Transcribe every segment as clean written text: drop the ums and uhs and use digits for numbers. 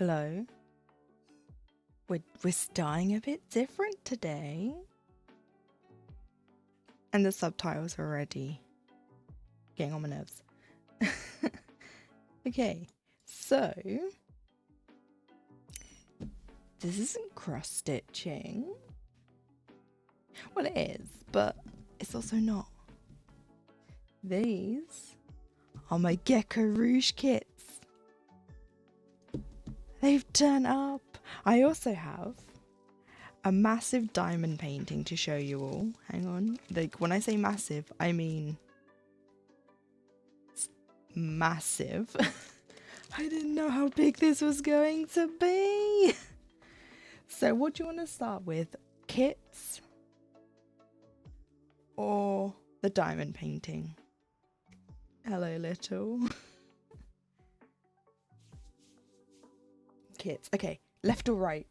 Hello. We're starting a bit different today. And the subtitles are already getting on my nerves. Okay, so this isn't cross stitching. Well, it is, but it's also not. These are my Gecko Rouge kits. They've turned up. I also have a massive diamond painting to show you all. Hang on. Like, when I say massive, I mean massive. I didn't know how big this was going to be. So what do you want to start with? Kits or the diamond painting? Hello, little. Kits. Okay, left or right?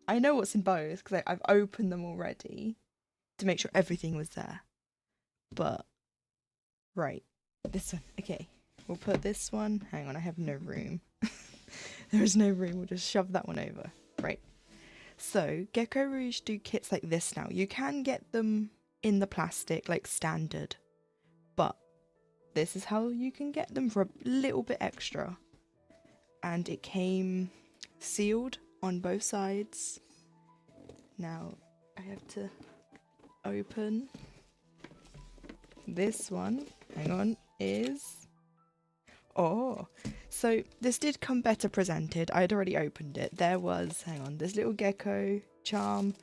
I know what's in both because I've opened them already to make sure everything was there. But, right, this one. Okay, we'll put this one. Hang on, I have no room. There is no room. We'll just shove that one over. Right. So, Gecko Rouge do kits like this now. You can get them in the plastic, like standard. But this is how you can get them for a little bit extra. And it came sealed on both sides. Now, I have to open. This one, hang on, is... Oh, so this did come better presented. I had already opened it. There was, hang on, this little gecko charm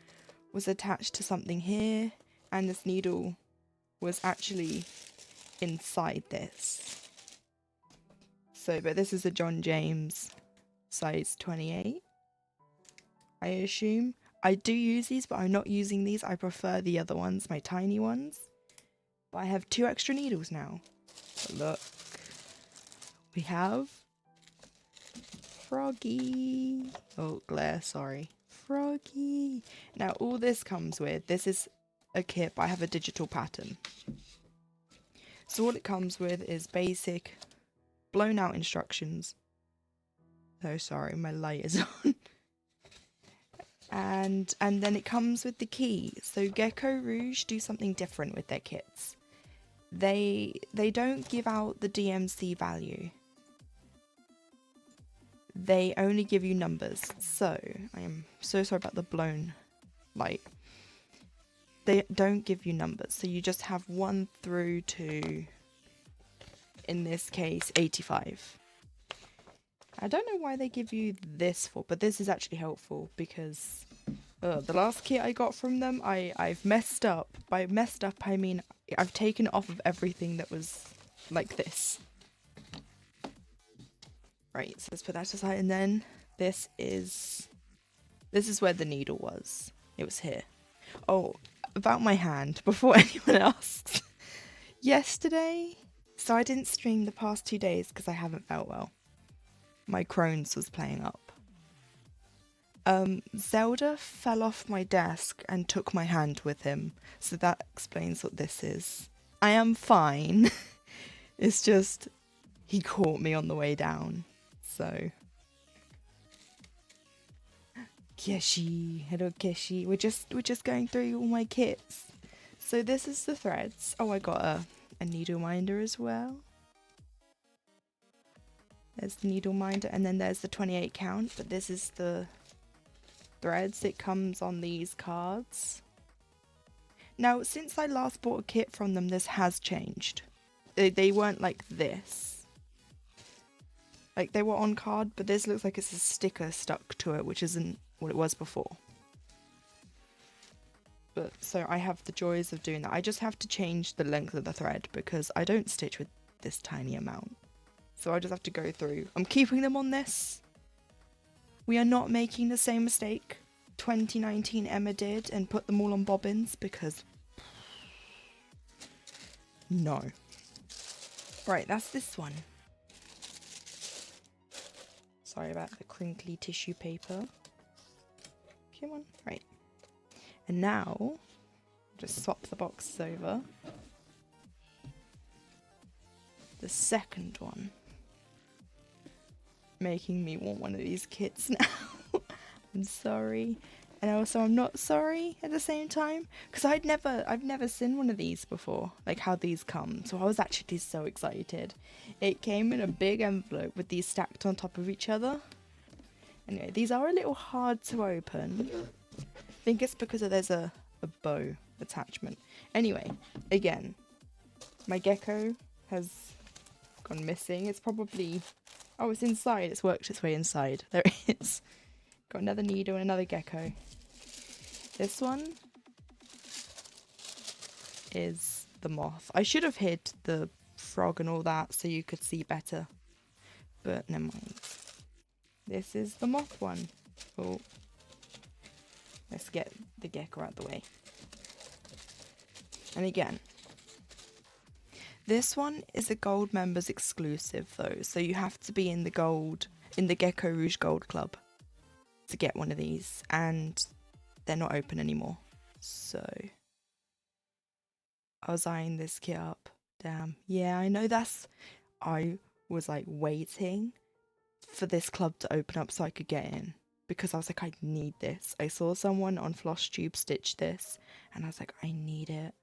was attached to something here, and this needle was actually inside this. So, but this is a John James size 28, I assume. I do use these, but I'm not using these. I prefer the other ones, my tiny ones. But I have 2 extra needles now. But look. We have Froggy. Oh, glare, sorry. Froggy. Now, all this comes with, this is a kit, but I have a digital pattern. So all it comes with is basic blown out instructions. Oh, sorry, my light is on. And then it comes with the key. So Gecko Rouge do something different with their kits. They don't give out the DMC value. They only give you numbers. So, I am so sorry about the blown light. They don't give you numbers. So you just have 1 through to, in this case, 85. I don't know why they give you this for, but this is actually helpful because the last kit I got from them, I've messed up. By messed up, I mean I've taken it off of everything that was like this. Right, so let's put that aside, and then this is where the needle was. It was here. Oh, about my hand, before anyone asks. Yesterday, so I didn't stream the past 2 days because I haven't felt well. My Crohn's was playing up. Zelda fell off my desk and took my hand with him, so that explains what this is. I am fine. It's just, he caught me on the way down. So, Keshi, hello Keshi. We're just going through all my kits. So this is the threads. Oh, I got a needle minder as well. There's the needle minder, and then there's the 28 count. But this is the threads. It comes on these cards. Now, since I last bought a kit from them, this has changed. They weren't like this. Like, they were on card, but this looks like it's a sticker stuck to it, which isn't what it was before. But, so I have the joys of doing that. I just have to change the length of the thread, because I don't stitch with this tiny amount. So I just have to go through. I'm keeping them on this. We are not making the same mistake 2019 Emma did and put them all on bobbins, because... no. Right, that's this one. Sorry about the crinkly tissue paper. Come on. Right. And now, just swap the boxes over. the second one, making me want one of these kits now. I'm sorry. And also I'm not sorry at the same time, because I've never seen one of these before, like how these come. So I was actually so excited. It came in a big envelope with these stacked on top of each other. Anyway, these are a little hard to open. I think it's because there's a bow attachment. Anyway, again, my gecko has gone missing. It's probably... Oh, it's inside. It's worked its way inside. There it is. Got another needle and another gecko. This one is the moth. I should have hid the frog and all that so you could see better. But never mind. This is the moth one. Oh. Let's get the gecko out of the way. And again, this one is a gold members exclusive though, so you have to be in the Gecko Rouge Gold Club to get one of these, and they're not open anymore. So I was eyeing this kit up. Damn. Yeah, I know I was like waiting for this club to open up so I could get in, because I was like, I need this. I saw someone on FlossTube stitch this and I was like, I need it.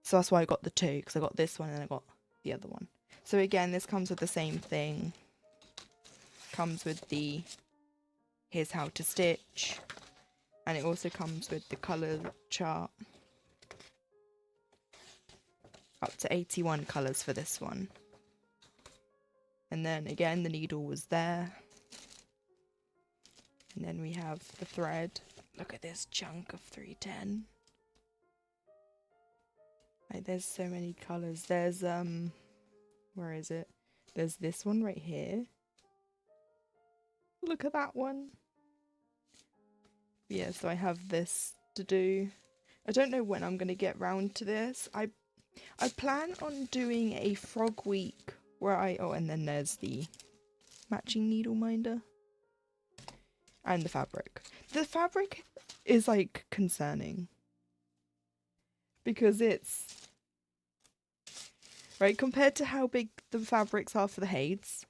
So that's why I got the two, because I got this one and I got the other one. So again, this comes with the same thing. Comes with the here's how to stitch. And it also comes with the colour chart. Up to 81 colours for this one. And then again, the needle was there. And then we have the thread. Look at this chunk of 310. Like, there's so many colours. There's, where is it? There's this one right here. Look at that one. Yeah, so I have this to do. I don't know when I'm going to get round to this. I plan on doing a frog week where oh, and then there's the matching needle minder. And the fabric. The fabric is, like, concerning. Because it's... Right, compared to how big the fabrics are for the HAEDs.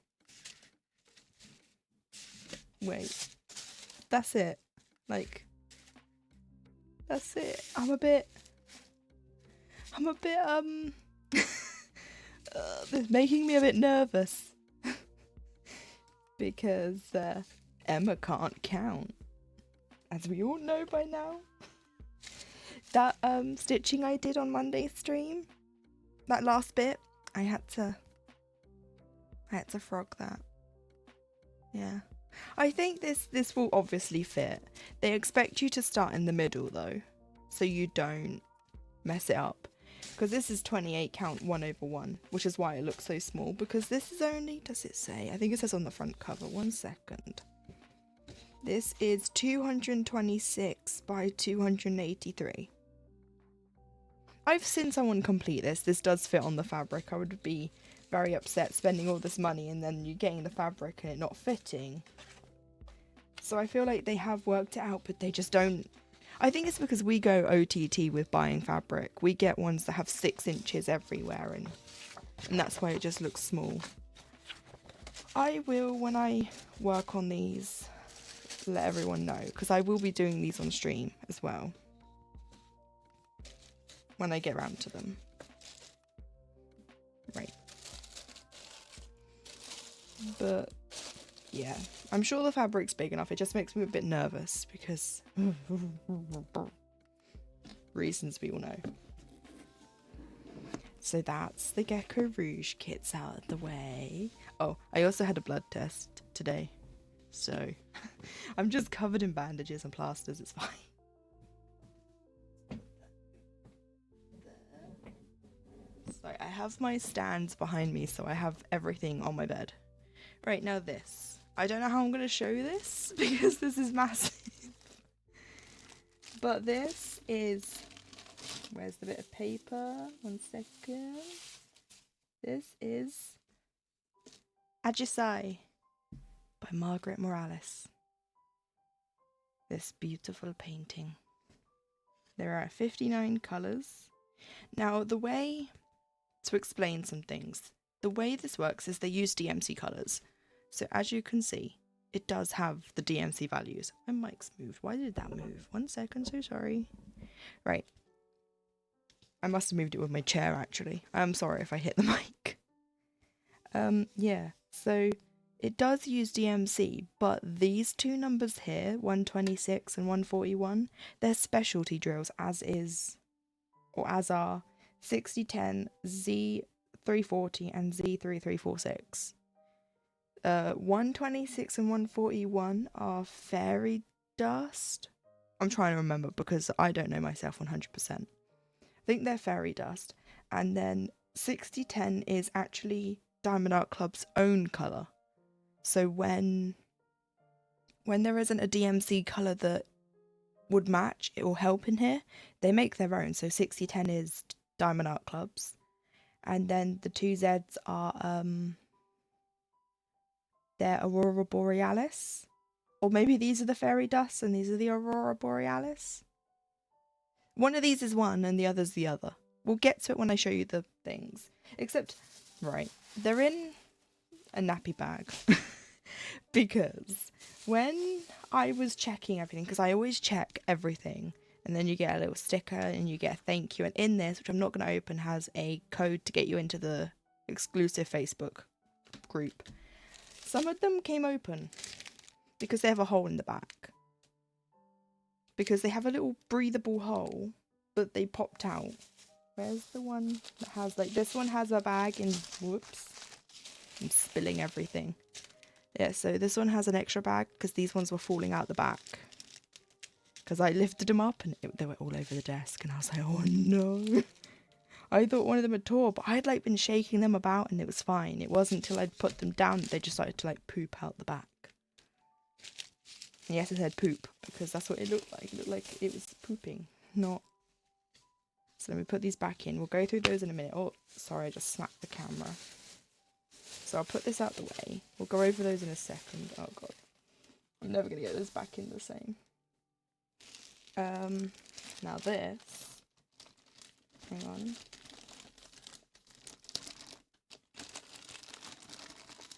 Wait. That's it. Like... That's it. I'm a bit... It's making me a bit nervous. Because, Emma can't count. As we all know by now. That, stitching I did on Monday's stream, that last bit, I had to frog that. Yeah. I think this will obviously fit. They expect you to start in the middle though, so you don't mess it up. Because this is 28 count 1/1, which is why it looks so small, because this is only, does it say? I think it says on the front cover, 1 second. This is 226 by 283. I've seen someone complete this. This does fit on the fabric. I would be very upset spending all this money and then you getting the fabric and it not fitting. So I feel like they have worked it out, but they just don't. I think it's because we go OTT with buying fabric. We get ones that have 6 inches everywhere, and that's why it just looks small. I will, when I work on these, let everyone know, because I will be doing these on stream as well when I get around to them. Right. But yeah, I'm sure the fabric's big enough. It just makes me a bit nervous because reasons we all know. So that's the Gecko Rouge kits out of the way. Oh, I also had a blood test today, so I'm just covered in bandages and plasters. It's fine. So I have my stands behind me, so I have everything on my bed. Right, now this. I don't know how I'm going to show this because this is massive. But this is... Where's the bit of paper? 1 second. This is Ajisai by Margaret Morales. This beautiful painting. There are 59 colours. Now, the way to explain some things. the way this works is they use DMC colours. So as you can see, it does have the DMC values. My mic's moved. Why did that move? 1 second, so sorry. Right. I must have moved it with my chair, actually. I'm sorry if I hit the mic. Yeah, so it does use DMC, but these two numbers here, 126 and 141, they're specialty drills, as are 6010, Z340 and Z3346. 126 and 141 are fairy dust. I'm trying to remember because I don't know myself 100%. I think they're fairy dust. And then 6010 is actually Diamond Art Club's own colour. So when there isn't a DMC colour that would match, it will help in here, they make their own. So 6010 is Diamond Art Club's. And then the two Zs are they're Aurora Borealis. Or maybe these are the fairy dust and these are the Aurora Borealis. One of these is one and the other's the other. We'll get to it when I show you the things. Except, right, they're in a nappy bag. Because when I was checking everything, because I always check everything, and then you get a little sticker and you get a thank you, and in this, which I'm not going to open, has a code to get you into the exclusive Facebook group. Some of them came open because they have a hole in the back. Because they have a little breathable hole, but they popped out. Where's the one that has, like, this one has a bag and, whoops, I'm spilling everything. Yeah, so this one has an extra bag because these ones were falling out the back. Because I lifted them up and they were all over the desk and I was like, oh no. I thought one of them had tore, but I had like been shaking them about and it was fine. It wasn't until I'd put them down that they just started to like poop out the back. And yes, it said poop because that's what it looked like. It looked like it was pooping, not. So let me put these back in. We'll go through those in a minute. Oh, sorry, I just smacked the camera. So I'll put this out the way. We'll go over those in a second. Oh god. I'm never going to get this back in the same. Now this. Hang on.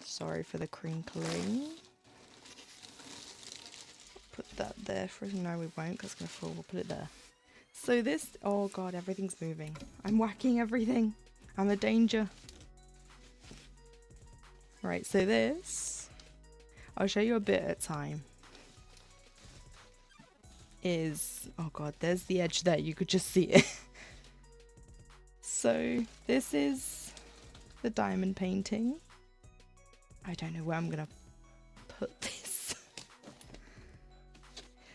Sorry for the crinkling. Put that there for... No, we won't because it's going to fall. We'll put it there. So this... Oh god, everything's moving. I'm whacking everything. I'm a danger. Right, so this... I'll show you a bit at a time. Is... Oh god, there's the edge there. You could just see it. So this is the diamond painting. I don't know where I'm going to put this.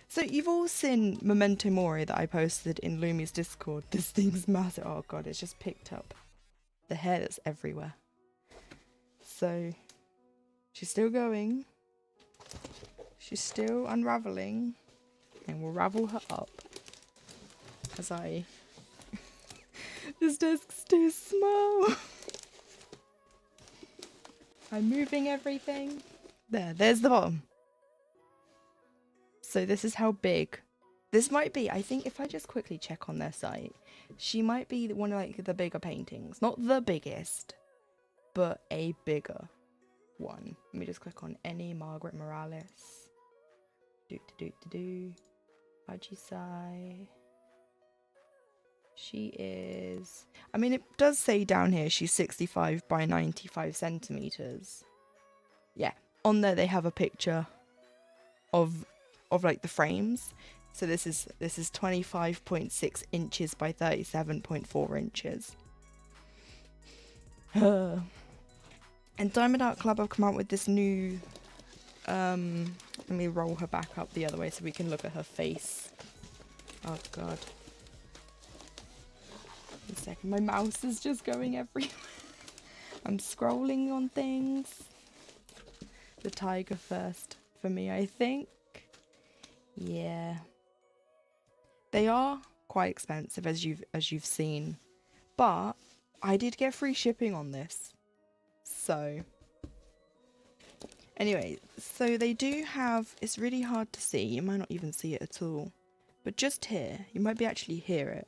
So you've all seen Memento Mori that I posted in Lumi's Discord. This thing's massive. Oh god, it's just picked up the hair that's everywhere. So she's still going. She's still unraveling. And we'll ravel her up as I... This desk's too small. I'm moving everything. There's the bottom. So this is how big. This might be, I think if I just quickly check on their site, she might be one of like the bigger paintings. Not the biggest, but a bigger one. Let me just click on any Margaret Morales. Ajisai. She is... I mean, it does say down here she's 65 by 95 centimeters. Yeah, on there they have a picture of like the frames. So this is 25.6 inches by 37.4 inches. And Diamond Art Club have come out with this new... let me roll her back up the other way so we can look at her face. Oh god. A second, my mouse is just going everywhere. I'm scrolling on things. The tiger first for me, I think. Yeah. They are quite expensive as you've seen. But I did get free shipping on this. So anyway, so they do have, it's really hard to see. You might not even see it at all. But just here, you might be actually hear it.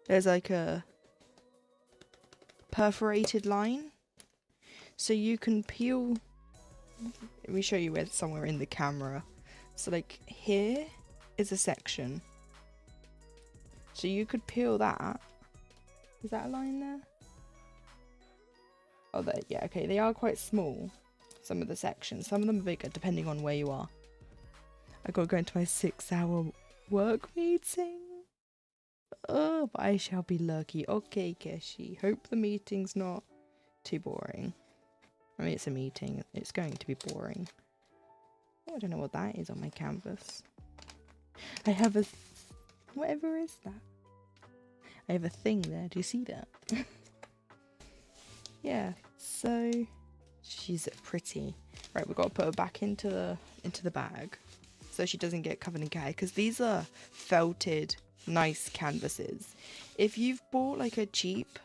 There's like a perforated line. So you can peel, let me show you where somewhere in the camera. So like here is a section. So you could peel that. Is that a line there? Oh, there, yeah, okay. They are quite small, some of the sections. Some of them are bigger, depending on where you are. I gotta go into my 6-hour work meeting. Oh, but I shall be lucky. Okay, Keshi. Hope the meeting's not too boring. I mean, it's a meeting. It's going to be boring. Oh, I don't know what that is on my canvas. I have a... whatever is that? I have a thing there. Do you see that? Yeah, so... she's pretty. Right, we've got to put her back into the bag so she doesn't get covered in cat, because these are felted, nice canvases. If you've bought like a cheap,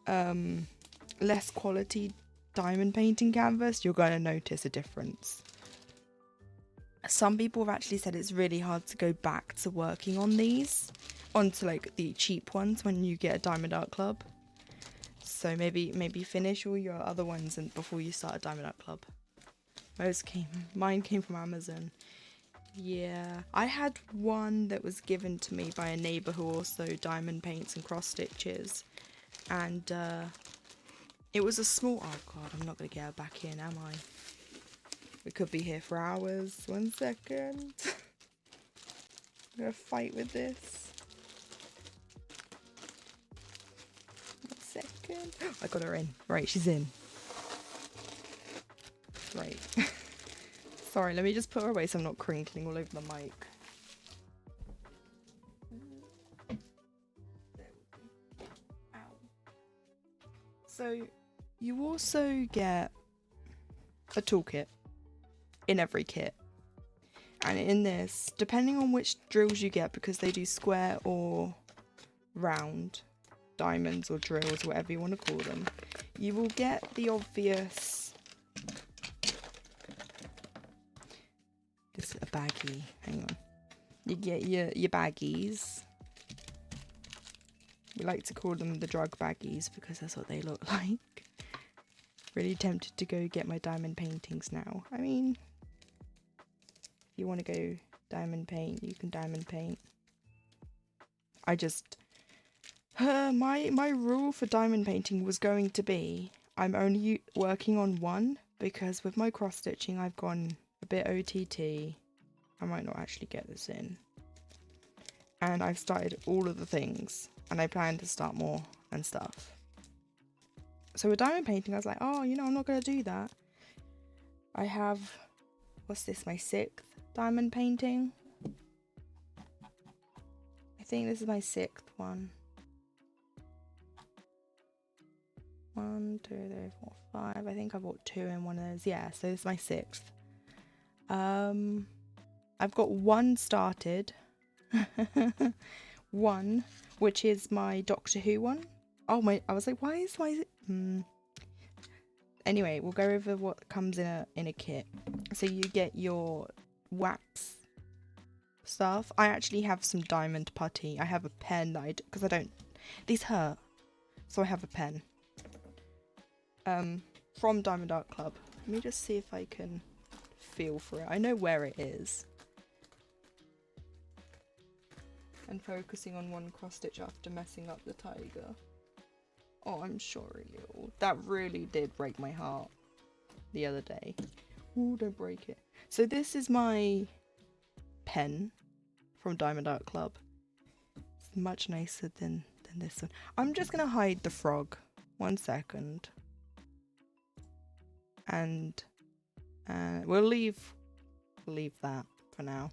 less quality diamond painting canvas, you're going to notice a difference. Some people have actually said it's really hard to go back to working on these, onto like the cheap ones when you get a Diamond Art Club. So maybe finish all your other ones and before you start a Diamond Art Club. Mine came from Amazon. Yeah, I had one that was given to me by a neighbour who also diamond paints and cross stitches, and it was a small. Oh god, I'm not gonna get her back in, am I? We could be here for hours. 1 second. I'm gonna fight with this. 1 second. I got her in. Right, she's in. Right. Sorry, let me just put her away so I'm not crinkling all over the mic. Ow. So, you also get a toolkit in every kit. And in this, depending on which drills you get, because they do square or round diamonds or drills, whatever you want to call them, you will get the obvious... This is a baggie. Hang on. You get your baggies. We like to call them the drug baggies because that's what they look like. Really tempted to go get my diamond paintings now. I mean, if you want to go diamond paint, you can diamond paint. I just... my rule for diamond painting was going to be I'm only working on one, because with my cross stitching I've gone a bit OTT. I might not actually get this in. And I've started all of the things, and I plan to start more and stuff. So with diamond painting I was like, oh, you know, I'm not going to do that. I have, what's this, my 6th diamond painting? I think this is my 6th one. 1, 2, 3, 4, 5. I think I bought 2 in one of those. Yeah, so this is my 6th. I've got 1 started. 1, which is my Doctor Who one. Oh my! I was like, why is it? Anyway, we'll go over what comes in a kit. So you get your wax stuff. I actually have some diamond putty. I have a pen that because I don't. These hurt, so I have a pen. From Diamond Art Club. Let me just see if I can feel for it. I know where it is. And focusing on one cross stitch after messing up the tiger. Oh, I'm sorry, little. That really did break my heart the other day. Ooh, don't break it. So this is my pen from Diamond Art Club. It's much nicer than this one. I'm just gonna hide the frog. 1 second. And we'll leave that for now.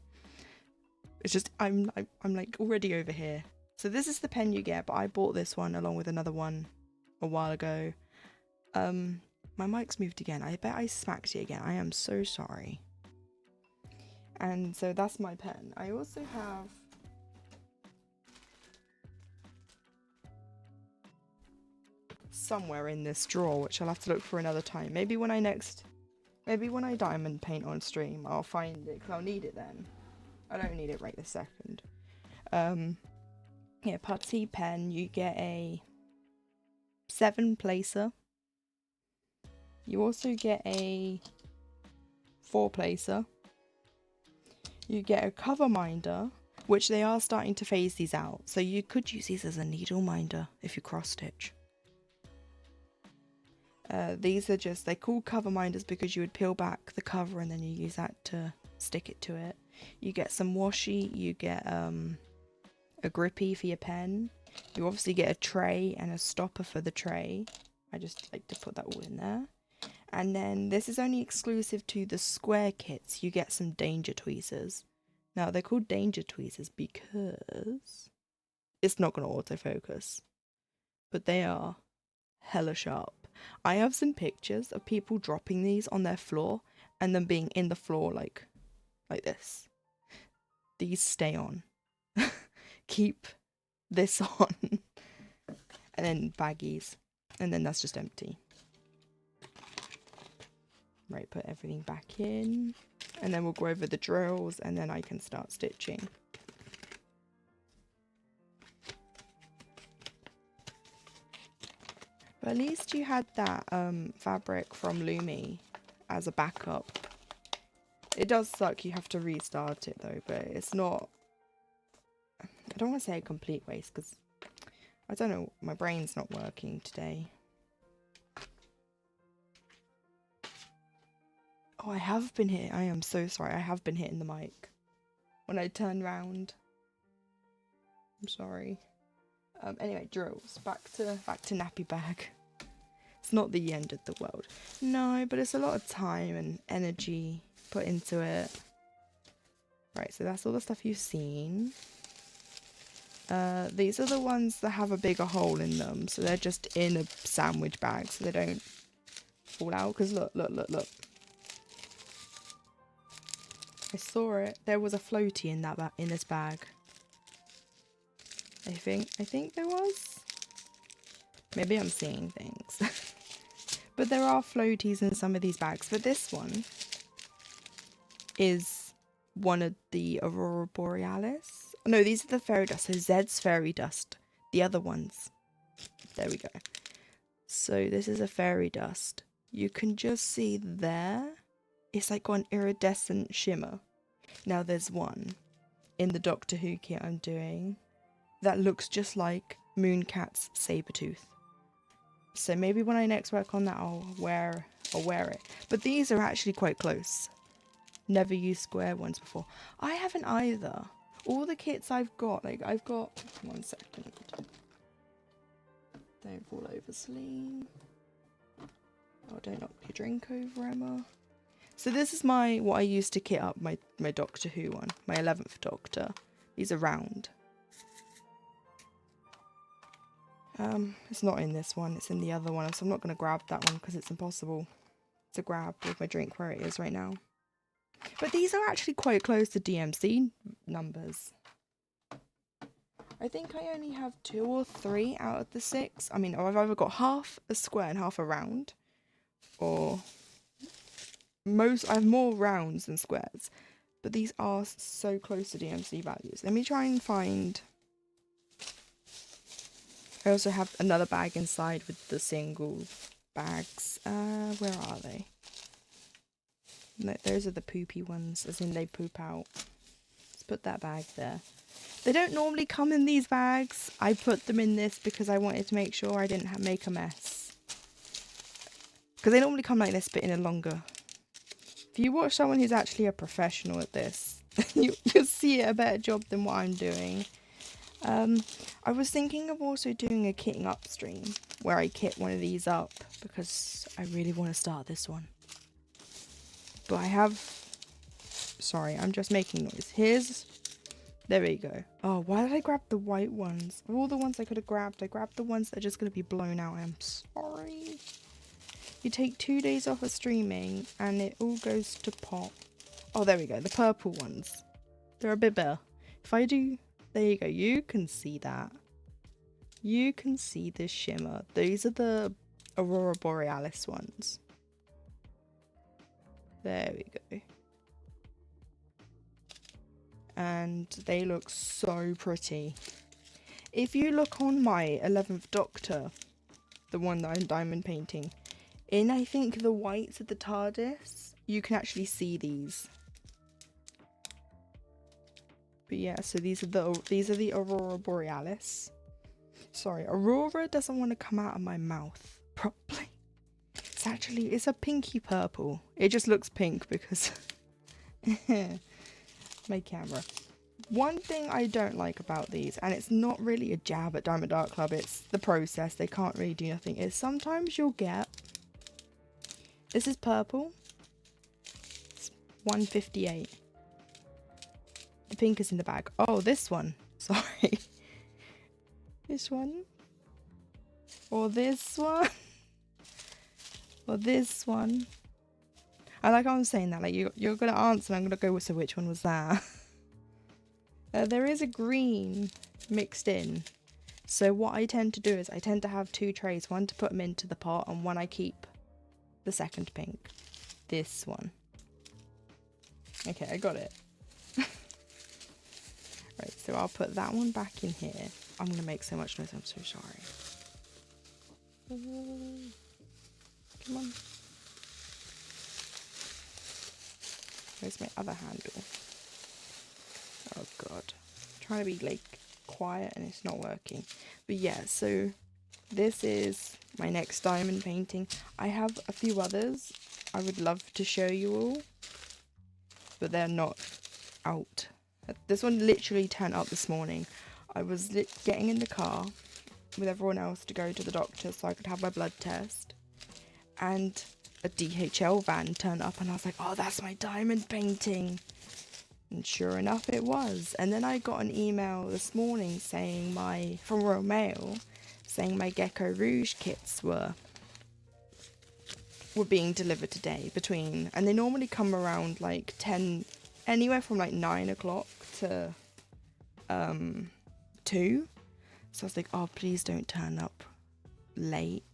It's just I'm like already over here. So this is the pen you get, but I bought this one along with another one a while ago. My mic's moved again. I bet I smacked it again. I am so sorry. And so that's my pen. I also have somewhere in this drawer, which I'll have to look for another time. Maybe when I diamond paint on stream, I'll find it, because I'll need it then. I don't need it right this second. Yeah, putty pen, you get a 7 placer. You also get a 4 placer. You get a cover minder, which they are starting to phase these out. So you could use these as a needle minder if you cross stitch. These are just, they're called cover minders because you would peel back the cover and then you use that to stick it to it. You get some washi, you get a grippy for your pen. You obviously get a tray and a stopper for the tray. I just like to put that all in there. And then this is only exclusive to the square kits. You get some danger tweezers. Now they're called danger tweezers because it's not going to autofocus, but they are hella sharp. I have some pictures of people dropping these on their floor and them being in the floor like this. These stay on. Keep this on. And then baggies. And then that's just empty. Right, put everything back in. And then we'll go over the drills and then I can start stitching. But at least you had that fabric from Lumi as a backup. It does suck you have to restart it though, but it's not... I don't want to say a complete waste because I don't know, my brain's not working today. Oh, I have been hit. I am so sorry. I have been hitting the mic when I turned round. I'm sorry. Anyway, drills. Back to nappy bag. It's not the end of the world. No, but it's a lot of time and energy put into it. Right, so that's all the stuff you've seen. These are the ones that have a bigger hole in them, so they're just in a sandwich bag, so they don't fall out. Because look. I saw it. There was a floaty in that in this bag. I think there was. Maybe I'm seeing things. But there are floaties in some of these bags. But this one is one of the Aurora Borealis. No, these are the fairy dust. So Zed's fairy dust. The other ones. There we go. So this is a fairy dust. You can just see there. It's like got an iridescent shimmer. Now there's one in the Doctor Who kit I'm doing that looks just like Mooncat's Sabertooth. So maybe when I next work on that I'll wear it. But these are actually quite close. Never used square ones before. I haven't either. All the kits I've got, like I've got... 1 second. Don't fall over, Celine. Oh, don't knock your drink over, Emma. So this is what I used to kit up my Doctor Who one, my 11th Doctor. These are round. It's not in this one, it's in the other one, so I'm not going to grab that one because it's impossible to grab with my drink where it is right now. But these are actually quite close to DMC numbers. I think I only have 2 or 3 out of the 6. I mean, I've either got half a square and half a round, or... I have more rounds than squares, but these are so close to DMC values. Let me try and find... I also have another bag inside with the single bags. Where are they? No, those are the poopy ones, as in they poop out. Let's put that bag there. They don't normally come in these bags. I put them in this because I wanted to make sure I didn't make a mess. Because they normally come like this, but in a longer... If you watch someone who's actually a professional at this, you'll see a better job than what I'm doing. I was thinking of also doing a kitting upstream, where I kit one of these up, because I really want to start this one. But I have... Sorry, I'm just making noise. There we go. Oh, why did I grab the white ones? Of all the ones I could have grabbed, I grabbed the ones that are just going to be blown out. I'm sorry. You take 2 days off of streaming and it all goes to pot. Oh, there we go. The purple ones. They're a bit better. If I do... There you go. You can see that. You can see the shimmer. These are the Aurora Borealis ones. There we go. And they look so pretty. If you look on my 11th Doctor the one that I'm diamond painting. In, I think, the whites of the TARDIS, you can actually see these. But yeah, so these are the Aurora Borealis. Sorry, Aurora doesn't want to come out of my mouth properly. It's a pinky purple. It just looks pink because my camera. One thing I don't like about these, and it's not really a jab at Diamond Art Club, it's the process, they can't really do nothing, is sometimes you'll get, this is purple, it's 158. The pink is in the bag. Oh, this one, sorry. This one, or this one, or this one. I like how I'm saying that, like you're gonna answer and I'm gonna go, so which one was that? There is a green mixed in. So what I tend to do is I tend to have two trays, one to put them into the pot and one I keep the second pink. This one. Okay, I got it. Right, so I'll put that one back in here. I'm going to make so much noise, I'm so sorry. Come on. Where's my other handle? Oh god. I'm trying to be like quiet and it's not working. But yeah, so this is my next diamond painting. I have a few others I would love to show you all, but they're not out. This one literally turned up this morning. I was getting in the car with everyone else to go to the doctor so I could have my blood test, and a DHL van turned up and I was like, oh, that's my diamond painting. And sure enough it was. And then I got an email this morning saying from Royal Mail saying my Gecko Rouge kits were being delivered today and they normally come around like 10, anywhere from like 9 o'clock to 2. So I was like, oh, please don't turn up late.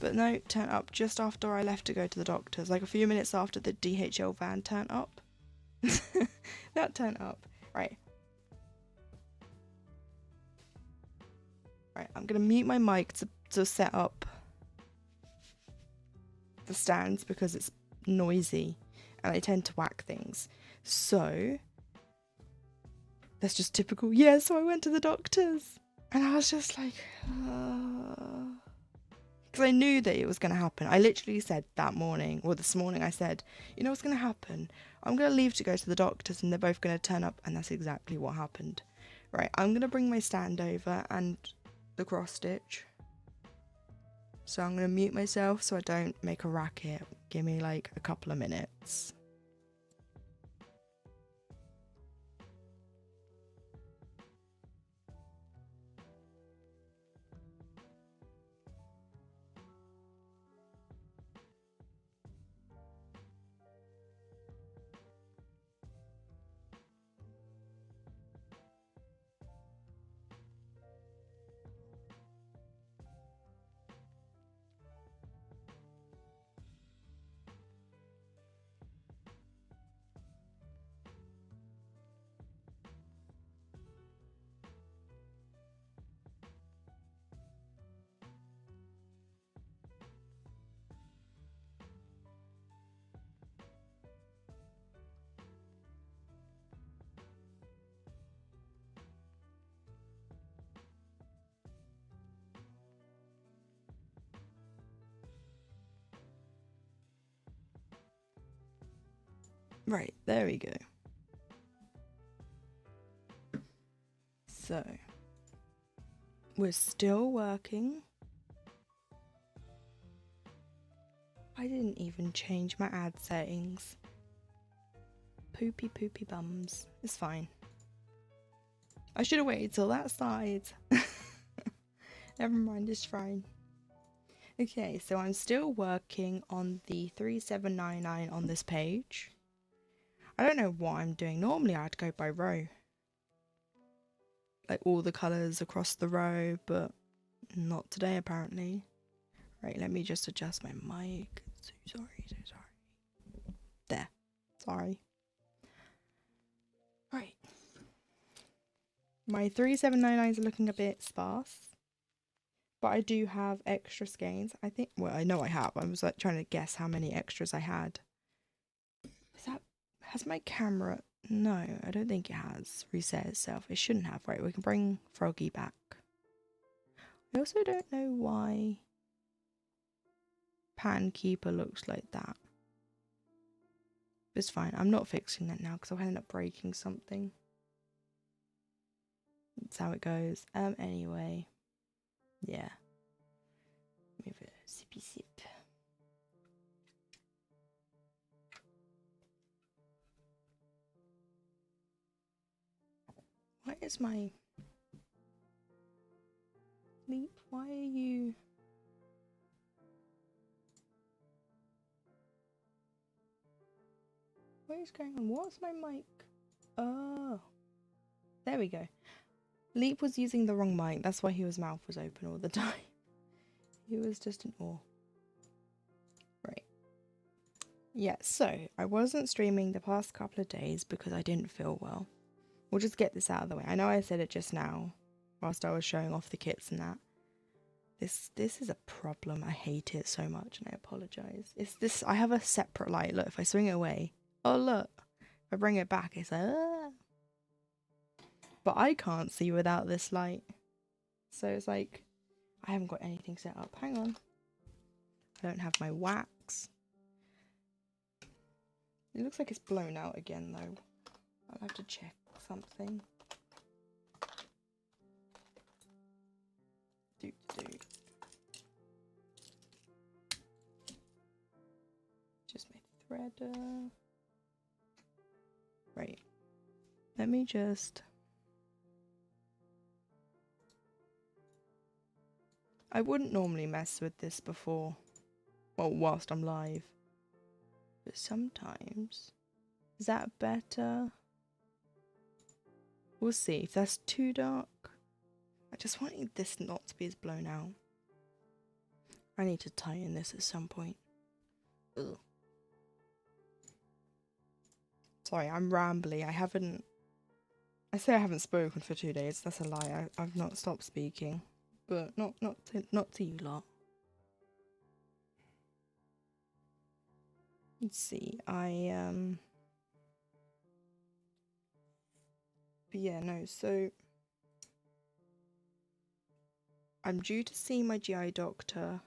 But no, turn up just after I left to go to the doctor's, like a few minutes after the DHL van turned up. That turned up. Right, I'm gonna mute my mic to set up the stands because it's noisy and I tend to whack things. So that's just typical. Yeah, so I went to the doctor's and I was just like, because I knew that it was going to happen. I literally said that morning, or this morning, I said, you know what's going to happen? I'm going to leave to go to the doctor's and they're both going to turn up, and that's exactly what happened. Right, I'm going to bring my stand over and the cross stitch. So I'm going to mute myself so I don't make a racket. Give me like a couple of minutes. Right, there we go. So, we're still working. I didn't even change my ad settings. Poopy bums. It's fine. I should have waited till that side. Never mind, it's fine. Okay, so I'm still working on the 3799 on this page. I don't know what I'm doing. Normally I'd go by row. Like all the colours across the row, but not today apparently. Right, let me just adjust my mic. So sorry. There. Sorry. Right. My 3799s are looking a bit sparse. But I do have extra skeins. I think, well, I know I have. I was like trying to guess how many extras I had. Has my camera, no, I don't think it has reset itself. It shouldn't have. Right, we can bring Froggy back. I also don't know why Pan Keeper looks like that. It's fine. I'm not fixing that now because I'll end up breaking something. That's how it goes. Anyway. Yeah. Move it. Sippy sip. Why is my... Leap? Why are you... What is going on? What's my mic? Oh. There we go. Leap was using the wrong mic. That's why his mouth was open all the time. He was just in awe. Right. Yeah, so I wasn't streaming the past couple of days because I didn't feel well. We'll just get this out of the way. I know I said it just now whilst I was showing off the kits and that. This is a problem. I hate it so much and I apologise. It's this, I have a separate light. Look, if I swing it away, oh look. If I bring it back, it's like, ah. But I can't see without this light. So it's like, I haven't got anything set up. Hang on. I don't have my wax. It looks like it's blown out again though. I'll have to check something. Do. Just my threader. Right. Let me just... I wouldn't normally mess with this before, well, whilst I'm live. But sometimes... Is that better? We'll see. If that's too dark... I just want this not to be as blown out. I need to tighten this at some point. Ugh. Sorry, I'm rambly. I say I haven't spoken for 2 days. That's a lie. I've not stopped speaking. But not to you lot. Let's see. But yeah, no, so I'm due to see my GI doctor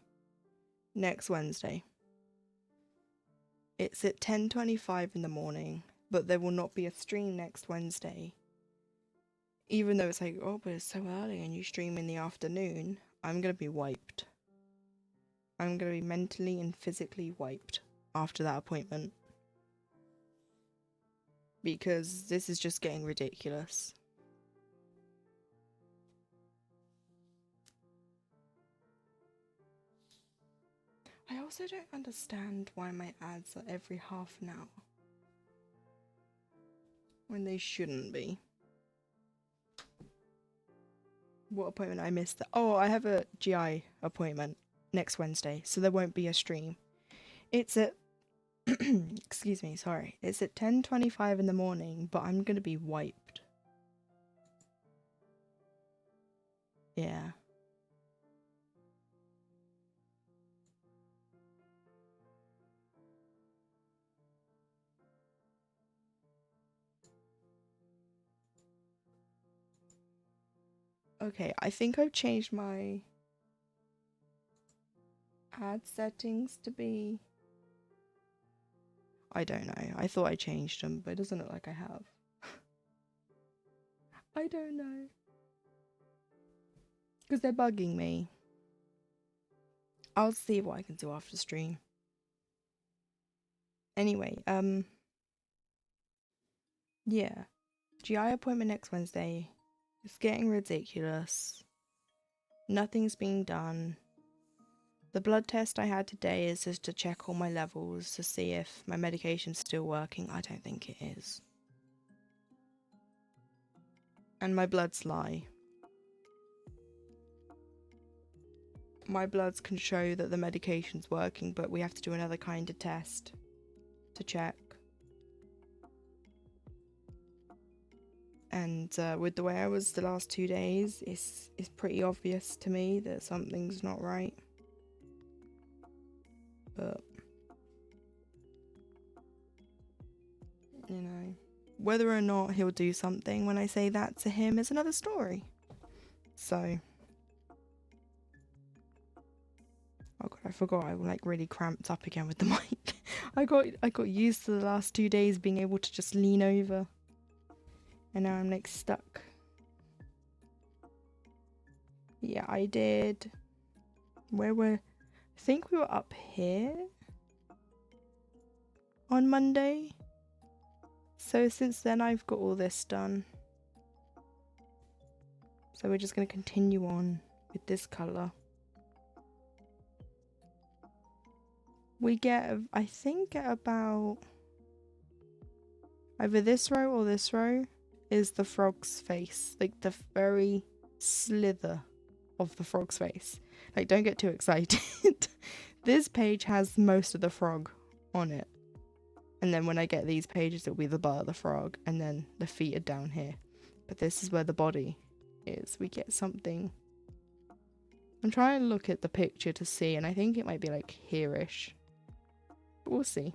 next Wednesday. It's at 10:25 in the morning, but there will not be a stream next Wednesday. Even though it's like, oh, but it's so early and you stream in the afternoon, I'm going to be wiped. I'm going to be mentally and physically wiped after that appointment. Because this is just getting ridiculous. I also don't understand why my ads are every half an hour. When they shouldn't be. What appointment I missed? Oh, I have a GI appointment next Wednesday, so there won't be a stream. It's at excuse me, sorry. It's at 10:25 in the morning, but I'm gonna be wiped. Yeah. Okay, I think I've changed my ad settings to be... I don't know. I thought I changed them, but it doesn't look like I have. I don't know. Because they're bugging me. I'll see what I can do after stream. Anyway, yeah. GI appointment next Wednesday. It's getting ridiculous. Nothing's being done. The blood test I had today is just to check all my levels to see if my medication's still working. I don't think it is. And my bloods lie. My bloods can show that the medication's working, but we have to do another kind of test to check. And with the way I was the last 2 days, it's pretty obvious to me that something's not right. But you know, whether or not he'll do something when I say that to him is another story. So, oh god, I forgot I like really cramped up again with the mic. I got used to the last 2 days being able to just lean over, and now I'm like stuck. Yeah, I did. I think we were up here on Monday. So since then I've got all this done. So we're just going to continue on with this colour. We get, I think, at about either this row or this row is the frog's face. Like the very slither of the frog's face. Like, don't get too excited. This page has most of the frog on it. And then when I get these pages, it'll be the butt of the frog. And then the feet are down here. But this is where the body is. We get something. I'm trying to look at the picture to see. And I think it might be like here-ish. But we'll see.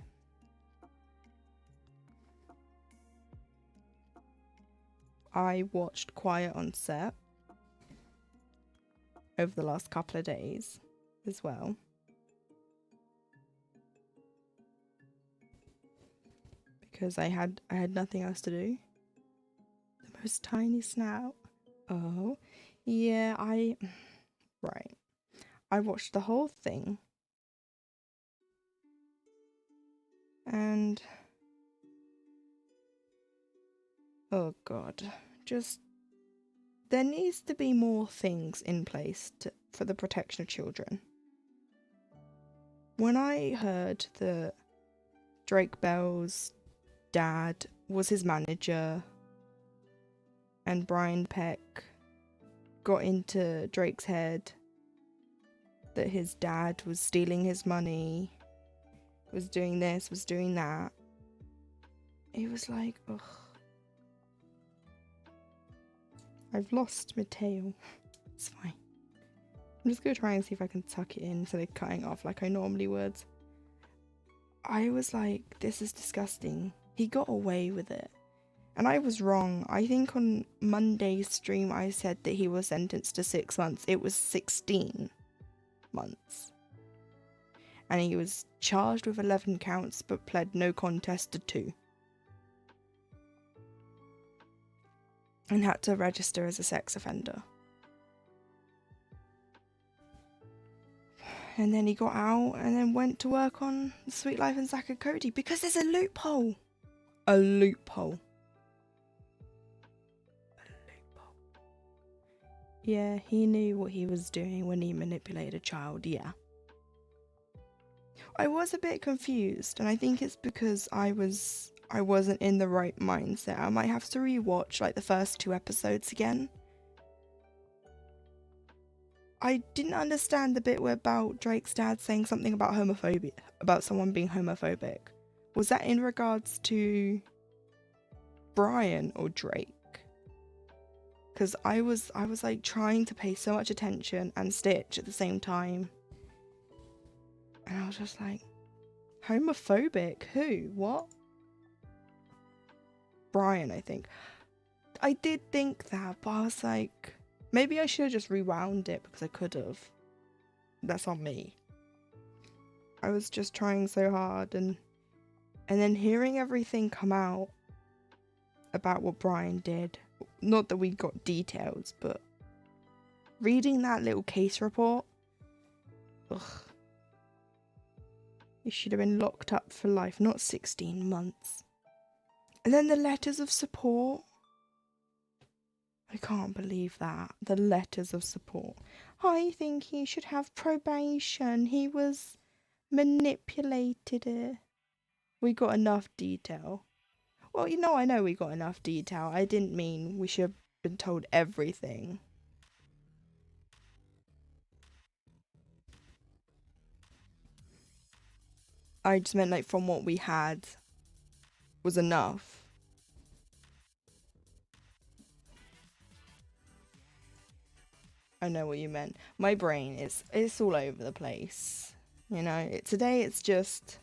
I watched Quiet on Set over the last couple of days as well. Because I had nothing else to do. The most tiny snout. Oh, yeah, right. I watched the whole thing. And oh god, just there needs to be more things in place for the protection of children. When I heard that Drake Bell's dad was his manager and Brian Peck got into Drake's head that his dad was stealing his money, was doing this, was doing that, it was like, ugh. I've lost my tail. It's fine. I'm just gonna try and see if I can tuck it in instead of cutting off like I normally would. I was like, this is disgusting. He got away with it. And I was wrong. I think on Monday's stream I said that he was sentenced to 6 months. It was 16 months. And he was charged with 11 counts but pled no contest to 2. And had to register as a sex offender. And then he got out and then went to work on Sweet Life and Zack and Cody because there's a loophole. A loophole. Yeah, he knew what he was doing when he manipulated a child, yeah. I was a bit confused, and I think it's because I wasn't in the right mindset. I might have to rewatch like the first 2 episodes again. I didn't understand the bit about Drake's dad saying something about homophobia, about someone being homophobic. Was that in regards to Brian or Drake? Because I was like trying to pay so much attention and Stitch at the same time. And I was just like, homophobic? Who? What? Brian, I think. I did think that, but I was like, maybe I should have just rewound it because I could have. That's on me. I was just trying so hard and then hearing everything come out about what Brian did. Not that we got details, but reading that little case report. Ugh. He should have been locked up for life, not 16 months. And then the letters of support. I can't believe that. The letters of support. I think he should have probation. He was manipulated it. We got enough detail. Well, I know we got enough detail. I didn't mean we should have been told everything. I just meant like from what we had was enough. I know what you meant. My brain is it's all over the place. You know, today it's just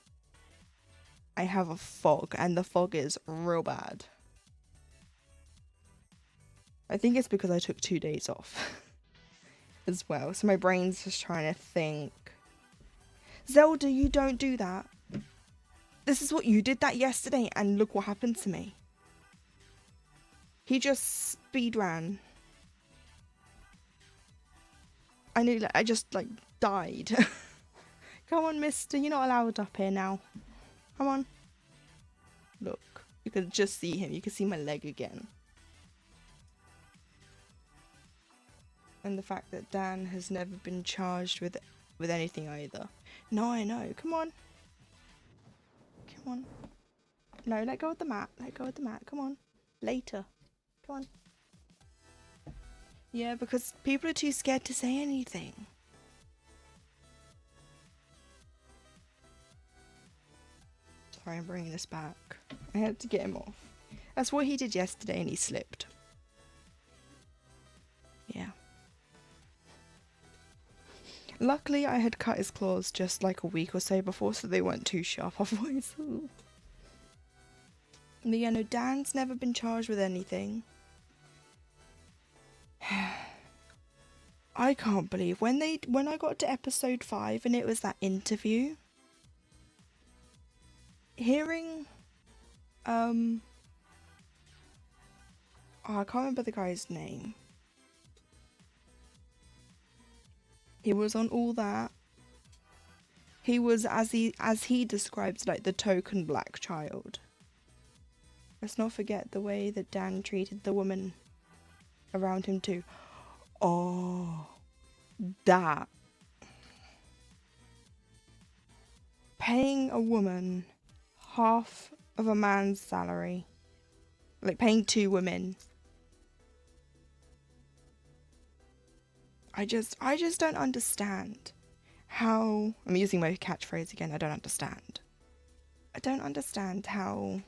I have a fog, and the fog is real bad. I think it's because I took 2 days off as well. So my brain's just trying to think. Zelda, you don't do that. This is what you did that yesterday, and look what happened to me. He just speed ran. I just like died. Come on, mister, you're not allowed up here now. Come on. Look, you can just see him. You can see my leg again. And the fact that Dan has never been charged with anything either. No, I know. Come on. Come on. No, let go of the mat. Let go of the mat. Come on. Later. Come on. Yeah, because people are too scared to say anything. Sorry, I'm bringing this back. I had to get him off. That's what he did yesterday, and he slipped. Yeah. Luckily, I had cut his claws just like a week or so before, so they weren't too sharp otherwise. But yeah, no, Dan's never been charged with anything. I can't believe when I got to episode 5 and it was that interview, hearing I can't remember the guy's name. He was on all that. He was, as he described, like the token black child. Let's not forget the way that Dan treated the woman around him too. Oh, that. Paying a woman half of a man's salary. Like paying 2 women. I just don't understand how... I'm using my catchphrase again, I don't understand. I don't understand how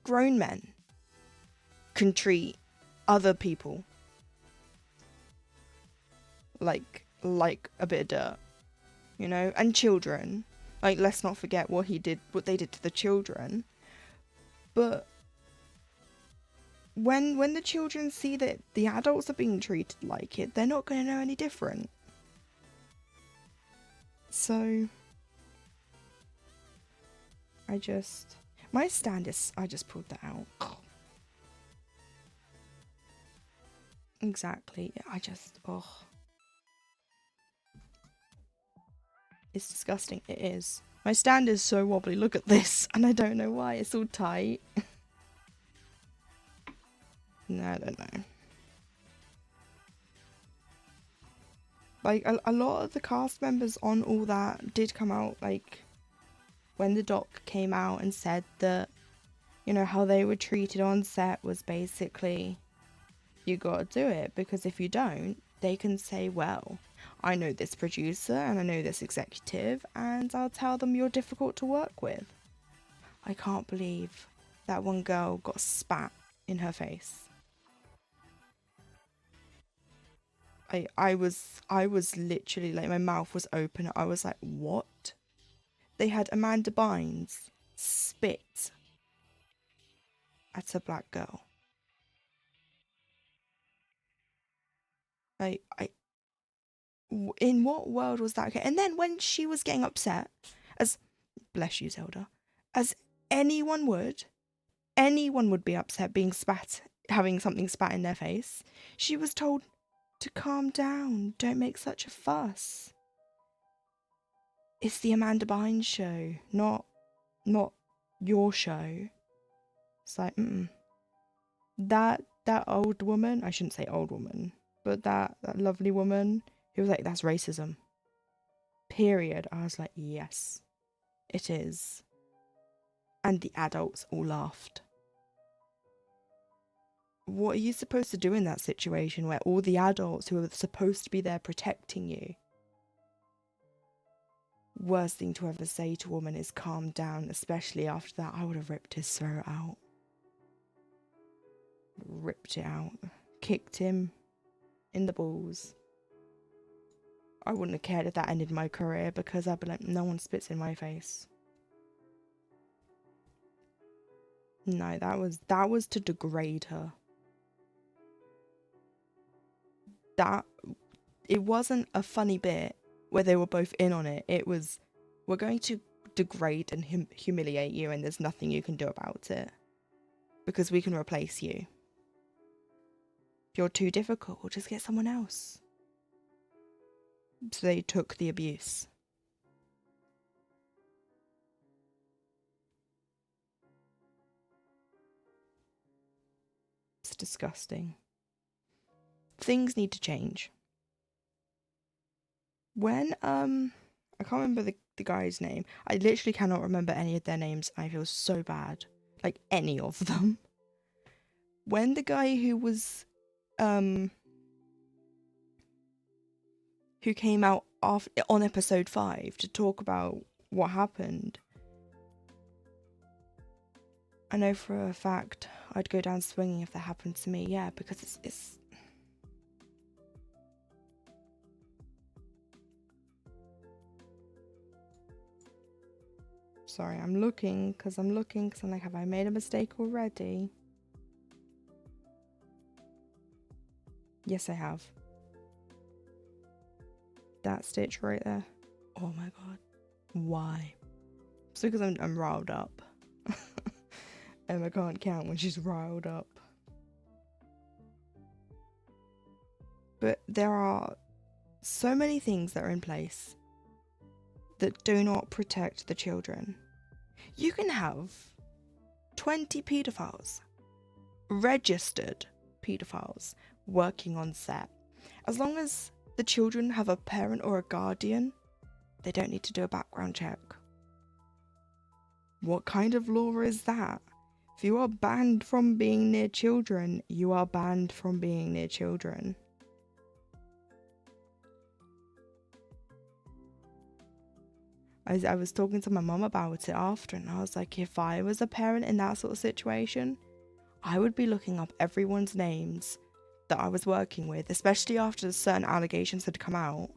grown men can treat other people like a bit of dirt, you know, and children. Like, let's not forget what they did to the children. But when the children see that the adults are being treated like it, they're not going to know any different. So my stand is, I just pulled that out. Exactly. It's disgusting. It is. My stand is so wobbly. Look at this. And I don't know why. It's all tight. No, I don't know. Like, a lot of the cast members on all that did come out, like, when the doc came out and said that, you know, how they were treated on set was basically, you gotta do it, because if you don't, they can say, well, I know this producer and I know this executive, and I'll tell them you're difficult to work with. I can't believe that one girl got spat in her face. I was literally, like, my mouth was open. I was like, what? They had Amanda Bynes spit at a black girl. In what world was that okay? And then when she was getting upset, as, bless you, Zelda, as anyone would be upset being spat, having something spat in their face, she was told to calm down, don't make such a fuss. It's the Amanda Bynes show, not your show. It's like, that old woman, I shouldn't say old woman, but that lovely woman who was like, that's racism. Period. I was like, yes, it is. And the adults all laughed. What are you supposed to do in that situation where all the adults who are supposed to be there protecting you, worst thing to ever say to a woman is calm down, especially after that? I would have ripped his throat out. Ripped it out. Kicked him. in the balls. I wouldn't have cared if that ended my career, because I'd be like, no one spits in my face. No, that was to degrade her. It wasn't a funny bit where they were both in on it. It was, we're going to degrade and humiliate you, and there's nothing you can do about it, because we can replace you. If you're too difficult, we'll just get someone else. So they took the abuse. It's disgusting. Things need to change. When, I can't remember the guy's name. I literally cannot remember any of their names. I feel so bad. Like, any of them. When the guy who was, who came out on episode 5 to talk about what happened, I know for a fact I'd go down swinging if that happened to me. Yeah, because it's sorry, I'm looking because I'm like, have I made a mistake already? Yes, I have. That stitch right there. Oh my god. Why? It's because I'm riled up. Emma can't count when she's riled up. But there are so many things that are in place that do not protect the children. You can have 20 paedophiles, registered paedophiles, working on set. As long as the children have a parent or a guardian, they don't need to do a background check. What kind of law is that? If you are banned from being near children, you are banned from being near children. I was talking to my mum about it after, and I was like, if I was a parent in that sort of situation, I would be looking up everyone's names that I was working with, especially after certain allegations had come out,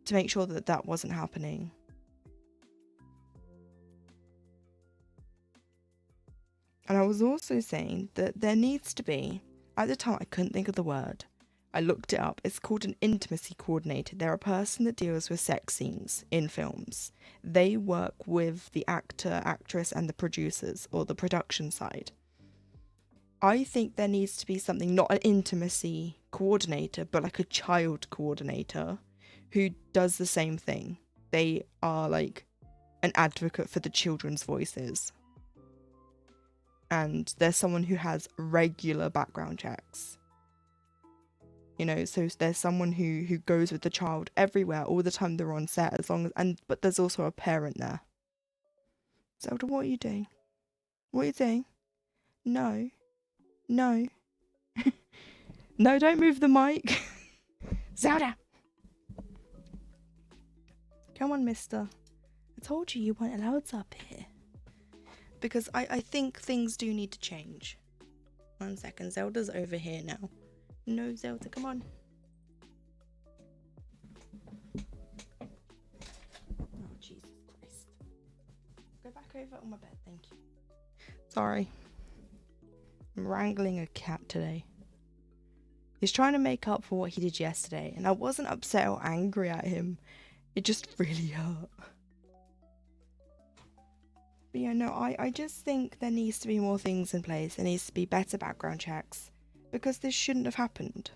to make sure that that wasn't happening. And I was also saying that there needs to be, at the time I couldn't think of the word, I looked it up, it's called an intimacy coordinator. They're a person that deals with sex scenes in films. They work with the actor, actress and the producers, or the production side. I think there needs to be something, not an intimacy coordinator, but like a child coordinator who does the same thing. They are like an advocate for the children's voices. And there's someone who has regular background checks. You know, so there's someone who goes with the child everywhere all the time they're on set, but there's also a parent there. Zelda, what are you doing? What are you doing? No. No. No, don't move the mic. Zelda! Come on, mister. I told you weren't allowed up here. Because I think things do need to change. 1 second, Zelda's over here now. No, Zelda, come on. Oh, Jesus Christ. Go back over on my bed, thank you. Sorry. I'm wrangling a cat today. He's trying to make up for what he did yesterday, and I wasn't upset or angry at him. It just really hurt. But yeah, no, I just think there needs to be more things in place. There needs to be better background checks, because this shouldn't have happened.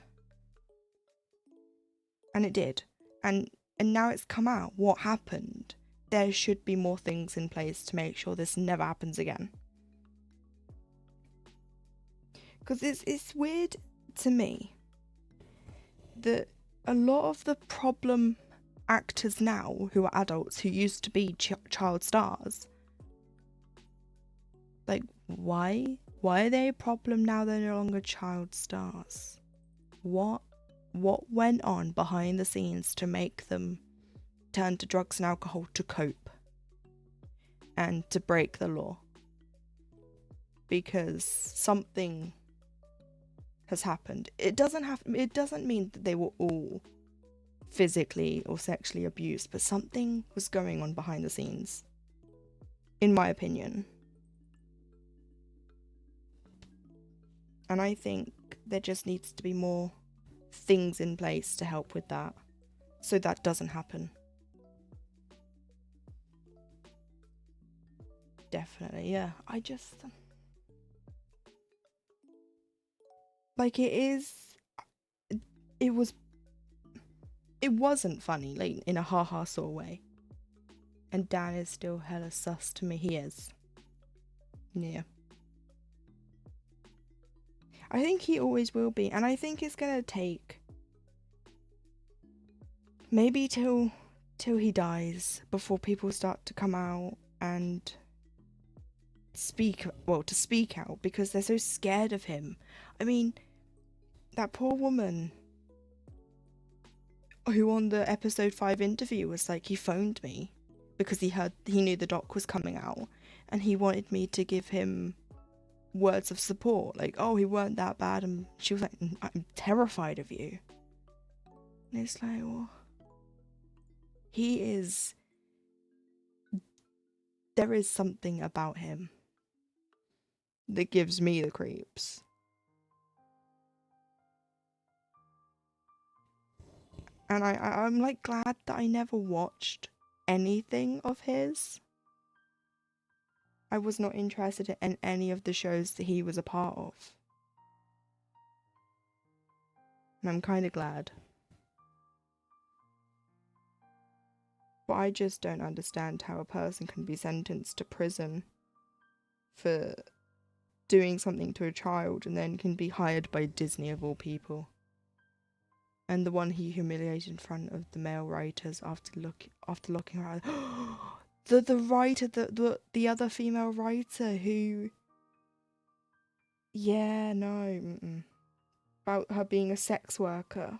And it did. And now it's come out what happened. There should be more things in place to make sure this never happens again. Because it's weird to me that a lot of the problem actors now who are adults who used to be child stars, like, why are they a problem now they're no longer child stars? What went on behind the scenes to make them turn to drugs and alcohol to cope and to break the law? Because something has happened. It doesn't mean that they were all physically or sexually abused, but something was going on behind the scenes, in my opinion. And I think there just needs to be more things in place to help with that, so that doesn't happen. Definitely, yeah. I just... like, it wasn't funny, like, in a ha-ha sort of way. And Dan is still hella sus to me. He is. Yeah. I think he always will be. And I think it's gonna take maybe till he dies before people start to come out and speak out, because they're so scared of him. I mean, that poor woman who on the episode 5 interview was like, he phoned me because he knew the doc was coming out and he wanted me to give him words of support, like, oh, he weren't that bad, and she was like, I'm terrified of you. And it's like, well, there is something about him that gives me the creeps. And I'm like glad that I never watched anything of his. I was not interested in any of the shows that he was a part of. And I'm kind of glad. But I just don't understand how a person can be sentenced to prison for doing something to a child and then can be hired by Disney of all people. And the one he humiliated in front of the male writers after locking her out. the writer, the other female writer who... yeah, no, about her being a sex worker.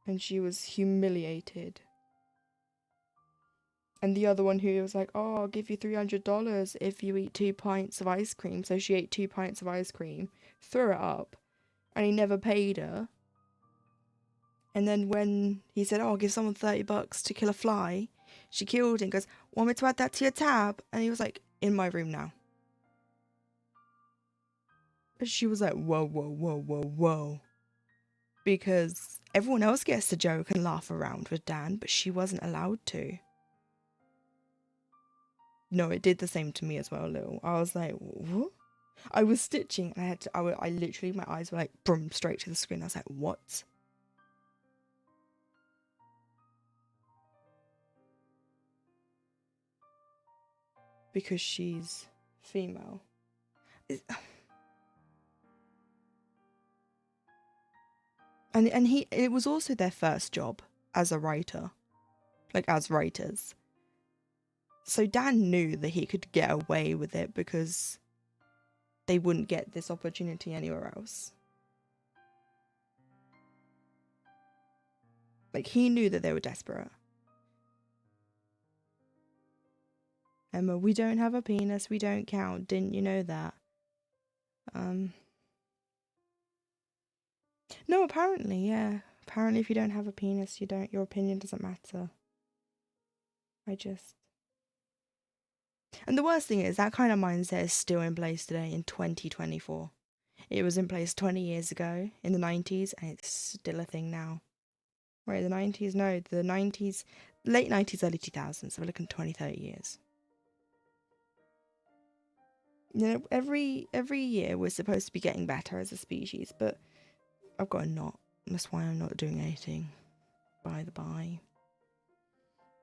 And she was humiliated. And the other one who was like, oh, I'll give you $300 if you eat 2 pints of ice cream. So she ate 2 pints of ice cream, threw it up, and he never paid her. And then when he said, oh, I'll give someone $30 to kill a fly, she killed him and goes, want me to add that to your tab? And he was like, in my room now. And she was like, whoa, whoa, whoa, whoa, whoa. Because everyone else gets to joke and laugh around with Dan, but she wasn't allowed to. No, it did the same to me as well, little. I was like, what? I was stitching and I literally, my eyes were like, boom, straight to the screen. I was like, what? Because she's female. And it was also their first job as a writer. Like, as writers. So Dan knew that he could get away with it because they wouldn't get this opportunity anywhere else. Like, he knew that they were desperate. Emma, we don't have a penis, we don't count. Didn't you know that? No, apparently, yeah. Apparently if you don't have a penis, your opinion doesn't matter. And the worst thing is, that kind of mindset is still in place today in 2024. It was in place 20 years ago, in the 90s, and it's still a thing now. Right, the 90s, no, the 90s, late 90s, early 2000s, so we're looking 20, 30 years. You know, every year we're supposed to be getting better as a species, but I've got a knot. That's why I'm not doing anything, by the by.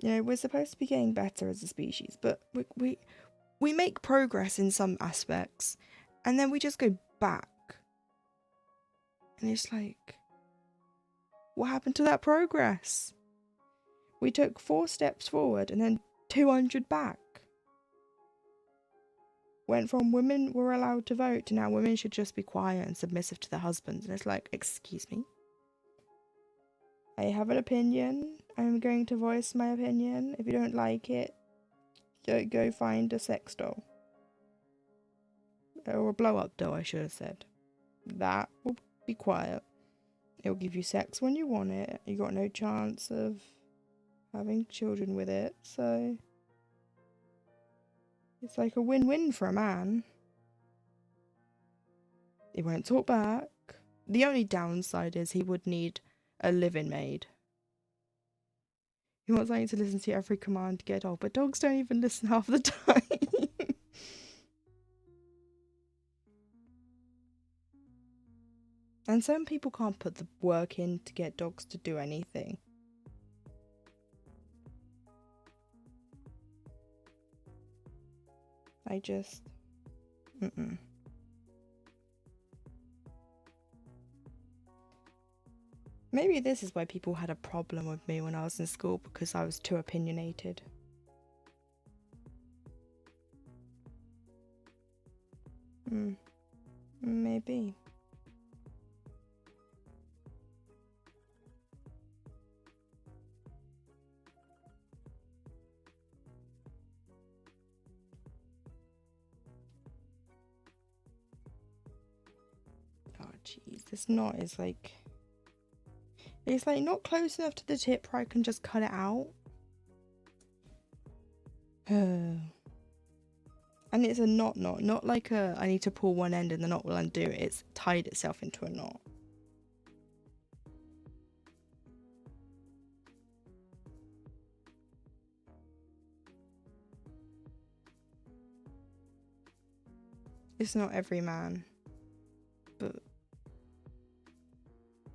You know, we're supposed to be getting better as a species, but we make progress in some aspects, and then we just go back. And it's like, what happened to that progress? We took 4 steps forward and then 200 back. Went from women were allowed to vote to now women should just be quiet and submissive to their husbands. And it's like, excuse me? I have an opinion. I'm going to voice my opinion. If you don't like it, go find a sex doll. Or a blow-up doll, I should have said. that will be quiet. It'll give you sex when you want it. You got no chance of having children with it, so it's like a win-win for a man. He won't talk back. The only downside is he would need a live-in maid. He wants something to listen to every command to get a dog, but dogs don't even listen half the time. And some people can't put the work in to get dogs to do anything. I just... Maybe this is why people had a problem with me when I was in school, because I was too opinionated. Maybe. Oh jeez, this knot is like... It's like not close enough to the tip where I can just cut it out. And it's a knot, not like a I need to pull one end and the knot will undo it. It's tied itself into a knot. It's not every man, but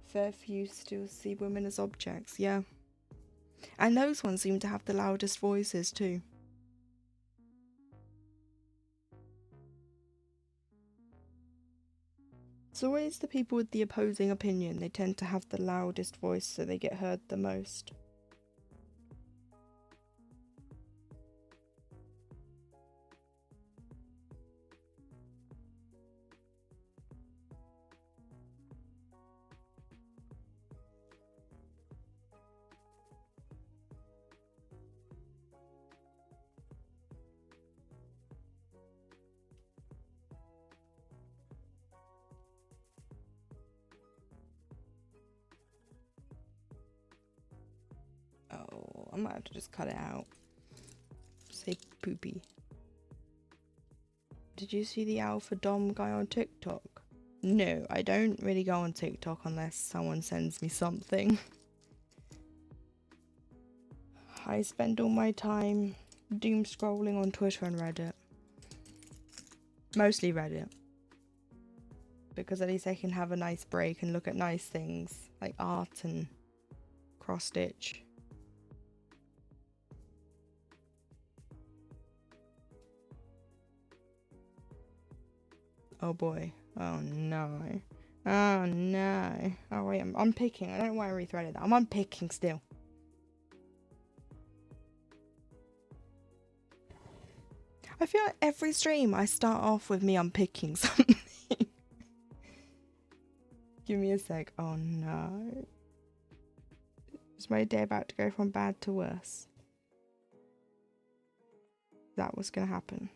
fair few still see women as objects, yeah. And those ones seem to have the loudest voices too. It's always the people with the opposing opinion. They tend to have the loudest voice, so they get heard the most. Oh, I might have to just cut it out. Say poopy. Did you see the alpha dom guy on TikTok? No, I don't really go on TikTok unless someone sends me something. I spend all my time doom scrolling on Twitter and Reddit. Mostly Reddit. Because at least I can have a nice break and look at nice things like art and cross stitch. Oh boy. Oh no. Oh no. Oh wait, I'm unpicking. I don't know why I rethreaded that. I'm unpicking still. I feel like every stream I start off with me unpicking something. Give me a sec. Oh no. Is my day about to go from bad to worse? That was gonna happen.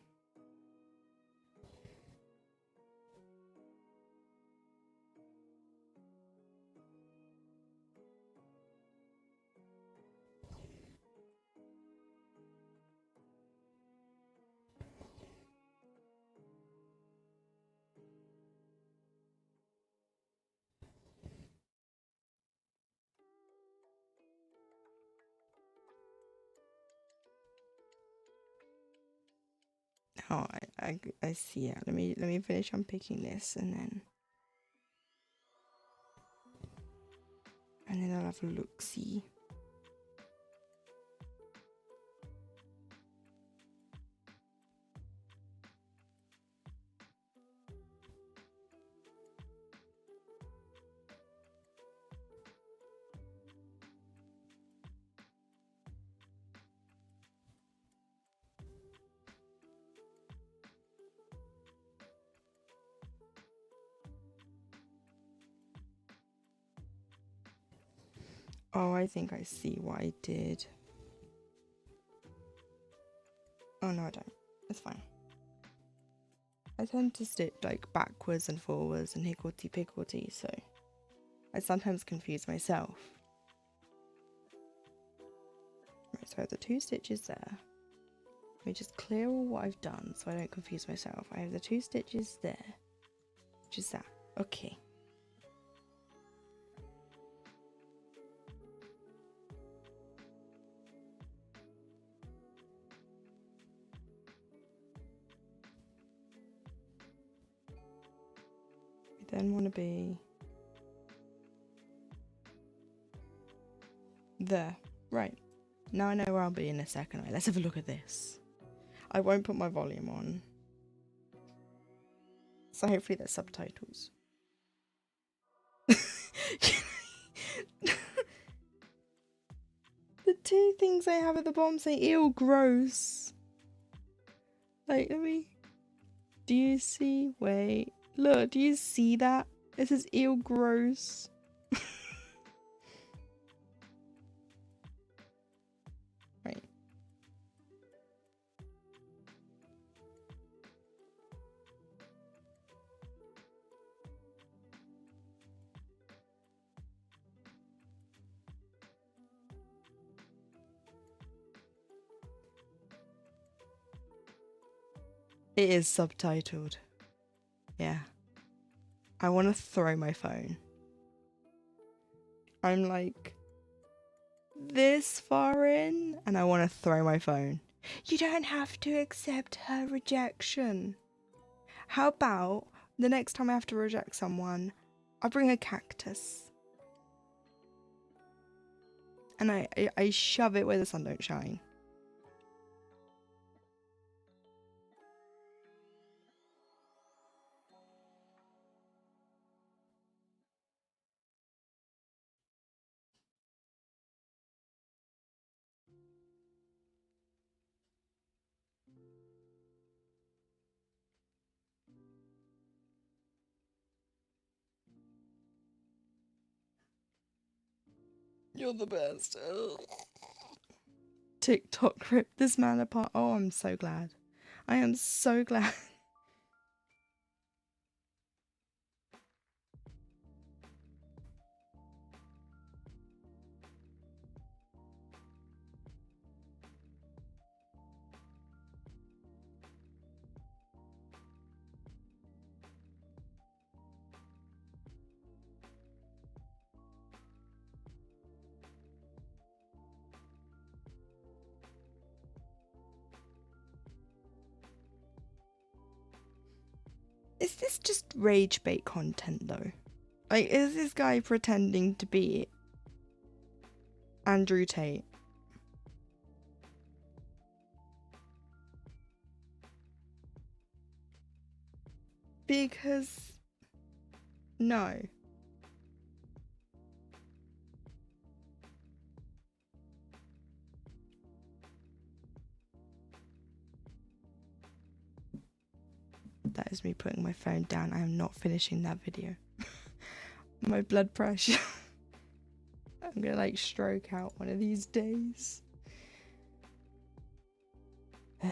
Oh, I see it. Let me finish unpicking this and then I'll have a look see. Oh, I think I see what I did. Oh no, I don't. It's fine. I tend to stitch like backwards and forwards and higgledy-piggledy, so I sometimes confuse myself. Right, so I have the 2 stitches there. Let me just clear all what I've done so I don't confuse myself. I have the 2 stitches there, which is that. Okay. I then want to be there. Right. Now I know where I'll be in a second. Right, let's have a look at this. I won't put my volume on, so hopefully there's subtitles. The 2 things I have at the bottom say ew, gross. Like, let me... Do you see? Wait. Look, do you see that? It says ew, gross. Right. It is subtitled. Yeah. I want to throw my phone. I'm like this far in and I want to throw my phone. You don't have to accept her rejection. How about the next time I have to reject someone, I bring a cactus. And I shove it where the sun don't shine. You're the best. Ugh. TikTok ripped this man apart. Oh, I'm so glad. I am so glad. Is this just rage bait content though? Like, is this guy pretending to be Andrew Tate? Because no. That is me putting my phone down. I am not finishing that video. My blood pressure. I'm gonna like stroke out one of these days. You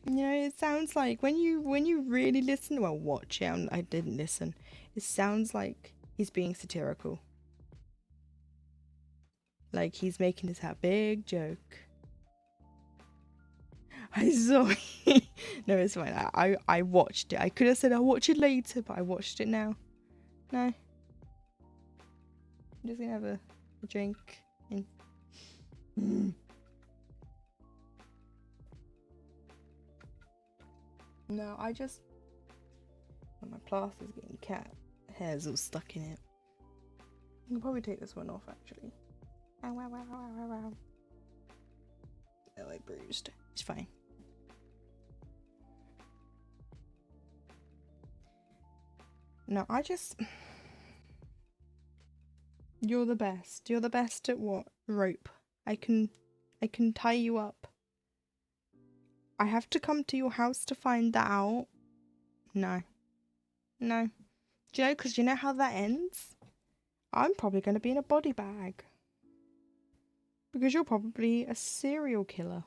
know, it sounds like when you really listen, well, watch it. I didn't listen. It sounds like he's being satirical. Like he's making this a big joke. I saw it. No, it's fine. I watched it. I could have said I'll watch it later, but I watched it now. No. I'm just gonna have a drink. No, I just... Well, my plaster's getting cat hairs all stuck in it. I can probably take this one off, actually. Ow, ow, ow, ow, ow, ow. Oh, I bruised. It's fine. No, I just... You're the best. You're the best at what? Rope. I can tie you up. I have to come to your house to find that out. No. No. Do you know, because you know how that ends? I'm probably going to be in a body bag. Because you're probably a serial killer.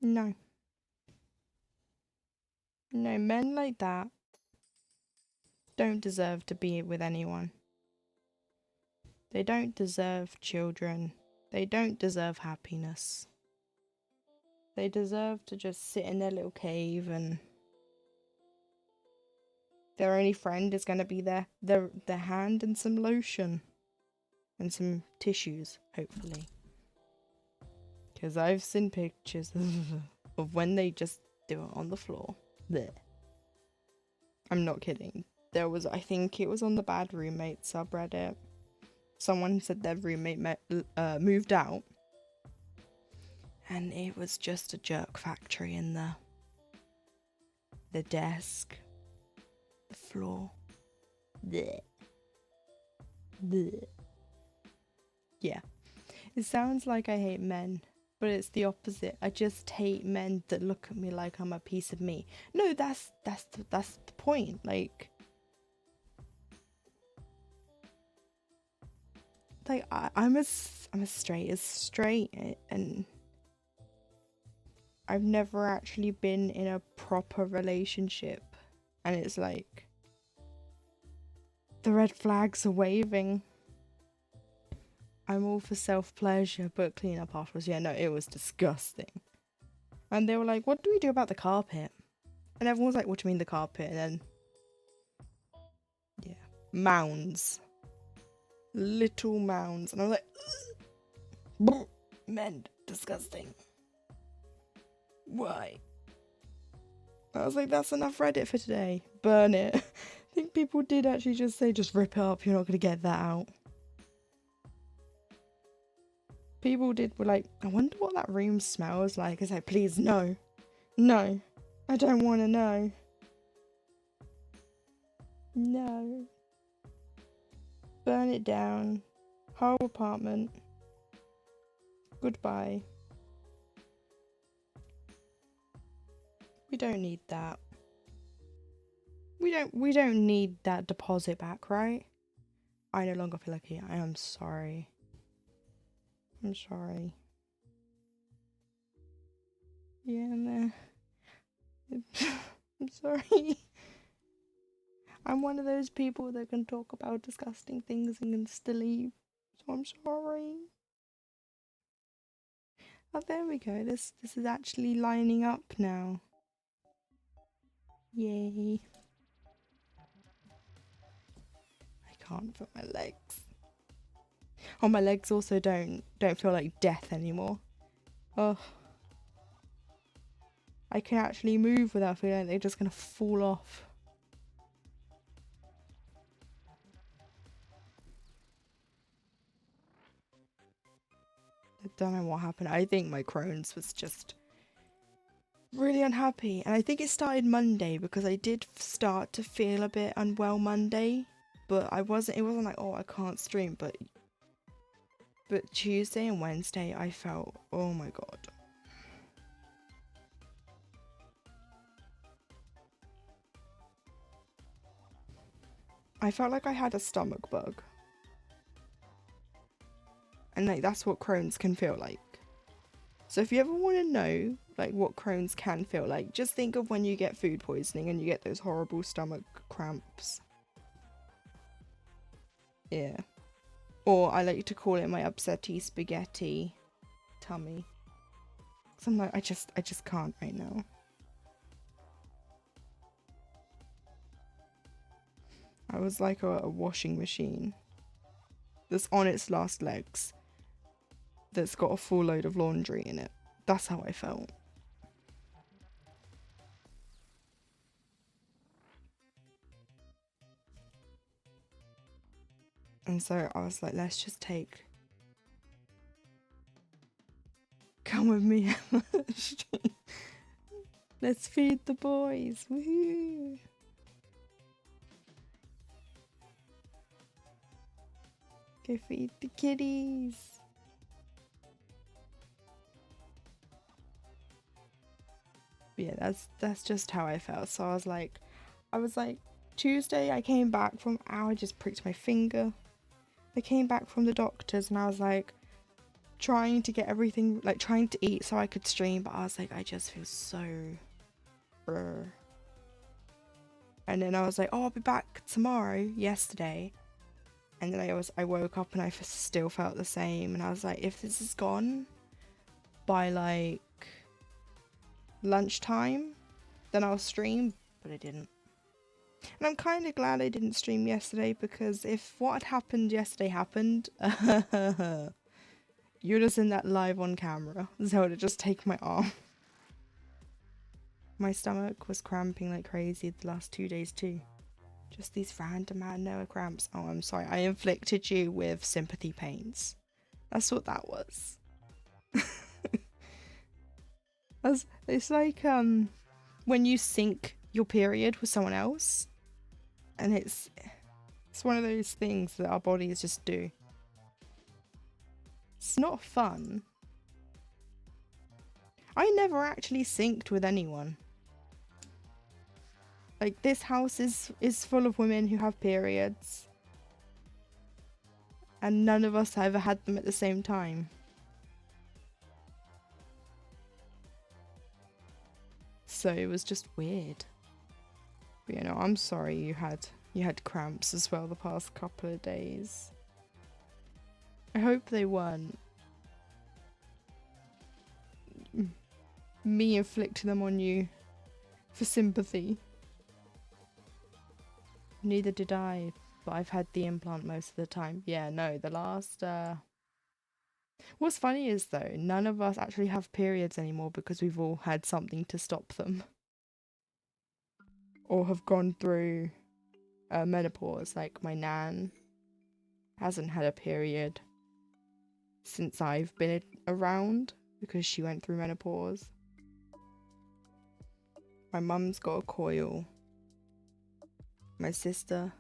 No. No, men like that don't deserve to be with anyone. They don't deserve children. They don't deserve happiness. They deserve to just sit in their little cave, and their only friend is going to be their hand and some lotion. And some tissues, hopefully. Because I've seen pictures of when they just do it on the floor. Blech. I'm not kidding. There was, I think it was on the Bad Roommate subreddit. Someone said their roommate moved out. And it was just a jerk factory in there. The desk. The floor. Blech. Blech. Yeah. It sounds like I hate men, but it's the opposite. I just hate men that look at me like I'm a piece of me. No, that's the point. Like I'm as straight, and I've never actually been in a proper relationship, and it's like the red flags are waving. I'm all for self-pleasure, but clean up afterwards. Yeah, no, it was disgusting. And they were like, what do we do about the carpet? And everyone was like, what do you mean the carpet? And then, yeah, mounds. Little mounds. And I was like, men, disgusting. Why? I was like, that's enough Reddit for today. Burn it. I think people did actually just say, just rip it up. You're not going to get that out. People were like, I wonder what that room smells like. I was like, please, no. No. I don't want to know. No. Burn it down. Whole apartment. Goodbye. We don't need that. We don't need that deposit back, right? I no longer feel like it. I am sorry. I'm sorry. Yeah, no. I'm sorry. I'm one of those people that can talk about disgusting things and can still leave. So I'm sorry. Oh, there we go. This is actually lining up now. Yay. I can't feel my legs. Oh, my legs also don't feel like death anymore. Oh. I can actually move without feeling like they're just gonna fall off. I don't know what happened. I think my Crohn's was just really unhappy. And I think it started Monday because I did start to feel a bit unwell Monday. But it wasn't like, oh, I can't stream. But Tuesday and Wednesday I felt, oh my god. I felt like I had a stomach bug. And like that's what Crohn's can feel like. So if you ever want to know like what Crohn's can feel like, just think of when you get food poisoning and you get those horrible stomach cramps. Yeah. Or I like to call it my upsetty spaghetti tummy. Cause I'm like, I just can't right now. I was like a washing machine that's on its last legs, that's got a full load of laundry in it. That's how I felt. And so I was like, let's just come with me. Let's feed the boys. Woohoo. Go feed the kitties. But yeah, that's just how I felt. So I was like Tuesday I came back from, I just pricked my finger. I came back from the doctors and I was like, trying to get everything, like trying to eat so I could stream, but I was like, I just feel so and then I was like, oh, I'll be back tomorrow, yesterday, and then I woke up and I still felt the same, and I was like, if this is gone by like lunchtime, then I'll stream, but I didn't. And I'm kind of glad I didn't stream yesterday, because if what had happened yesterday happened, you'd have seen that live on camera, so I would have just taken my arm. My stomach was cramping like crazy the last 2 days too. Just these random Noah cramps. Oh, I'm sorry. I inflicted you with sympathy pains. That's what that was. It's like when you sync your period with someone else, and it's one of those things that our bodies just do. It's not fun. I never actually synced with anyone. Like, this house is full of women who have periods, and none of us ever had them at the same time. So it was just weird. But you know, I'm sorry you had cramps as well the past couple of days. I hope they weren't me inflicting them on you for sympathy. Neither did I, but I've had the implant most of the time. Yeah, no, the last What's funny is, though, none of us actually have periods anymore because we've all had something to stop them. Or have gone through menopause. Like, my nan hasn't had a period since I've been around because she went through menopause. My mum's got a coil. My sister,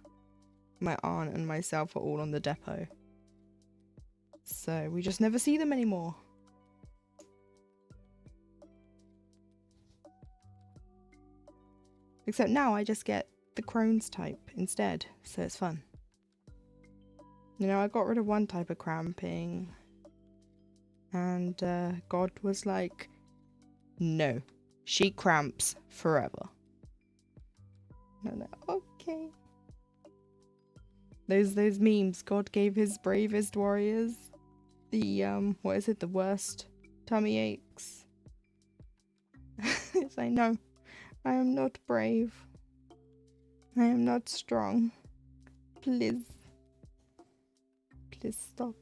my aunt, and myself are all on the depot. So we just never see them anymore. Except now I just get the Crohn's type instead, so it's fun. You know, I got rid of one type of cramping, and God was like, no, she cramps forever. And I'm like, okay. Those memes, God gave his bravest warriors the what is it, the worst tummy aches. It's like, no, I am not brave. I am not strong. Please stop.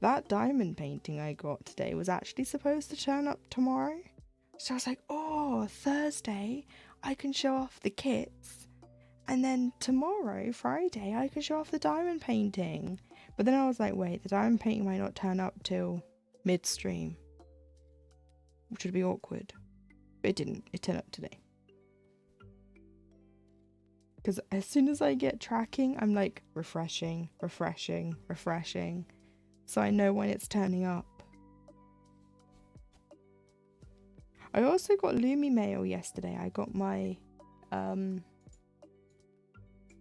That diamond painting I got today was actually supposed to turn up tomorrow. So I was like, oh, Thursday, I can show off the kits. And then tomorrow, Friday, I can show off the diamond painting. But then I was like, wait, the diamond painting might not turn up till midstream, which would be awkward. But it didn't. It turned up today. Because as soon as I get tracking, I'm like refreshing. So I know when it's turning up. I also got Lumi mail yesterday. I got my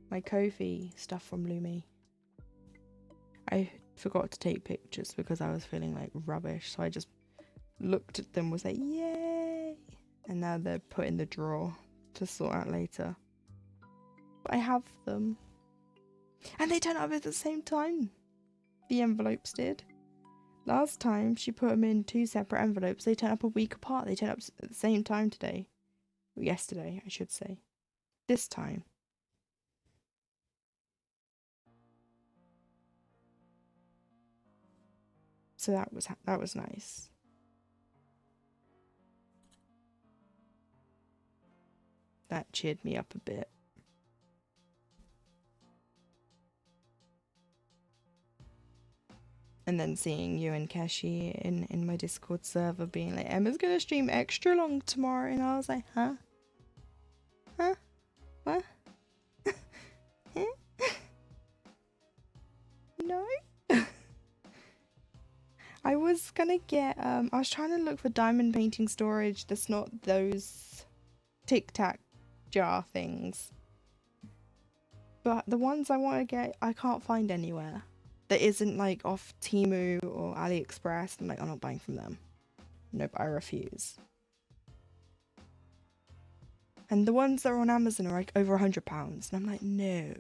my Ko-fi stuff from Lumi. I forgot to take pictures because I was feeling like rubbish, so I just looked at them, was like, yay! And now they're put in the drawer to sort out later. But I have them. And they turn up at the same time. The envelopes did. Last time she put them in 2 separate envelopes. They turn up a week apart. They turn up at the same time today. Yesterday, I should say. This time. So that was nice. That cheered me up a bit. And then seeing you and Keshi in my Discord server being like, Emma's gonna stream extra long tomorrow, and I was like, huh? Huh? What? No? I was gonna get, I was trying to look for diamond painting storage that's not those tic-tac jar things. But the ones I want to get, I can't find anywhere. That isn't like off Temu or AliExpress. I'm like, I'm not buying from them. Nope, I refuse. And the ones that are on Amazon are like over £100. And I'm like, no.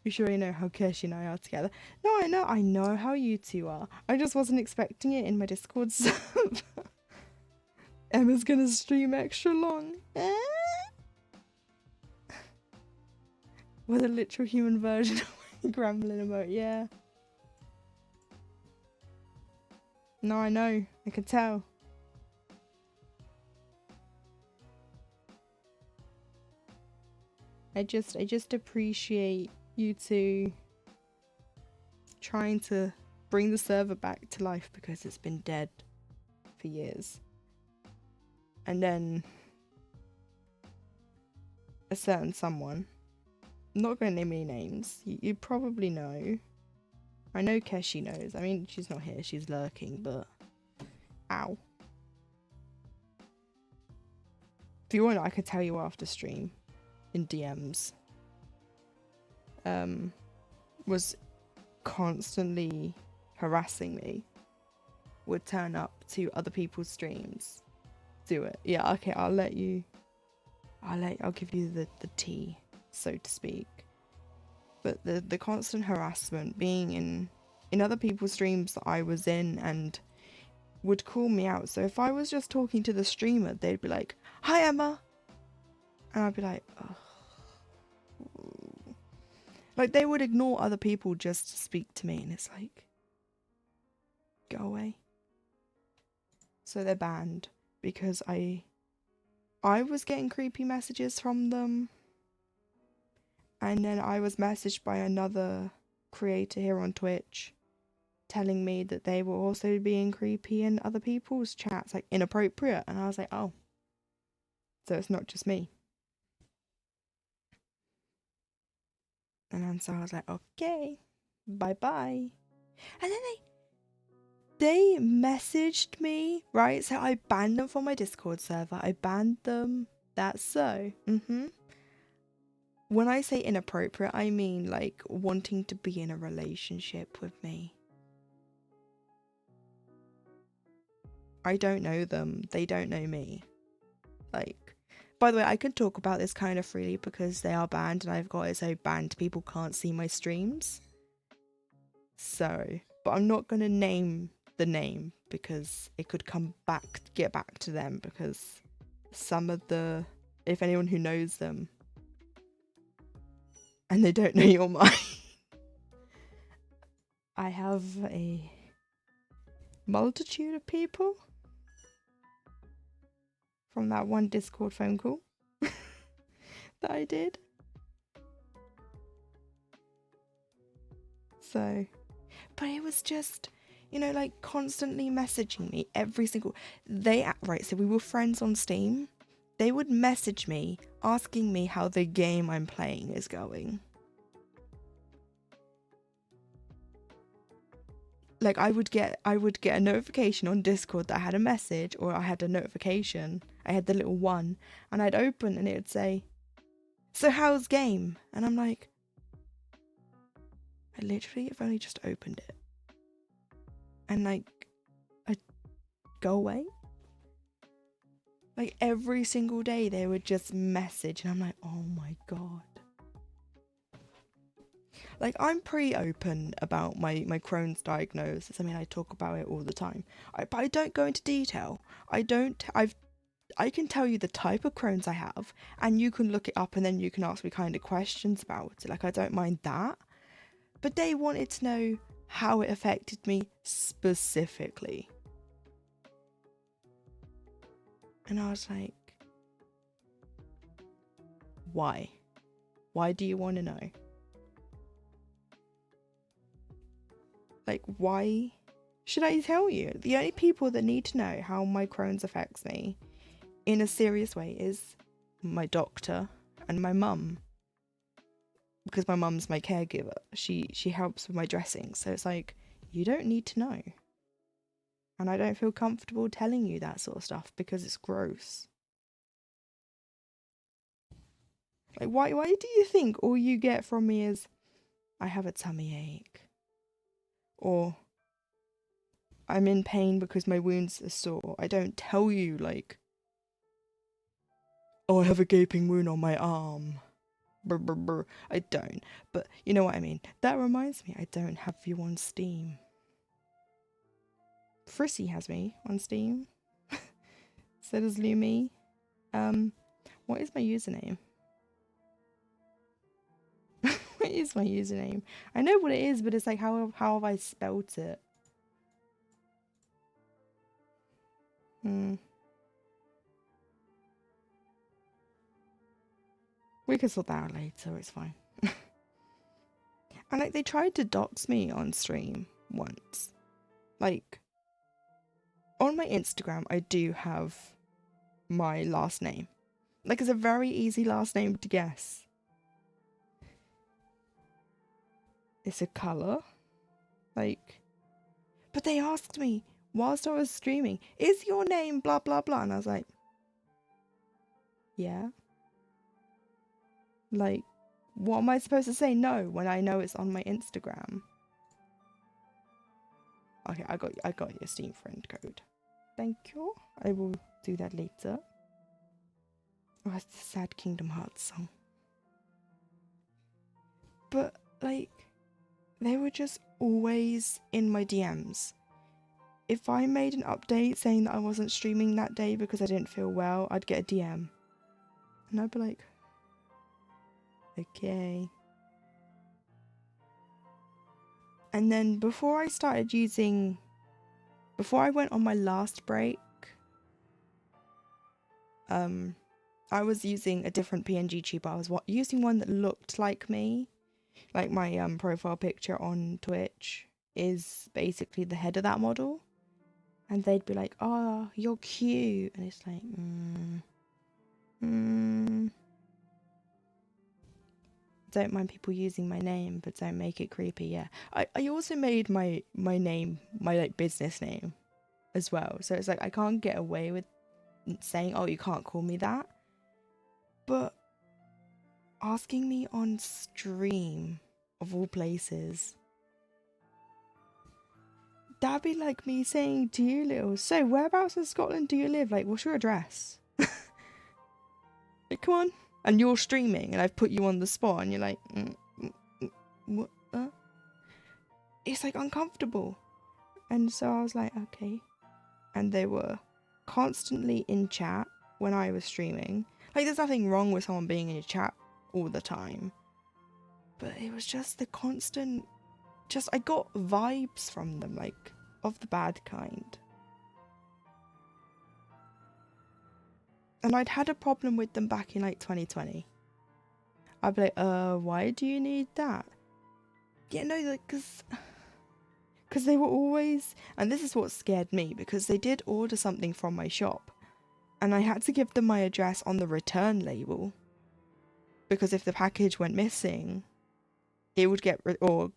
You sure you know how Kirsty and I are together? No, I know how you two are. I just wasn't expecting it in my Discord server. Emma's gonna stream extra long. With a literal human version of my gremlin emote, yeah. No, I know. I can tell. I just appreciate you two trying to bring the server back to life because it's been dead for years. And then a certain someone, I'm not going to name any names, you probably know. I know Keshi knows. I mean, she's not here, she's lurking, but ow. If you want, I could tell you after stream in DMs. Was constantly harassing me, would turn up to other people's streams, do it. Yeah, okay, I'll give you the tea, so to speak. But the constant harassment, being in other people's streams that I was in, and would call me out. So if I was just talking to the streamer, they'd be like, "Hi Emma," and I'd be like, "Ugh." Like, they would ignore other people just to speak to me, and it's like, go away. So they're banned because I was getting creepy messages from them, and then I was messaged by another creator here on Twitch telling me that they were also being creepy in other people's chats, like inappropriate, and I was like, oh, so it's not just me. And then so I was like, okay, bye bye. And then they messaged me, right? So I banned them from my Discord server. I banned them. That's so. When I say inappropriate, I mean like wanting to be in a relationship with me. I don't know them. They don't know me. Like, by the way, I can talk about this kind of freely because they are banned and I've got it so banned people can't see my streams. So, but I'm not going to name the name because it could get back to them, because some of the, if anyone who knows them and they don't know your mind, I have a multitude of people from that one Discord phone call that I did. So, but it was just, you know, like constantly messaging me every single, right, so we were friends on Steam. They would message me asking me how the game I'm playing is going. Like, I would get a notification on Discord that I had a message, or I had a notification. I had the little one, and I'd open and it would say, "So how's game?" And I'm like, I literally have only just opened it. And like, I'd go away. Like, every single day they would just message, and I'm like, oh my god. Like, I'm pretty open about my Crohn's diagnosis. I mean, I talk about it all the time. But I don't go into detail. I can tell you the type of Crohn's I have, and you can look it up, and then you can ask me kind of questions about it. Like, I don't mind that. But they wanted to know how it affected me specifically. And I was like, why? Why do you want to know? Like, why should I tell you? The only people that need to know how my Crohn's affects me in a serious way is my doctor and my mum. Because my mum's my caregiver. She helps with my dressing. So it's like, you don't need to know. And I don't feel comfortable telling you that sort of stuff because it's gross. Like, why do you think all you get from me is, I have a tummy ache? Or, I'm in pain because my wounds are sore. I don't tell you, like, oh, I have a gaping wound on my arm. Brr, brr, brr. I don't. But you know what I mean. That reminds me, I don't have you on Steam. Frissy has me on Steam. So does Lumi. What is my username? What is my username? I know what it is, but it's like, how have I spelt it? We can sort that out later, it's fine. And like, they tried to dox me on stream once. Like, on my Instagram, I do have my last name. Like, it's a very easy last name to guess. It's a colour. Like, but they asked me whilst I was streaming, is your name blah blah blah? And I was like, yeah. Like, what am I supposed to say no when I know it's on my Instagram? Okay, I got your Steam friend code. Thank you. I will do that later. Oh, that's the sad Kingdom Hearts song. But like, they were just always in my DMs. If I made an update saying that I wasn't streaming that day because I didn't feel well, I'd get a DM. And I'd be like, okay. And then before I went on my last break, I was using a different PNG tuber. I was using one that looked like me. Like, my profile picture on Twitch is basically the head of that model. And they'd be like, oh, you're cute. And it's like, don't mind people using my name, but don't make it creepy. Yeah. I also made my name, my like business name as well. So it's like, I can't get away with saying, oh, you can't call me that. But asking me on stream, of all places, that'd be like me saying to you, little, so whereabouts in Scotland do you live? Like, what's your address? Like, come on. And you're streaming and I've put you on the spot and you're like, what? It's like uncomfortable. And so I was like, okay. And they were constantly in chat when I was streaming. Like, there's nothing wrong with someone being in your chat all the time. But it was just the constant, I got vibes from them, like, of the bad kind. And I'd had a problem with them back in like 2020. I'd be like, why do you need that? Yeah, no, like, because they were always, and this is what scared me, because they did order something from my shop and I had to give them my address on the return label, because if the package went missing, it would or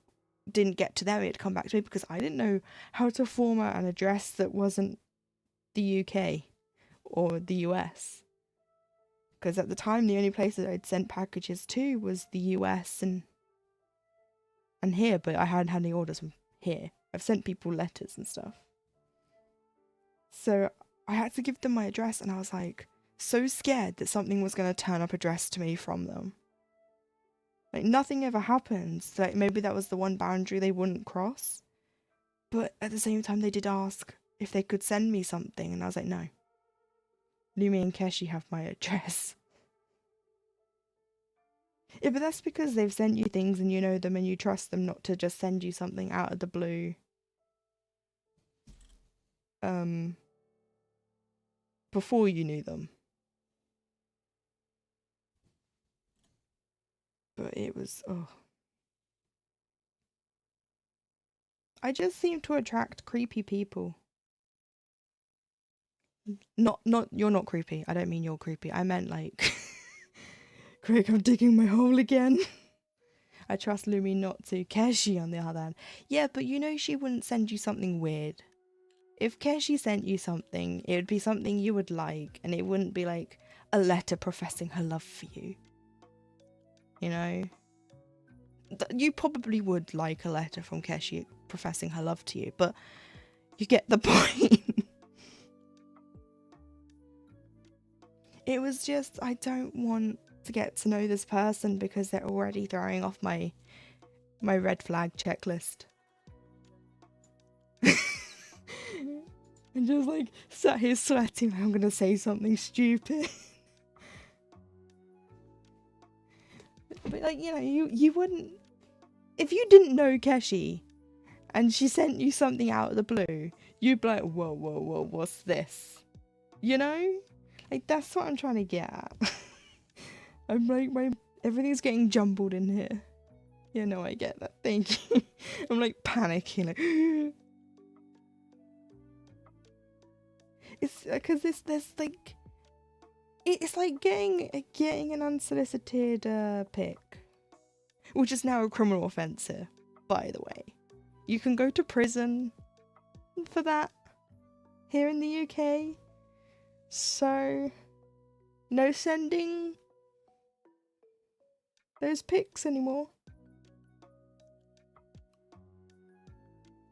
didn't get to them, it'd come back to me, because I didn't know how to format an address that wasn't the UK or the US. Because at the time, the only places I'd sent packages to was the US and here, but I hadn't had any orders from here. I've sent people letters and stuff. So I had to give them my address, and I was like, so scared that something was going to turn up addressed to me from them. Like, nothing ever happens. Like, maybe that was the one boundary they wouldn't cross. But at the same time, they did ask if they could send me something, and I was like, no. Lumi and Keshi have my address. Yeah, but that's because they've sent you things and you know them and you trust them not to just send you something out of the blue. Before you knew them. But it was, I just seem to attract creepy people. Not, you're not creepy. I don't mean you're creepy. I meant like, Craig, I'm digging my hole again. I trust Lumi not to. Keshi, on the other hand. Yeah, but you know she wouldn't send you something weird. If Keshi sent you something, it would be something you would like, and it wouldn't be like a letter professing her love for you. You know? You probably would like a letter from Keshi professing her love to you, but you get the point. It was just, I don't want to get to know this person because they're already throwing off my red flag checklist. And just like sat here sweating, I'm gonna say something stupid. But like, you know, you wouldn't, if you didn't know Keshi and she sent you something out of the blue, you'd be like, whoa, what's this? You know? Like, that's what I'm trying to get at. I'm like, everything's getting jumbled in here. Yeah, no, I get that. Thank you. I'm like panicking, like, it's because there's like, it's like getting an unsolicited pic, which is now a criminal offence here, by the way. You can go to prison for that here in the UK. So, no sending those pics anymore.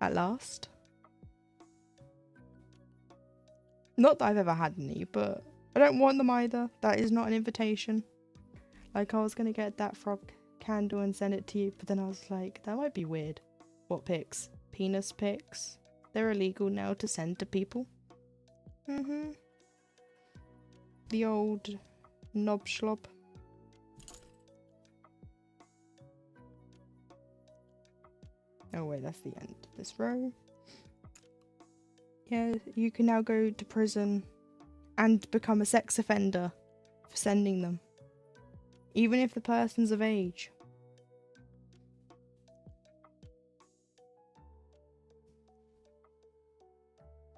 At last. Not that I've ever had any, but I don't want them either. That is not an invitation. Like, I was gonna get that frog candle and send it to you, but then I was like, that might be weird. What pics? Penis pics? They're illegal now to send to people. The old knob schlob. Oh wait, that's the end of this row. Yeah, you can now go to prison and become a sex offender for sending them. Even if the person's of age.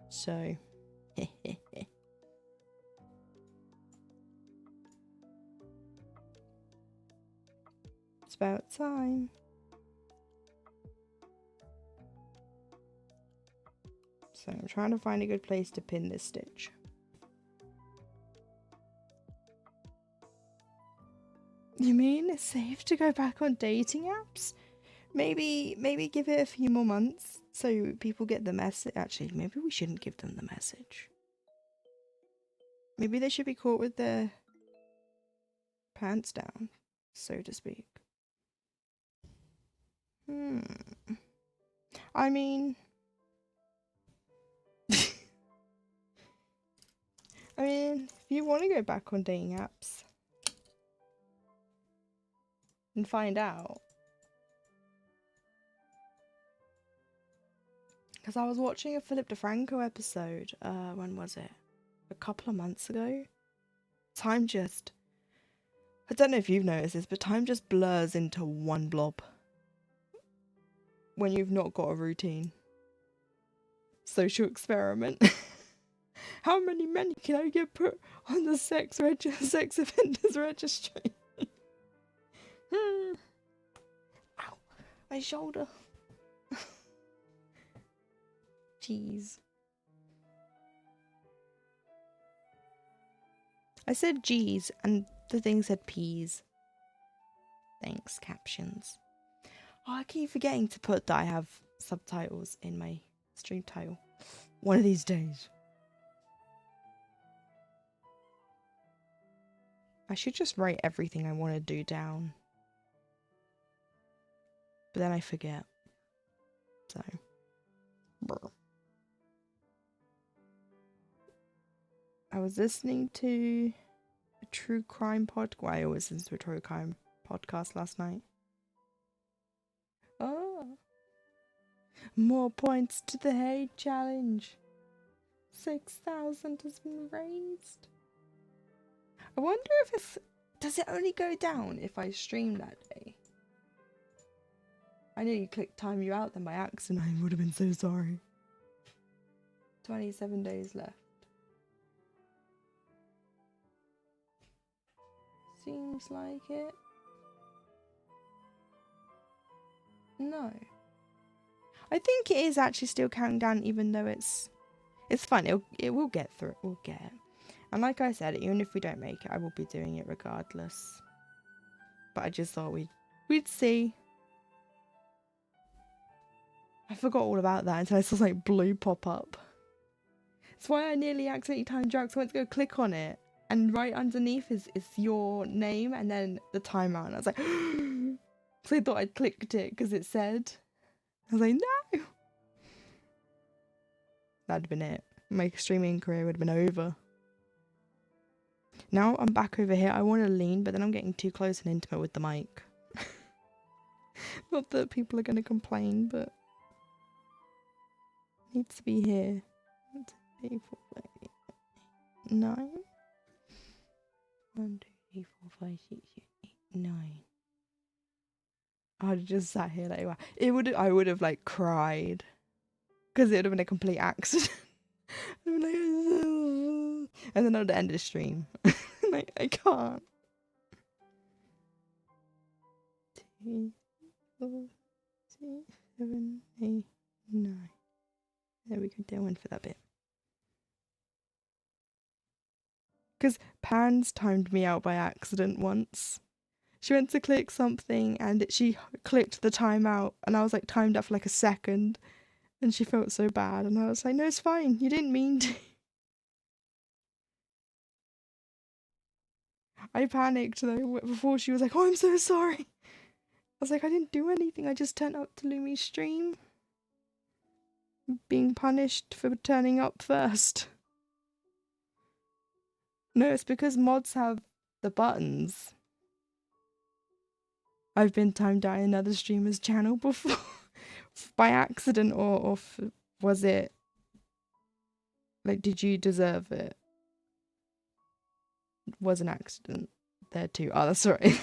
So, it's about time. So I'm trying to find a good place to pin this stitch. You mean it's safe to go back on dating apps? Maybe give it a few more months so people get the message. Actually, maybe we shouldn't give them the message. Maybe they should be caught with their pants down, so to speak. I mean... if you want to go back on dating apps and find out. Because I was watching a Philip DeFranco episode, when was it? A couple of months ago? Time just... I don't know if you've noticed this, but time just blurs into one blob. When you've not got a routine. Social experiment. How many men can I get put on the sex offenders registry? Ow, my shoulder. Jeez. I said G's and the thing said P's. Thanks, captions. Oh, I keep forgetting to put that I have subtitles in my stream title. One of these days. I should just write everything I want to do down. But then I forget. So. Brr. I was listening to a true crime podcast. Well, I always listen to a true crime podcast last night. Oh. More points to the HAED challenge. 6,000 has been raised. I wonder if it's... Does it only go down if I stream that day? I nearly clicked time you out then by accident. I would have been so sorry. 27 days left. Seems like it. No. I think it is actually still counting down even though it's fine. It will get through it. We'll get it. And like I said, even if we don't make it, I will be doing it regardless. But I just thought we'd see. I forgot all about that until I saw like blue pop up. That's why I nearly accidentally timed you out, 'cause I went to go click on it, and right underneath is your name and then the timeout. And I was like, so I thought I'd clicked it because it said. I was like, no. That'd have been it. My streaming career would have been over. Now I'm back over here. I want to lean, but then I'm getting too close and intimate with the mic. Not that people are going to complain, but needs to be here. 1, 2, 3, 4, 5, 6, 7, 8, 9. 1, 2, 3, 4, 5, 6, 7, 8, 9. I'd have just sat here like, wow. I would have like cried because it would have been a complete accident. I'm like, and then I'd end the stream. Like, I can't. 2, 4, 6, 7, 8, 9. There we go. Don't win for that bit. Because Pans timed me out by accident once. She went to click something and she clicked the timeout, and I was like timed out for like a second, and she felt so bad, and I was like, no, it's fine. You didn't mean to. I panicked though before she was like, oh, I'm so sorry. I was like, I didn't do anything. I just turned up to Lumi's stream. Being punished for turning up first. No, it's because mods have the buttons. I've been timed out in another streamer's channel before. By accident, or was it like, did you deserve it? It was an accident there too. Oh, that's right.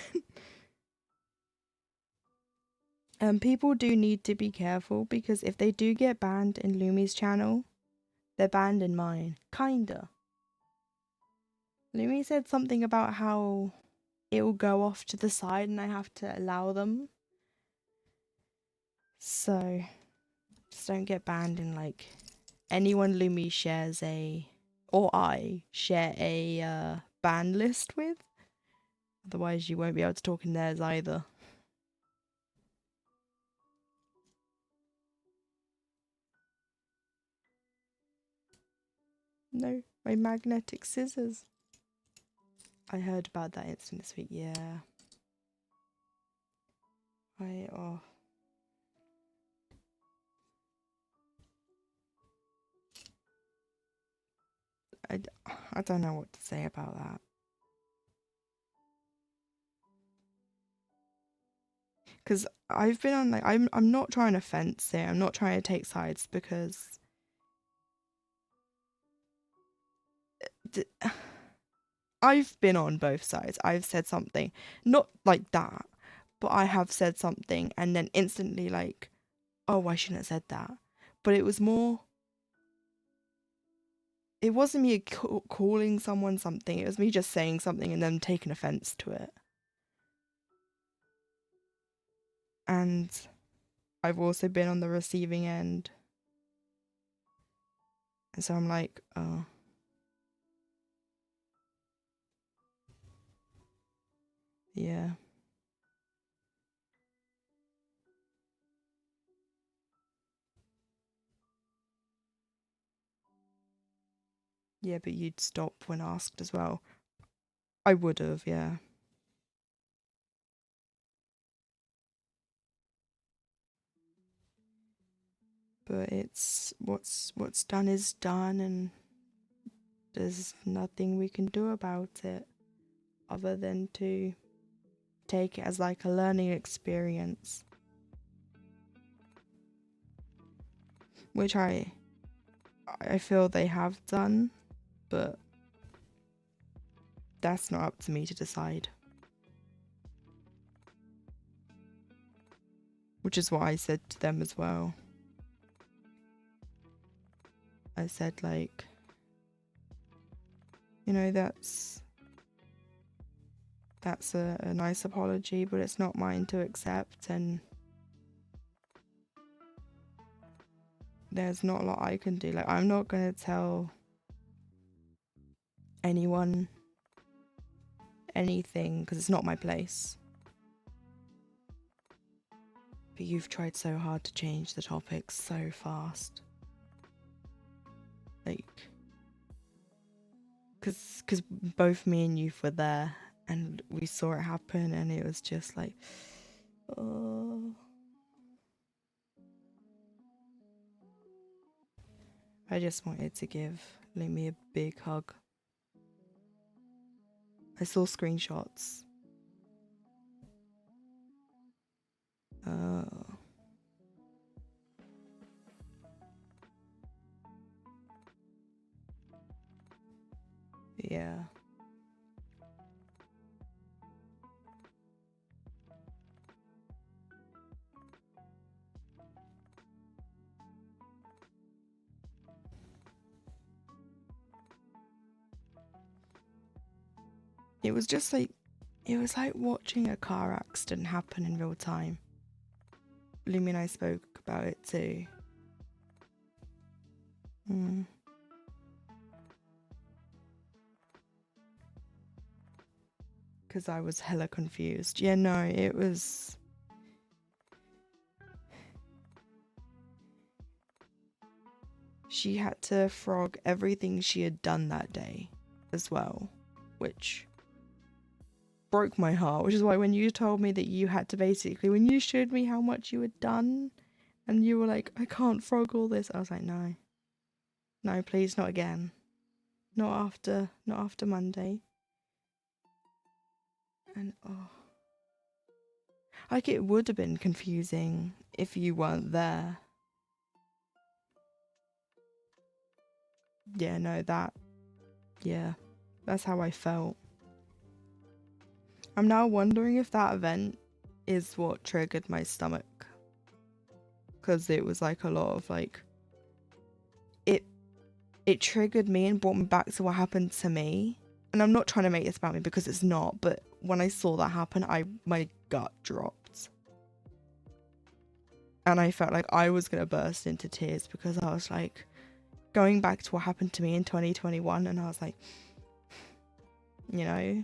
People do need to be careful, because if they do get banned in Lumi's channel, they're banned in mine. Kinda. Lumi said something about how it will go off to the side and I have to allow them. So just don't get banned in like anyone Lumi shares or I share a ban list with. Otherwise you won't be able to talk in theirs either. No, my magnetic scissors. I heard about that incident this week, yeah. I don't know what to say about that. Because I've been on like, I'm not trying to fence here. I'm not trying to take sides, because I've been on both sides. I've said something, not like that, but I have said something and then instantly like, oh, I shouldn't have said that. But it was more, it wasn't me calling someone something. It was me just saying something and then taking offense to it. And I've also been on the receiving end. And so I'm like, oh. Yeah. Yeah, but you'd stop when asked as well. I would have, yeah. But it's what's done is done, and there's nothing we can do about it other than to take it as like a learning experience, which I feel they have done, but that's not up to me to decide. Which is what I said to them as well. I said, like, you know, that's a nice apology, but it's not mine to accept, and there's not a lot I can do. Like, I'm not going to tell anyone anything because it's not my place. But you've tried so hard to change the topic so fast. Like, because both me and you were there and we saw it happen, and it was just like, oh. I just wanted to give Lumi a big hug. I saw screenshots. Oh. Yeah. It was just like, it was like watching a car accident happen in real time. Lumi and I spoke about it too. Because I was hella confused. Yeah, no, it was... She had to frog everything she had done that day as well, which broke my heart, which is why when you told me that you had to basically, when you showed me how much you had done, and you were like, I can't frog all this, I was like, no. No, please, not again. Not after Monday. And, oh. Like, it would have been confusing if you weren't there. Yeah, no, that's how I felt. I'm now wondering if that event is what triggered my stomach. Because it was like a lot of like... It triggered me and brought me back to what happened to me. And I'm not trying to make this about me because it's not, but when I saw that happen, my gut dropped. And I felt like I was going to burst into tears because I was like, going back to what happened to me in 2021, and I was like, you know?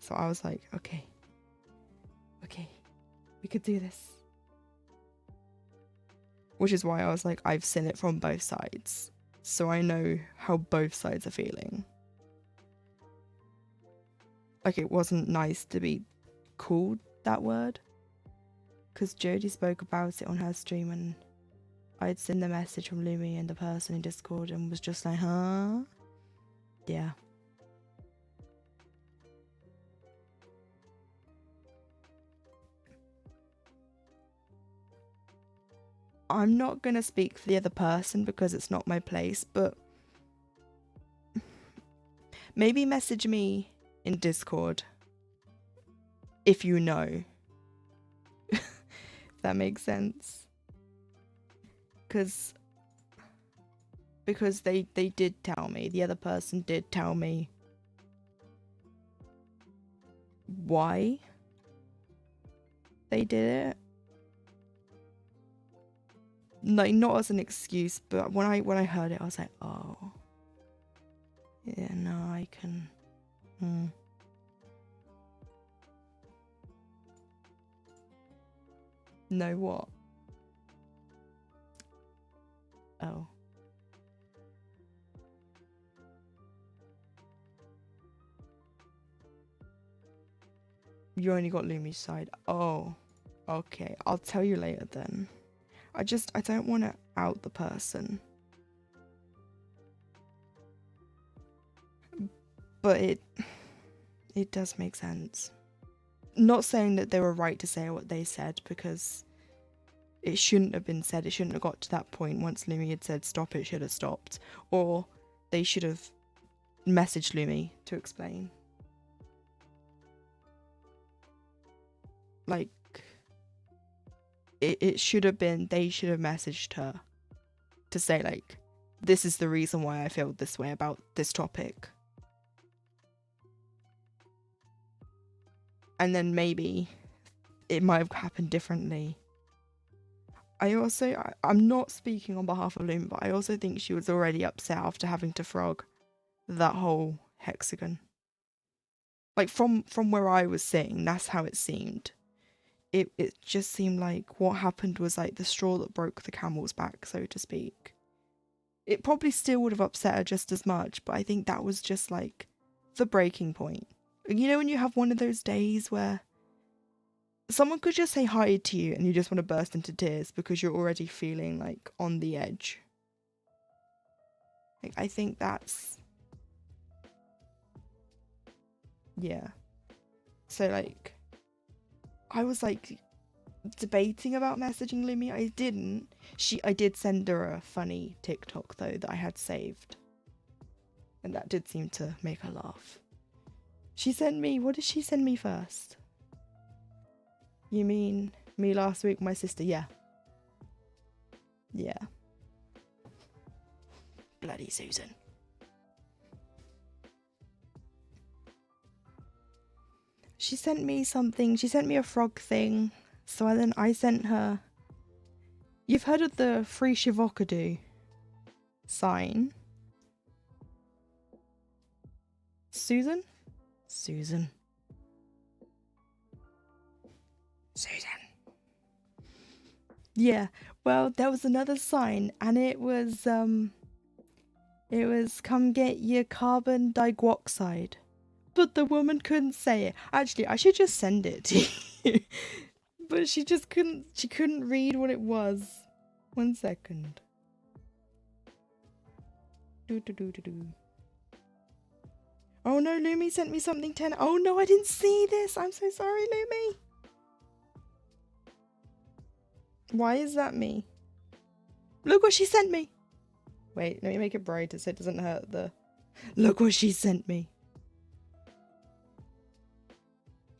So I was like, okay, we could do this. Which is why I was like, I've seen it from both sides. So I know how both sides are feeling. Like, it wasn't nice to be called that word. Because Jodie spoke about it on her stream, and I'd seen the message from Lumi and the person in Discord and was just like, huh? Yeah. I'm not going to speak for the other person because it's not my place, but maybe message me in Discord if you know. If that makes sense. Because they did tell me, the other person did tell me why they did it. Like, not as an excuse, but when I heard it, I was like, oh. Yeah, no, I can... Know what? Oh. You only got Lumi's side. Oh. Okay, I'll tell you later then. I don't want to out the person. But it does make sense. Not saying that they were right to say what they said, because it shouldn't have been said. It shouldn't have got to that point. Once Lumi had said stop, it should have stopped. Or they should have messaged Lumi to explain. Like, it should have been, they should have messaged her to say, like, this is the reason why I feel this way about this topic. And then maybe it might have happened differently. I'm not speaking on behalf of Loom, but I also think she was already upset after having to frog that whole hexagon. Like, from where I was sitting, that's how it seemed. it just seemed like what happened was like the straw that broke the camel's back, so to speak. It probably still would have upset her just as much, but I think that was just like the breaking point. You know when you have one of those days where someone could just say hi to you and you just want to burst into tears because you're already feeling like on the edge. Like, I think that's... yeah. So like, I was like debating about messaging Lumi. I didn't. I did send her a funny TikTok though that I had saved. And that did seem to make her laugh. She sent me, what did she send me first? You mean me last week, my sister? Yeah. Yeah. Bloody Susan. She sent me something. She sent me a frog thing. So I sent her... You've heard of the free Shivokadu sign? Susan? Susan. Yeah, well, there was another sign, and it was come get your carbon dioxide. But the woman couldn't say it. Actually, I should just send it to you. But she just couldn't read what it was. 1 second. Oh no, Lumi sent me something 10. Oh no, I didn't see this. I'm so sorry, Lumi. Why is that me? Look what she sent me. Wait, let me make it brighter so it doesn't hurt the... Look what she sent me.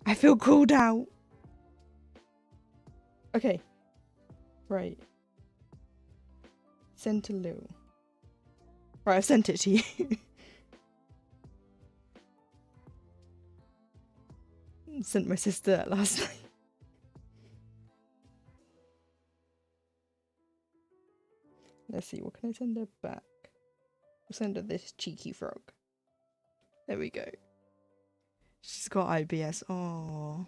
I feel called out. Okay. Right. Send to Lou. Right, I've sent it to you. Sent my sister that last night. Let's see, what can I send her back? I'll send her this cheeky frog. There we go. She's got IBS. Oh.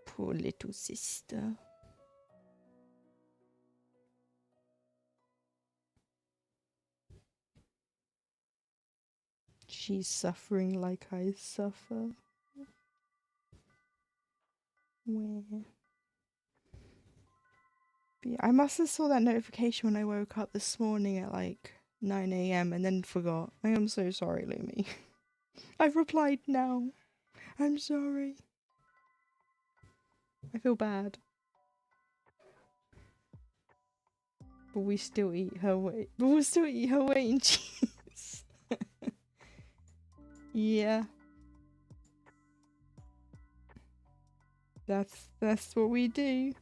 Poor little sister. She's suffering like I suffer. Where? Yeah, I must have saw that notification when I woke up this morning at like 9 AM and then forgot. I am so sorry, Lumi. I've replied now. I'm sorry. I feel bad. But we still eat her weight. But we'll still eat her weight in cheese. Yeah. That's what we do.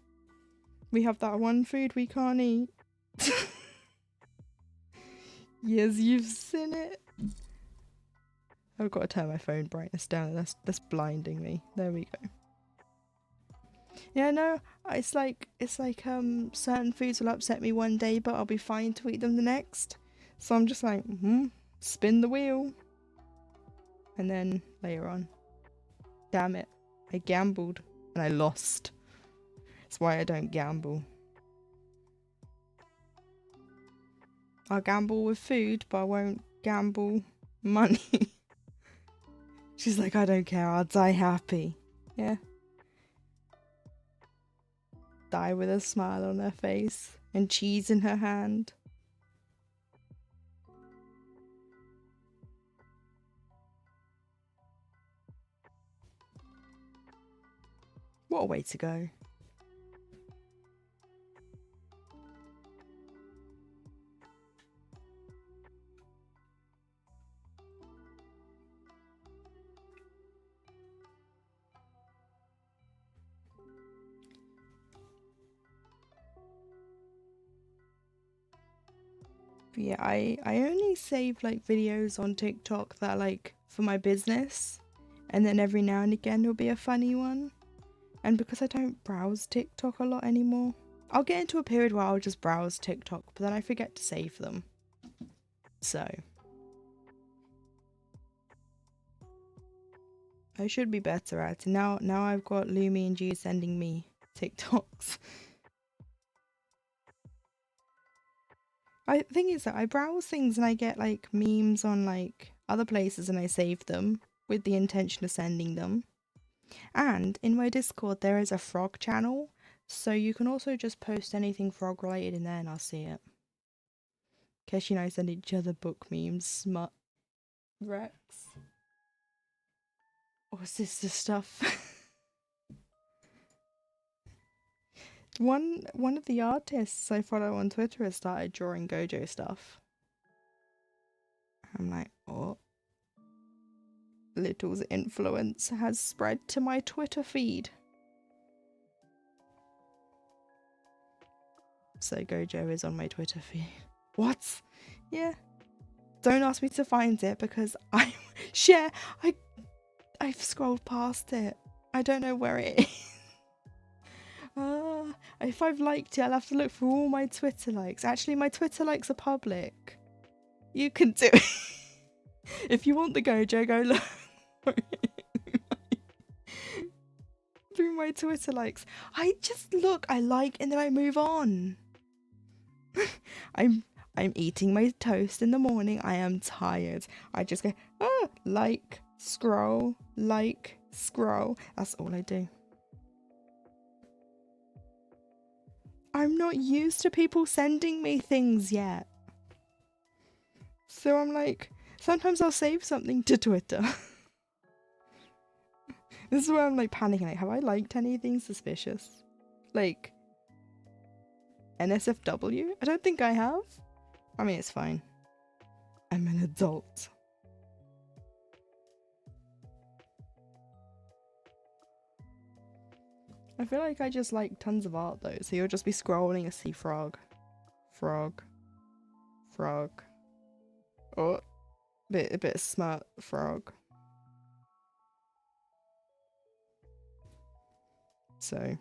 We have that one food we can't eat. Yes, you've seen it. I've got to turn my phone brightness down. That's blinding me. There we go. Yeah, no, it's like certain foods will upset me one day, but I'll be fine to eat them the next. So I'm just like, spin the wheel. And then later on, damn it, I gambled and I lost. That's why I don't gamble. I'll gamble with food, but I won't gamble money. She's like, I don't care, I'll die happy. Yeah. Die with a smile on her face and cheese in her hand. What a way to go. But yeah, I only save like videos on TikTok that are like for my business, and then every now and again there'll be a funny one. And because I don't browse TikTok a lot anymore, I'll get into a period where I'll just browse TikTok, but then I forget to save them. So I should be better at it. Now I've got Lumi and G sending me TikToks. I think is that I browse things and I get like memes on like other places and I save them with the intention of sending them. And in my Discord there is a frog channel, so you can also just post anything frog related in there and I'll see it. Keshi and I send each other book memes, smut, Rex. Or sister stuff. One of the artists I follow on Twitter has started drawing Gojo stuff. I'm like, oh. Little's influence has spread to my Twitter feed. So Gojo is on my Twitter feed. What? Yeah. Don't ask me to find it because I've scrolled past it. I don't know where it is. If I've liked it, I'll have to look for all my Twitter likes. Actually, my Twitter likes are public. You can do it. If you want the Gojo, go look through my Twitter likes. I just look, I like, and then I move on. I'm eating my toast in the morning. I am tired. I just go, like, scroll, like, scroll. That's all I do. I'm not used to people sending me things yet. So I'm like, sometimes I'll save something to Twitter. This is where I'm like panicking, like, have I liked anything suspicious? Like, NSFW? I don't think I have. I mean, it's fine. I'm an adult. I feel like I just like tons of art though, so you'll just be scrolling and see frog. Frog. Frog. Oh, a bit of smart frog. So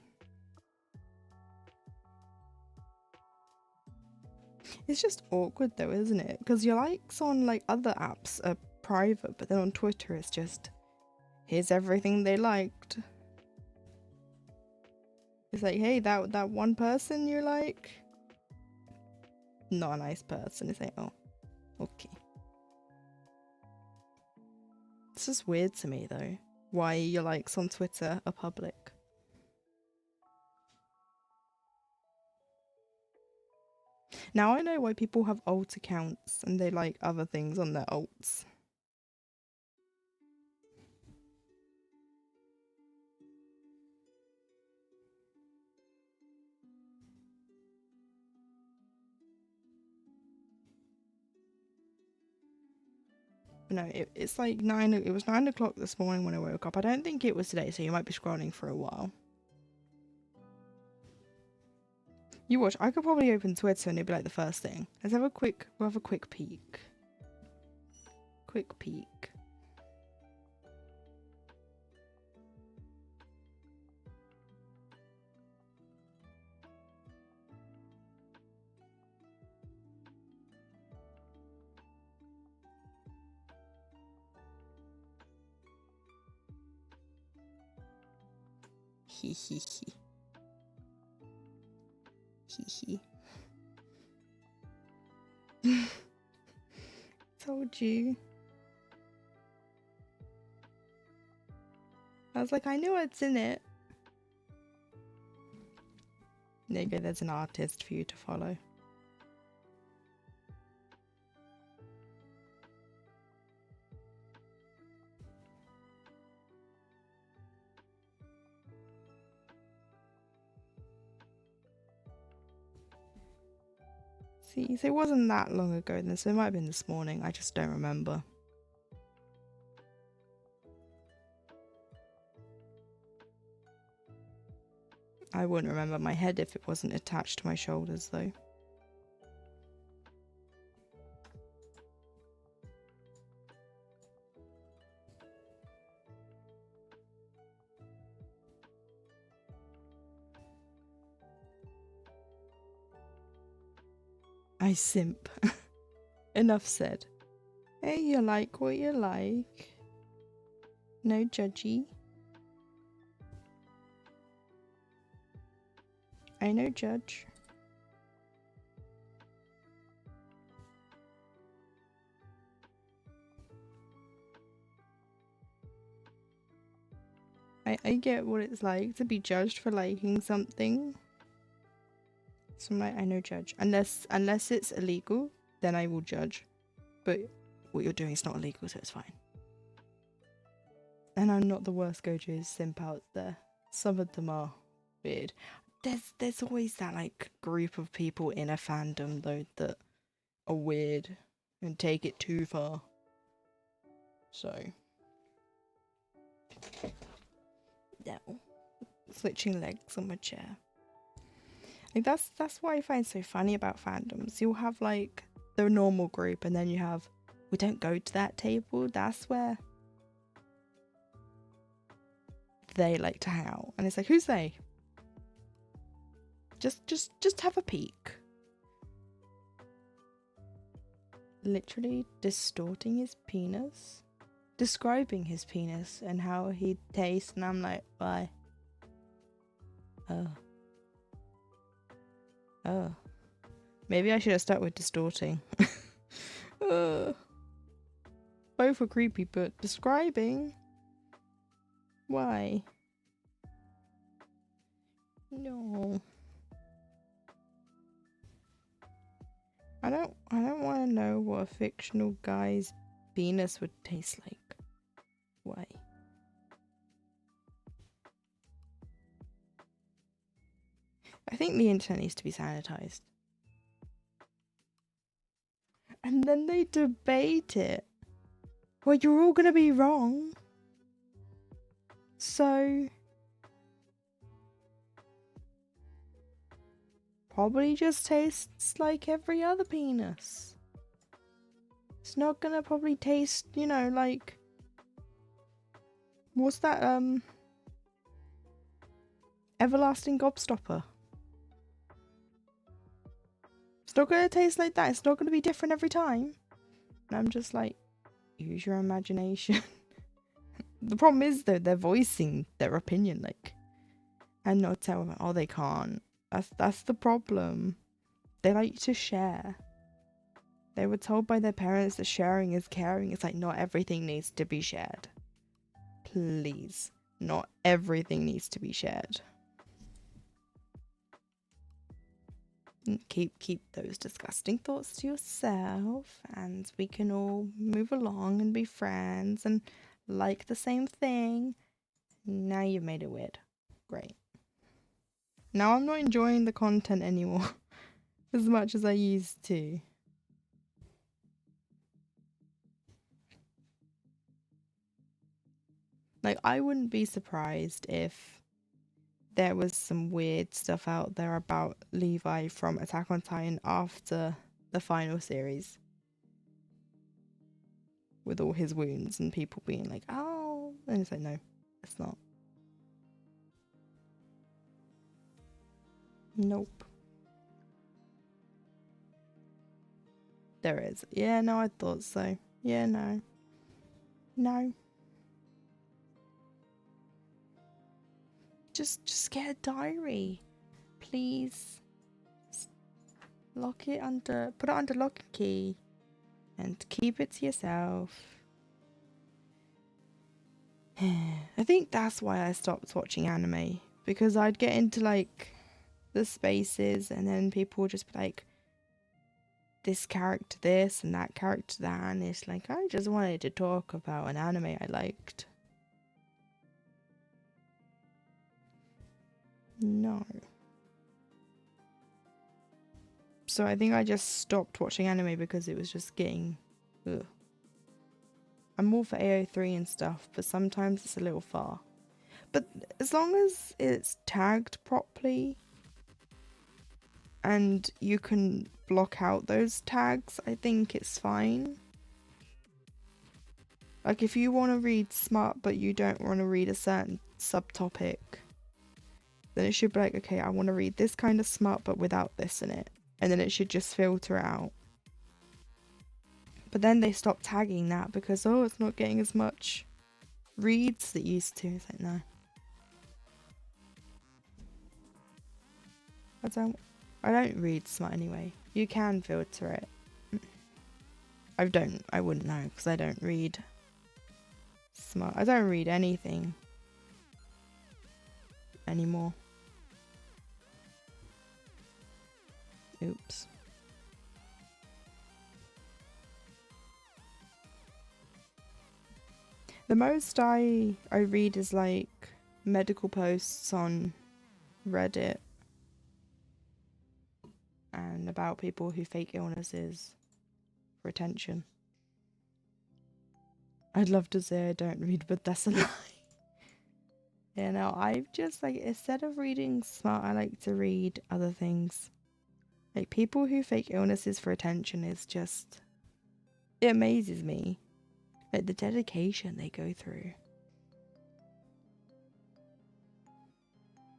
it's just awkward though, isn't it? Because your likes on like other apps are private, but then on Twitter it's just, here's everything they liked. It's like, hey, that one person you like, not a nice person. It's like, oh, okay. It's just weird to me though, why your likes on Twitter are public. Now I know why people have alt accounts and they like other things on their alts. No, it's like it was 9 o'clock this morning when I woke up. I don't think it was today, so you might be scrolling for a while. You watch, I could probably open Twitter and it'd be like the first thing. We'll have a quick peek. Quick peek. Hee hee hee. Hee hee. Told you. I was like, I knew what's in it. There you go, there's an artist for you to follow. See, so it wasn't that long ago then, so it might have been this morning. I just don't remember. I wouldn't remember my head if it wasn't attached to my shoulders though. I simp. Enough said. Hey, you like what you like. No judgy. I no judge. I get what it's like to be judged for liking something. So I'm like, I no judge. Unless it's illegal, then I will judge. But what you're doing is not illegal, so it's fine. And I'm not the worst Gojo simp out there. Some of them are weird. There's always that like group of people in a fandom though that are weird and take it too far. So no. Switching legs on my chair. Like that's what I find so funny about fandoms. You'll have like the normal group and then you have we don't go to that table. That's where they like to hang out. And it's like, who's they? Just have a peek. Literally distorting his penis. Describing his penis and how he tastes, and I'm like, why? Oh. Maybe I should have started with distorting. Both were creepy, but describing? Why? No. I don't want to know what a fictional guy's penis would taste like. Why? I think the internet needs to be sanitized. And then they debate it. Well, you're all gonna be wrong. So probably just tastes like every other penis. It's not gonna probably taste, you know, like what's that everlasting gobstopper? It's not gonna taste like that. It's not gonna be different every time. And I'm just like, use your imagination. The problem is though, they're voicing their opinion, like, and not telling them, oh, they can't. That's the problem. They like to share. They were told by their parents that sharing is caring. It's like, not everything needs to be shared. Please, not everything needs to be shared. Keep those disgusting thoughts to yourself, and we can all move along and be friends and like the same thing. Now you've made it weird. Great. Now I'm not enjoying the content anymore as much as I used to. Like, I wouldn't be surprised if there was some weird stuff out there about Levi from Attack on Titan after the final series. With all his wounds and people being like, oh, and it's like, no, it's not. Nope. There is. Yeah, no, I thought so. Yeah, no. No. Just get a diary. Please. Lock it under, put it under lock and key. And keep it to yourself. I think that's why I stopped watching anime. Because I'd get into like the spaces and then people would just be like, this character this and that character that, and it's like, I just wanted to talk about an anime I liked. No. So I think I just stopped watching anime because it was just getting... Ugh. I'm all for AO3 and stuff, but sometimes it's a little far. But as long as it's tagged properly and you can block out those tags, I think it's fine. Like if you want to read smut but you don't want to read a certain subtopic, then it should be like, okay, I want to read this kind of smut but without this in it. And then it should just filter out. But then they stopped tagging that because, oh, it's not getting as much reads that used to. It's like, no. I don't read smart anyway. You can filter it. I wouldn't know because I don't read smart. I don't read anything anymore. Oops. The most I read is like medical posts on Reddit and about people who fake illnesses for attention. I'd love to say I don't read, but that's a lie. You know, I've just like, instead of reading smart, I like to read other things. Like people who fake illnesses for attention is just, it amazes me. Like the dedication they go through.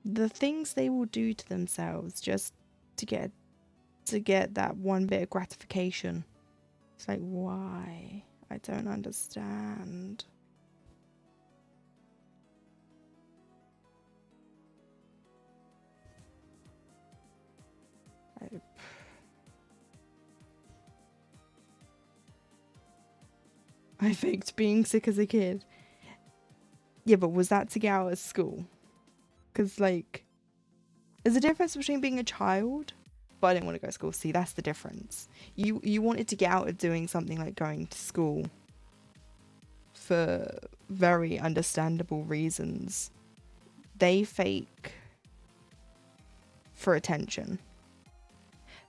The things they will do to themselves just to get that one bit of gratification. It's like, why? I don't understand. I faked being sick as a kid. Yeah, but was that to get out of school? Because, like, there's a difference between being a child, but I didn't want to go to school. See, that's the difference. You wanted to get out of doing something like going to school for very understandable reasons. They fake for attention.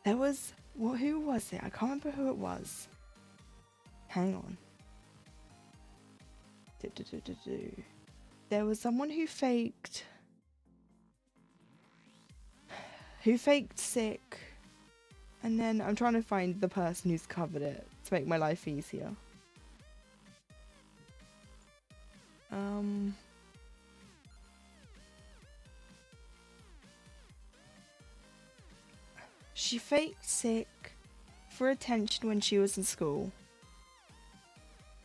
There was, well, who was it? I can't remember who it was. Hang on. There was someone who faked sick, and then I'm trying to find the person who's covered it to make my life easier. She faked sick for attention when she was in school,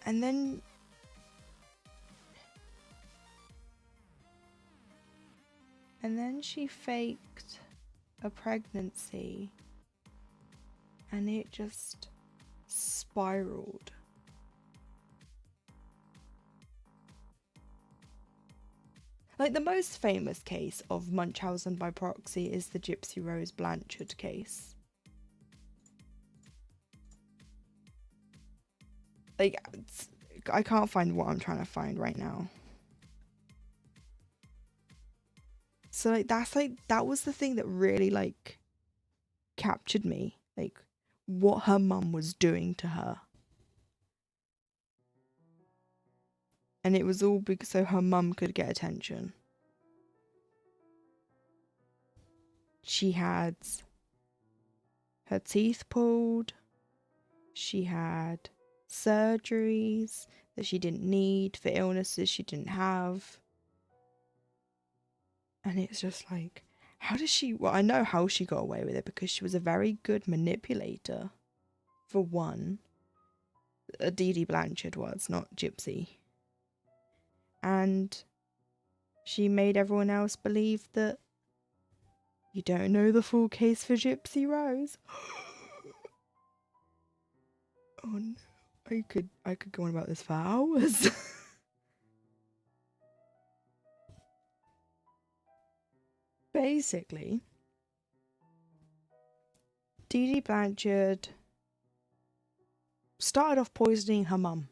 and then she faked a pregnancy, and it just spiraled. Like, the most famous case of Munchausen by proxy is the Gypsy Rose Blanchard case. Like, I can't find what I'm trying to find right now. So, like, that was the thing that really, like, captured me. Like, what her mum was doing to her. And it was all because so her mum could get attention. She had her teeth pulled. She had surgeries that she didn't need for illnesses she didn't have. And it's just like, how does she... Well, I know how she got away with it because she was a very good manipulator. For one. Dee Dee Blanchard was, not Gypsy. And she made everyone else believe that you don't know the full case for Gypsy Rose. Oh no. I could go on about this for hours. Basically, Dee Dee Blanchard started off poisoning her mum.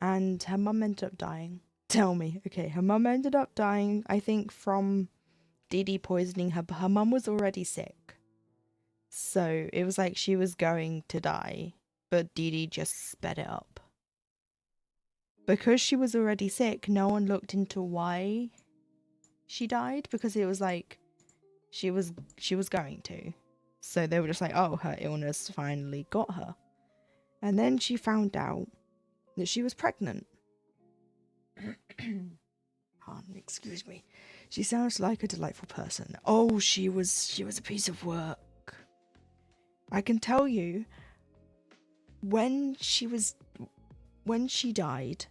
And her mum ended up dying. Tell me. Okay, her mum ended up dying, I think, from Dee Dee poisoning her. But her mum was already sick. So it was like she was going to die. But Dee Dee just sped it up. Because she was already sick, no one looked into why she died. Because it was like she was going to. So they were just like, oh, her illness finally got her. And then she found out that she was pregnant. Excuse me. She sounds like a delightful person. Oh, she was a piece of work. I can tell you, when she was when she died,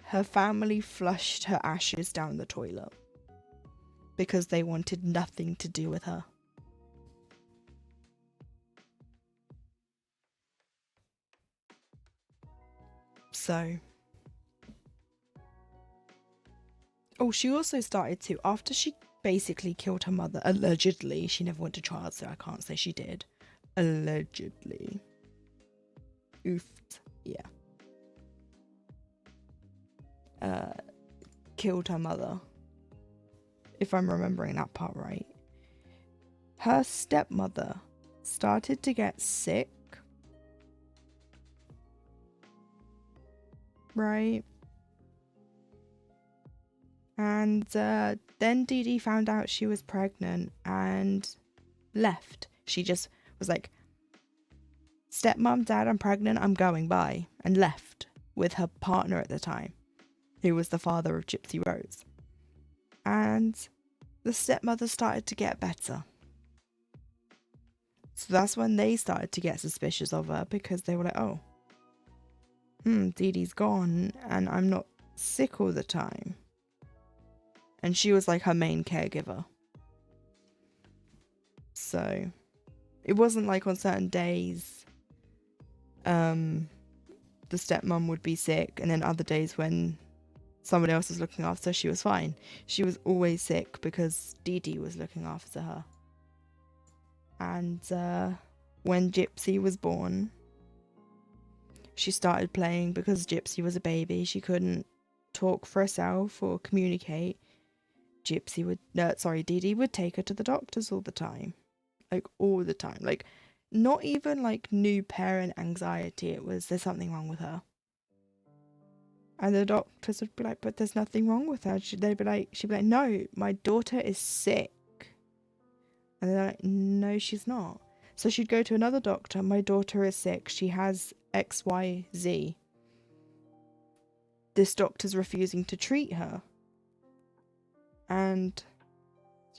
her family flushed her ashes down the toilet because they wanted nothing to do with her. So, oh, she also started to, after she basically killed her mother, allegedly, she never went to trial, so I can't say she did. Allegedly. Oofed. Yeah. Killed her mother. If I'm remembering that part right. Her stepmother started to get sick. Right. And then Dee Dee found out she was pregnant and left. She just was like, stepmom, dad, I'm pregnant, I'm going, bye. And left with her partner at the time, who was the father of Gypsy Rose. And the stepmother started to get better. So that's when they started to get suspicious of her, because they were like, oh, Dee Dee's gone and I'm not sick all the time. And she was like her main caregiver. So it wasn't like on certain days the stepmom would be sick, and then other days when someone else was looking after her, she was fine. She was always sick because Dee Dee was looking after her. And when Gypsy was born, she started playing, because Gypsy was a baby, she couldn't talk for herself or communicate. Dee Dee would take her to the doctors all the time. Like, all the time. Like, not even like new parent anxiety. It was, there's something wrong with her. And the doctors would be like, but there's nothing wrong with her. She'd be like, no, my daughter is sick. And they're like, no, she's not. So she'd go to another doctor. My daughter is sick. She has XYZ. This doctor's refusing to treat her. And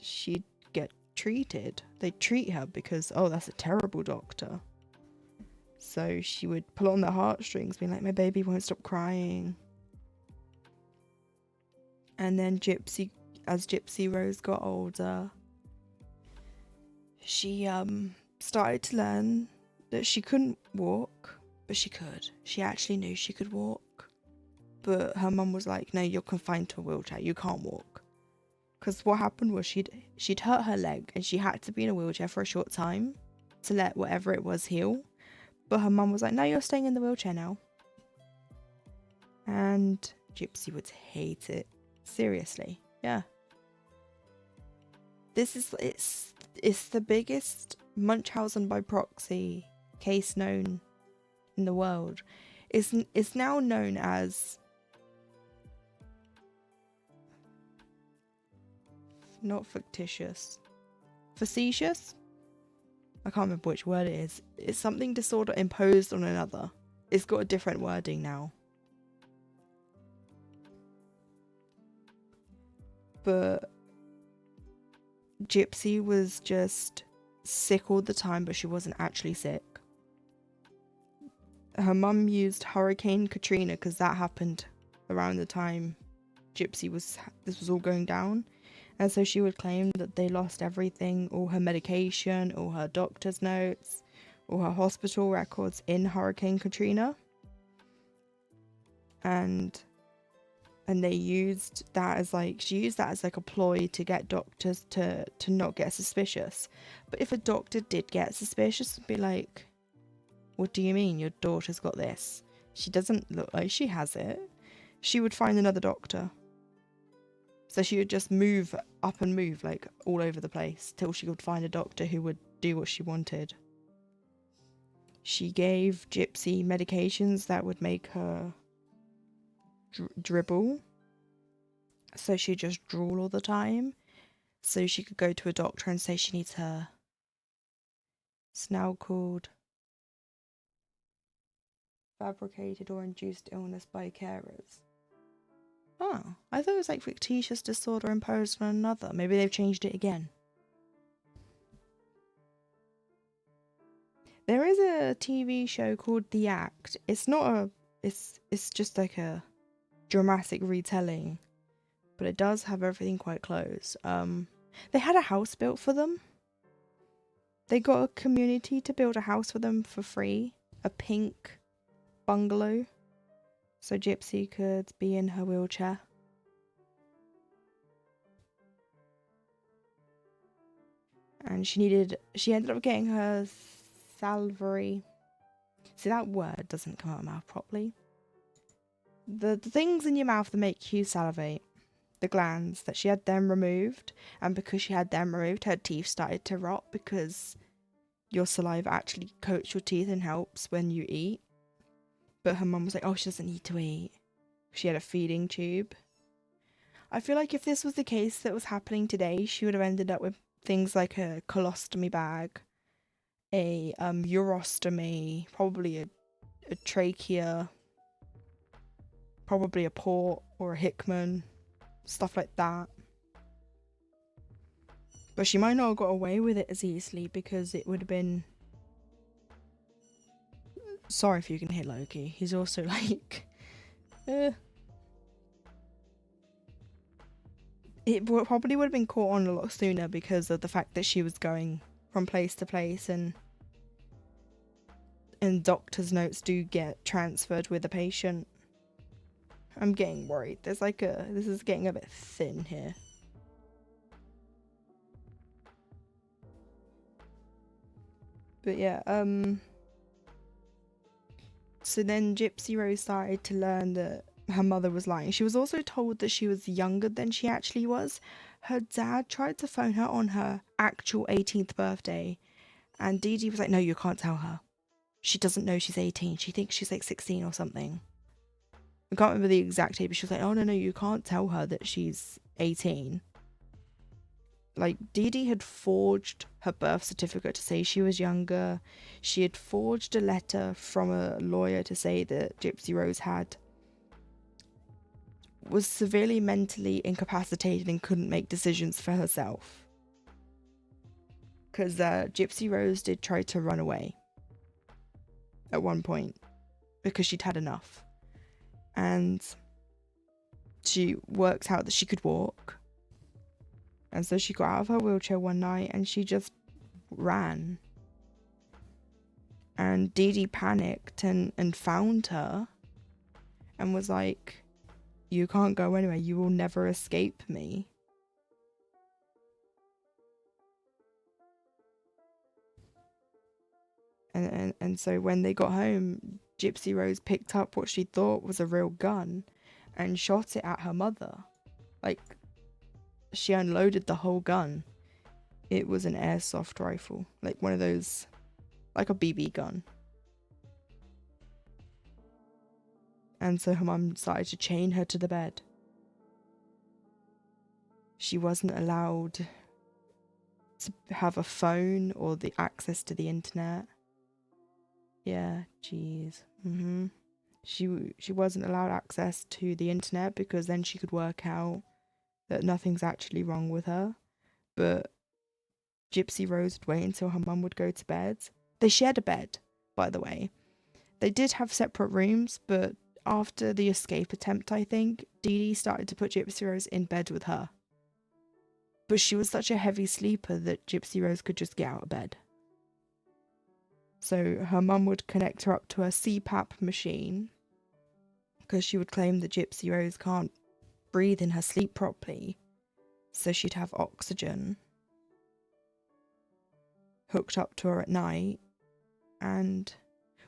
she'd get treated. They'd treat her because, oh, that's a terrible doctor. So she would pull on their heartstrings, being like, my baby won't stop crying. And then as Gypsy Rose got older, she started to learn that she couldn't walk, but she could. She actually knew she could walk. But her mum was like, no, you're confined to a wheelchair. You can't walk. Because what happened was she'd hurt her leg and she had to be in a wheelchair for a short time to let whatever it was heal. But her mum was like, no, you're staying in the wheelchair now. And Gypsy would hate it. Seriously. Yeah. It's the biggest Munchausen by proxy case known in the world. It's now known as, not factitious, facetious? I can't remember which word it is. It's something disorder imposed on another. It's got a different wording now. But Gypsy was just sick all the time, but she wasn't actually sick. Her mum used Hurricane Katrina because that happened around the time this was all going down. And so she would claim that they lost everything, all her medication, all her doctor's notes, all her hospital records in Hurricane Katrina. And they used that as a ploy to get doctors to not get suspicious. But if a doctor did get suspicious, it'd be like, what do you mean your daughter's got this? She doesn't look like she has it. She would find another doctor. So she would just move up and move like all over the place till she could find a doctor who would do what she wanted. She gave Gypsy medications that would make her dribble. So she'd just drool all the time. So she could go to a doctor and say she needs her. It's now called fabricated or induced illness by carers. Oh, I thought it was like fictitious disorder imposed on another. Maybe they've changed it again. There is a TV show called The Act. It's not it's just like a dramatic retelling, but it does have everything quite close. They had a house built for them. They got a community to build a house for them for free, a pink bungalow, so Gypsy could be in her wheelchair. And she ended up getting her salivary. See, that word doesn't come out of my mouth properly. The things in your mouth that make you salivate, the glands, that she had them removed, and because she had them removed, her teeth started to rot because your saliva actually coats your teeth and helps when you eat. But her mum was like, oh, she doesn't need to eat. She had a feeding tube. I feel like if this was the case that was happening today, she would have ended up with things like a colostomy bag, a urostomy, probably a trachea, probably a port or a Hickman, stuff like that. But she might not have got away with it as easily because it would have been... Sorry if you can hear Loki. He's also like... It probably would have been caught on a lot sooner because of the fact that she was going from place to place, and doctor's notes do get transferred with the patient. I'm getting worried. This is getting a bit thin here. But yeah, so then Gypsy Rose started to learn that her mother was lying. She was also told that she was younger than she actually was. Her dad tried to phone her on her actual 18th birthday, and Dee Dee was like, no, you can't tell her. She doesn't know she's 18. She thinks she's like 16 or something. I can't remember the exact date, but she was like, oh, no, you can't tell her that she's 18. Like, Dee Dee had forged her birth certificate to say she was younger. She had forged a letter from a lawyer to say that Gypsy Rose was severely mentally incapacitated and couldn't make decisions for herself. Because Gypsy Rose did try to run away at one point because she'd had enough. And she worked out that she could walk. And so she got out of her wheelchair one night and she just ran. And Dee Dee panicked and found her and was like, you can't go anywhere, you will never escape me. And so when they got home, Gypsy Rose picked up what she thought was a real gun and shot it at her mother. Like, she unloaded the whole gun. It was an airsoft rifle, like one of those, like a BB gun. And so her mum started to chain her to the bed. She wasn't allowed to have a phone or the access to the internet. Yeah, jeez. She wasn't allowed access to the internet because then she could work out that nothing's actually wrong with her. But Gypsy Rose would wait until her mum would go to bed. They shared a bed, by the way. They did have separate rooms, but after the escape attempt, I think, Dee Dee started to put Gypsy Rose in bed with her. But she was such a heavy sleeper that Gypsy Rose could just get out of bed. So her mum would connect her up to a CPAP machine because she would claim that Gypsy Rose can't breathe in her sleep properly. So she'd have oxygen hooked up to her at night, and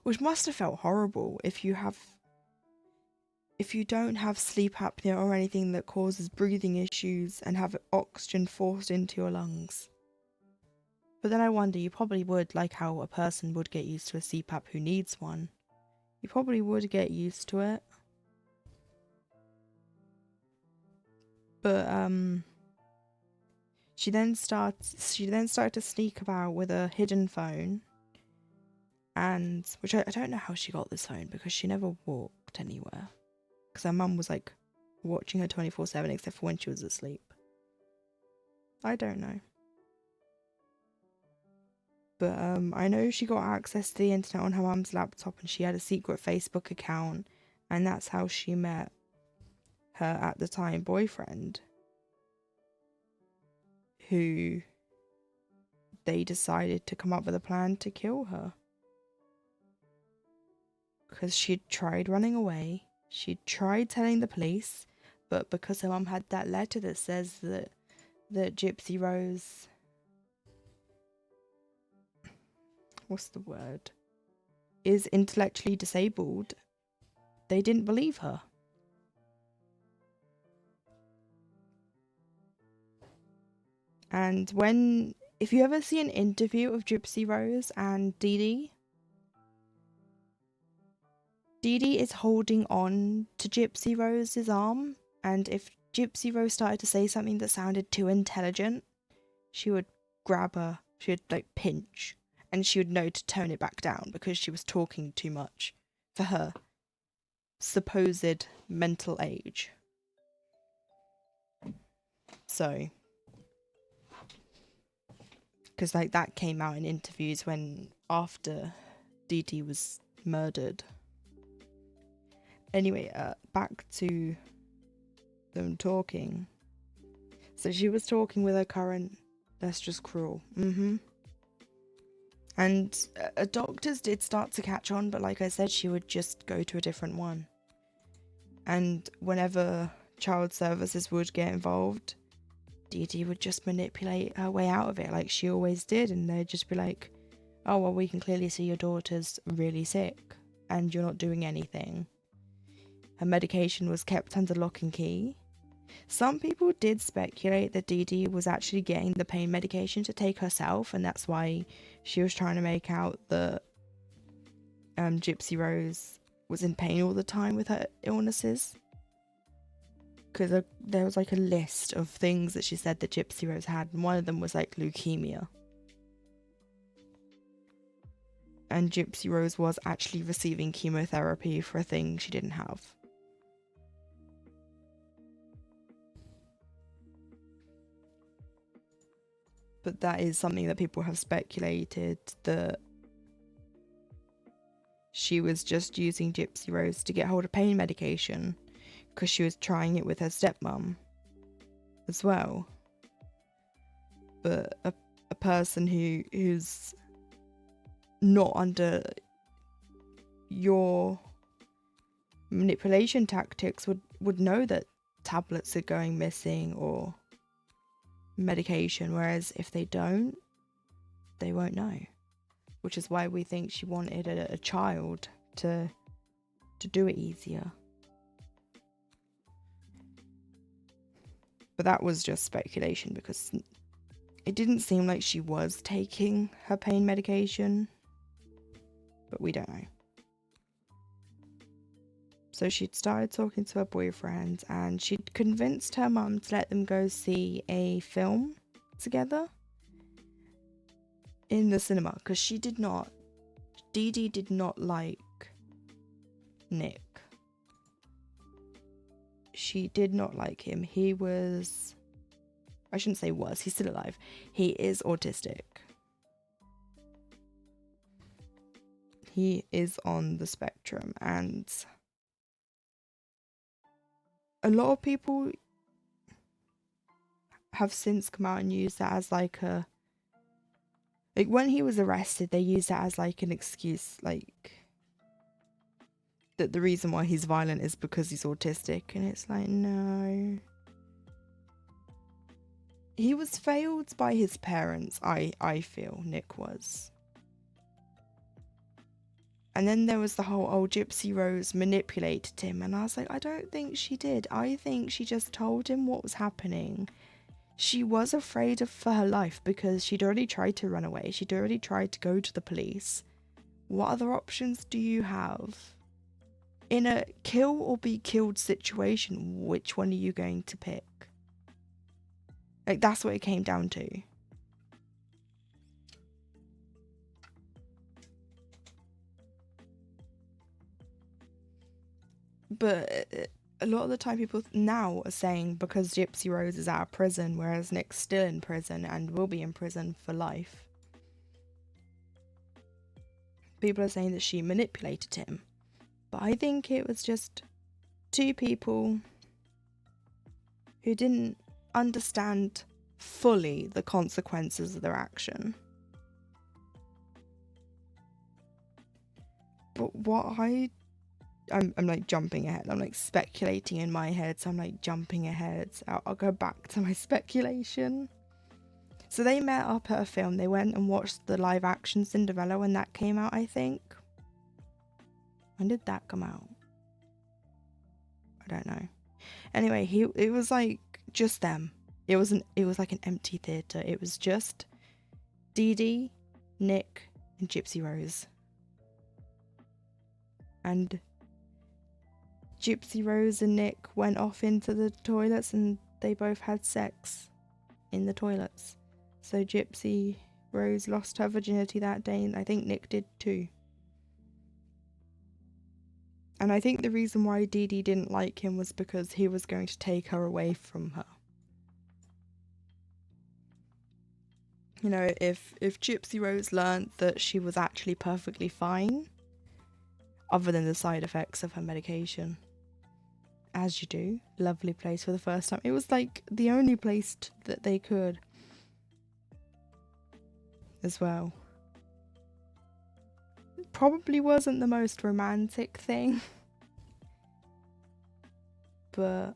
which must have felt horrible if you don't have sleep apnea or anything that causes breathing issues and have oxygen forced into your lungs. But then I wonder, you probably would, like how a person would get used to a CPAP who needs one. You probably would get used to it. But she then started to sneak about with a hidden phone, and which I don't know how she got this phone because she never walked anywhere. Because her mum was like watching her 24/7 except for when she was asleep. I don't know. But I know she got access to the internet on her mum's laptop and she had a secret Facebook account And that's how she met her at the time boyfriend, who they decided to come up with a plan to kill her. Because she'd tried running away, she'd tried telling the police, but because her mum had that letter that says that Gypsy Rose... what's the word? Is intellectually disabled, they didn't believe her. And if you ever see an interview of Gypsy Rose and Dee Dee is holding on to Gypsy Rose's arm, and if Gypsy Rose started to say something that sounded too intelligent, she would grab her, she would like pinch, and she would know to tone it back down because she was talking too much for her supposed mental age. So, because like that came out in interviews after Dee Dee was murdered. Anyway, back to them talking. So she was talking with her current. That's just cruel. And doctors did start to catch on, but like I said, she would just go to a different one. And whenever child services would get involved, Dee Dee would just manipulate her way out of it, like she always did. And they'd just be like, oh, well, we can clearly see your daughter's really sick and you're not doing anything. Her medication was kept under lock and key. Some people did speculate that Dee Dee was actually getting the pain medication to take herself, and that's why she was trying to make out that Gypsy Rose was in pain all the time with her illnesses. Because there was like a list of things that she said that Gypsy Rose had, and one of them was like leukemia. And Gypsy Rose was actually receiving chemotherapy for a thing she didn't have. But that is something that people have speculated, that she was just using Gypsy Rose to get hold of pain medication because she was trying it with her stepmom as well. But a person who's not under your manipulation tactics would know that tablets are going missing or medication, whereas if they don't, they won't know. Which is why we think she wanted a child to do it easier. But that was just speculation because it didn't seem like she was taking her pain medication. But we don't know. So she'd started talking to her boyfriend and she'd convinced her mum to let them go see a film together in the cinema, because Dee Dee did not like Nick. She did not like him. He was, I shouldn't say was, he's still alive. He is autistic. He is on the spectrum, and a lot of people have since come out and used that as like when he was arrested, they used that as like an excuse, like that the reason why he's violent is because he's autistic, and it's like, no. He was failed by his parents, I feel Nick was. And then there was the whole, Gypsy Rose manipulated him. And I was like, I don't think she did. I think she just told him what was happening. She was afraid for her life because she'd already tried to run away. She'd already tried to go to the police. What other options do you have? In a kill or be killed situation, which one are you going to pick? Like, that's what it came down to. But a lot of the time people now are saying because Gypsy Rose is out of prison, whereas Nick's still in prison and will be in prison for life, people are saying that she manipulated him. But I think it was just two people who didn't understand fully the consequences of their action. But I'm like jumping ahead. I'm like speculating in my head, so I'm like jumping ahead. I'll go back to my speculation. So they met up at a film. They went and watched the live action Cinderella when that came out, I think. When did that come out? I don't know. Anyway, it was like just them. It was like an empty theatre. It was just Dee Dee, Nick, and Gypsy Rose. And Gypsy Rose and Nick went off into the toilets and they both had sex in the toilets. So Gypsy Rose lost her virginity that day, and I think Nick did too. And I think the reason why Dee Dee didn't like him was because he was going to take her away from her. You know, if Gypsy Rose learned that she was actually perfectly fine, other than the side effects of her medication, as you do, lovely place for the first time. It was like the only place that they could as well. Probably wasn't the most romantic thing, but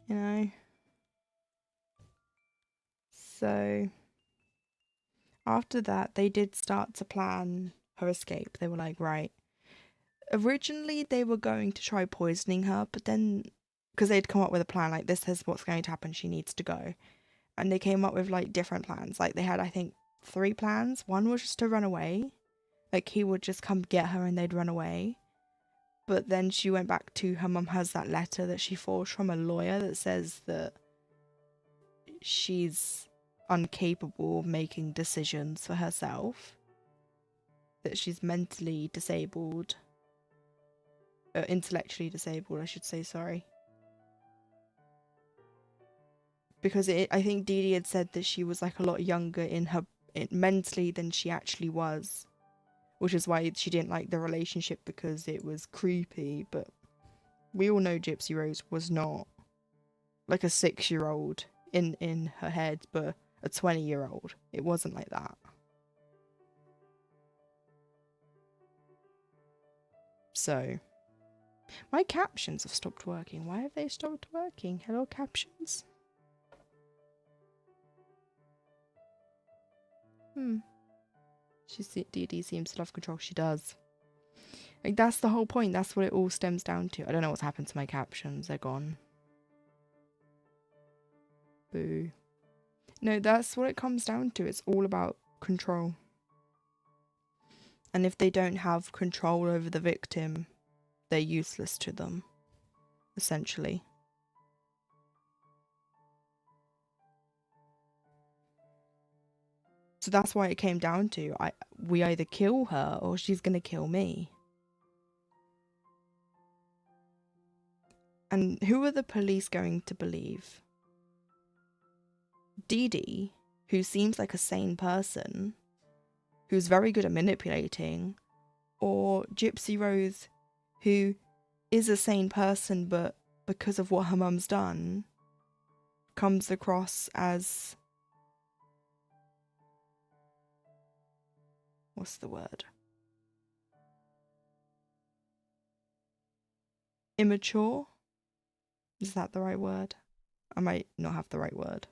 you know. So after that, they did start to plan her escape. They were like, right. Originally, they were going to try poisoning her, but then, because they'd come up with a plan, like, this is what's going to happen, she needs to go. And they came up with, like, different plans. Like, they had, I think, 3 plans. One was just to run away. Like, he would just come get her and they'd run away. But then she went back to her mum has that letter that she forged from a lawyer that says that she's incapable of making decisions for herself. That she's mentally disabled. Intellectually disabled, I should say, sorry. Because I think Dee Dee had said that she was like a lot younger mentally than she actually was. Which is why she didn't like the relationship, because it was creepy. But we all know Gypsy Rose was not like a 6-year-old in her head, but a 20-year-old. It wasn't like that. So, my captions have stopped working. Why have they stopped working? Hello, captions? Dee Dee seems to love control. She does. Like, that's the whole point. That's what it all stems down to. I don't know what's happened to my captions. They're gone. Boo. No, that's what it comes down to. It's all about control. And if they don't have control over the victim, they're useless to them, essentially. So that's why it came down to, we either kill her or she's going to kill me. And who are the police going to believe? Dee Dee, who seems like a sane person, who's very good at manipulating, or Gypsy Rose, who is a sane person, but because of what her mum's done, comes across as... what's the word? Immature? Is that the right word? I might not have the right word.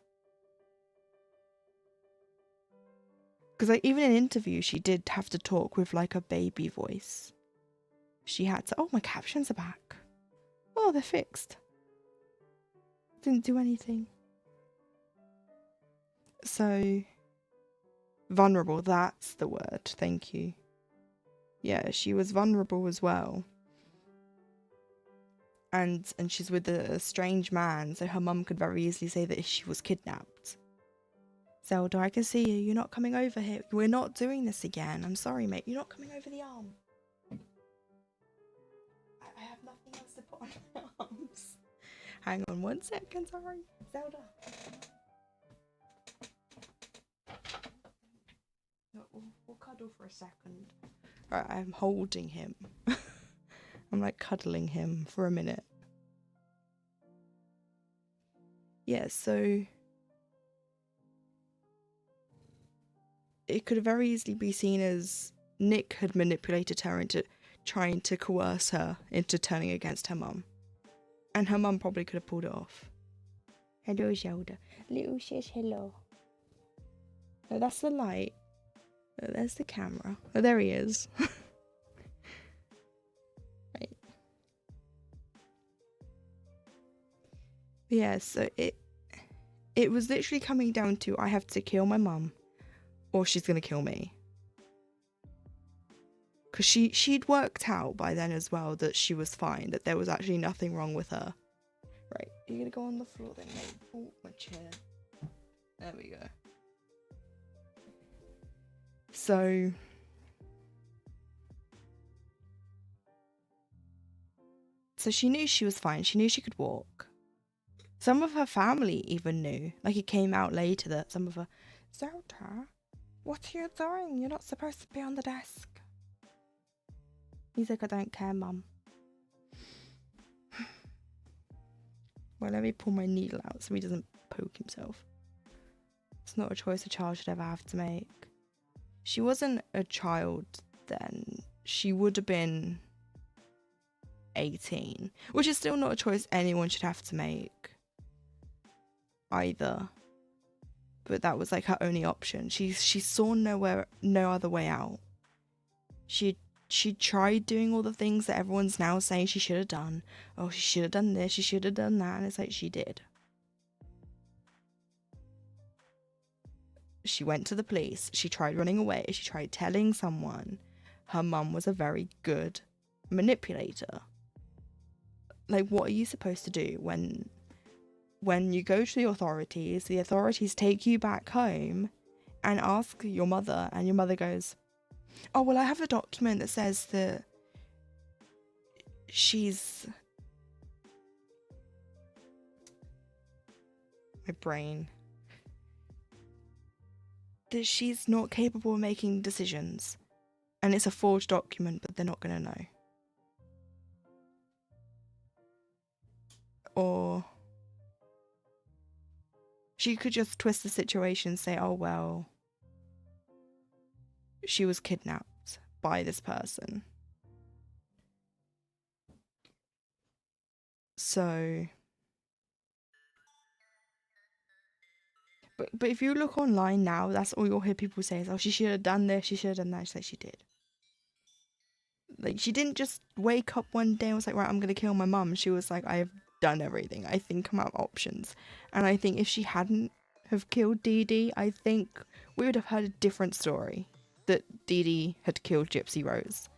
Because like, even in interviews, she did have to talk with like a baby voice. She had to... oh, my captions are back. Oh, they're fixed. Didn't do anything. So... vulnerable, that's the word. Thank you. Yeah, she was vulnerable as well. And she's with a strange man, so her mum could very easily say that she was kidnapped. Zelda, I can see you. You're not coming over here. We're not doing this again. I'm sorry, mate. You're not coming over the arm. I have nothing else to put on my arms. Hang on 1 second, sorry. Zelda. We'll cuddle for a second. Right, I'm holding him. I'm like cuddling him for a minute. Yeah, so it could very easily be seen as Nick had manipulated her into trying to coerce her into turning against her mum. And her mum probably could have pulled it off. Hello, Zelda. Little says hello. Oh, that's the light. Oh, there's the camera. Oh, there he is. Right. Yeah, so it was literally coming down to I have to kill my mum or she's gonna kill me. Because she'd worked out by then as well that she was fine, that there was actually nothing wrong with her. Right, you're gonna go on the floor then, mate. Oh, my chair. There we go. So she knew she was fine. She knew she could walk. Some of her family even knew. Like, it came out later that some of her... Zelda, what are you doing? You're not supposed to be on the desk. He's like, I don't care, Mum. Well, let me pull my needle out so he doesn't poke himself. It's not a choice a child should ever have to make. She wasn't a child then. She would have been 18, which is still not a choice anyone should have to make either. But that was like her only option. She saw no other way out. She tried doing all the things that everyone's now saying she should have done. Oh, she should have done this, she should have done that, and it's like she did. She went to the police, she tried running away, she tried telling someone. Her mum was a very good manipulator. Like, what are you supposed to do when you go to the authorities take you back home and ask your mother, and your mother goes, oh, well, I have a document that says that she's... My brain. That she's not capable of making decisions. And it's a forged document, but they're not going to know. Or she could just twist the situation and say, oh, well, she was kidnapped by this person. So... But if you look online now, that's all you'll hear people say is, oh, she should have done this, she should have done that. It's like, she did. Like, she didn't just wake up one day and was like, right, I'm going to kill my mum. She was like, I have done everything. I think I'm out of options. And I think if she hadn't have killed Dee Dee, I think we would have heard a different story. That Dee Dee had killed Gypsy Rose.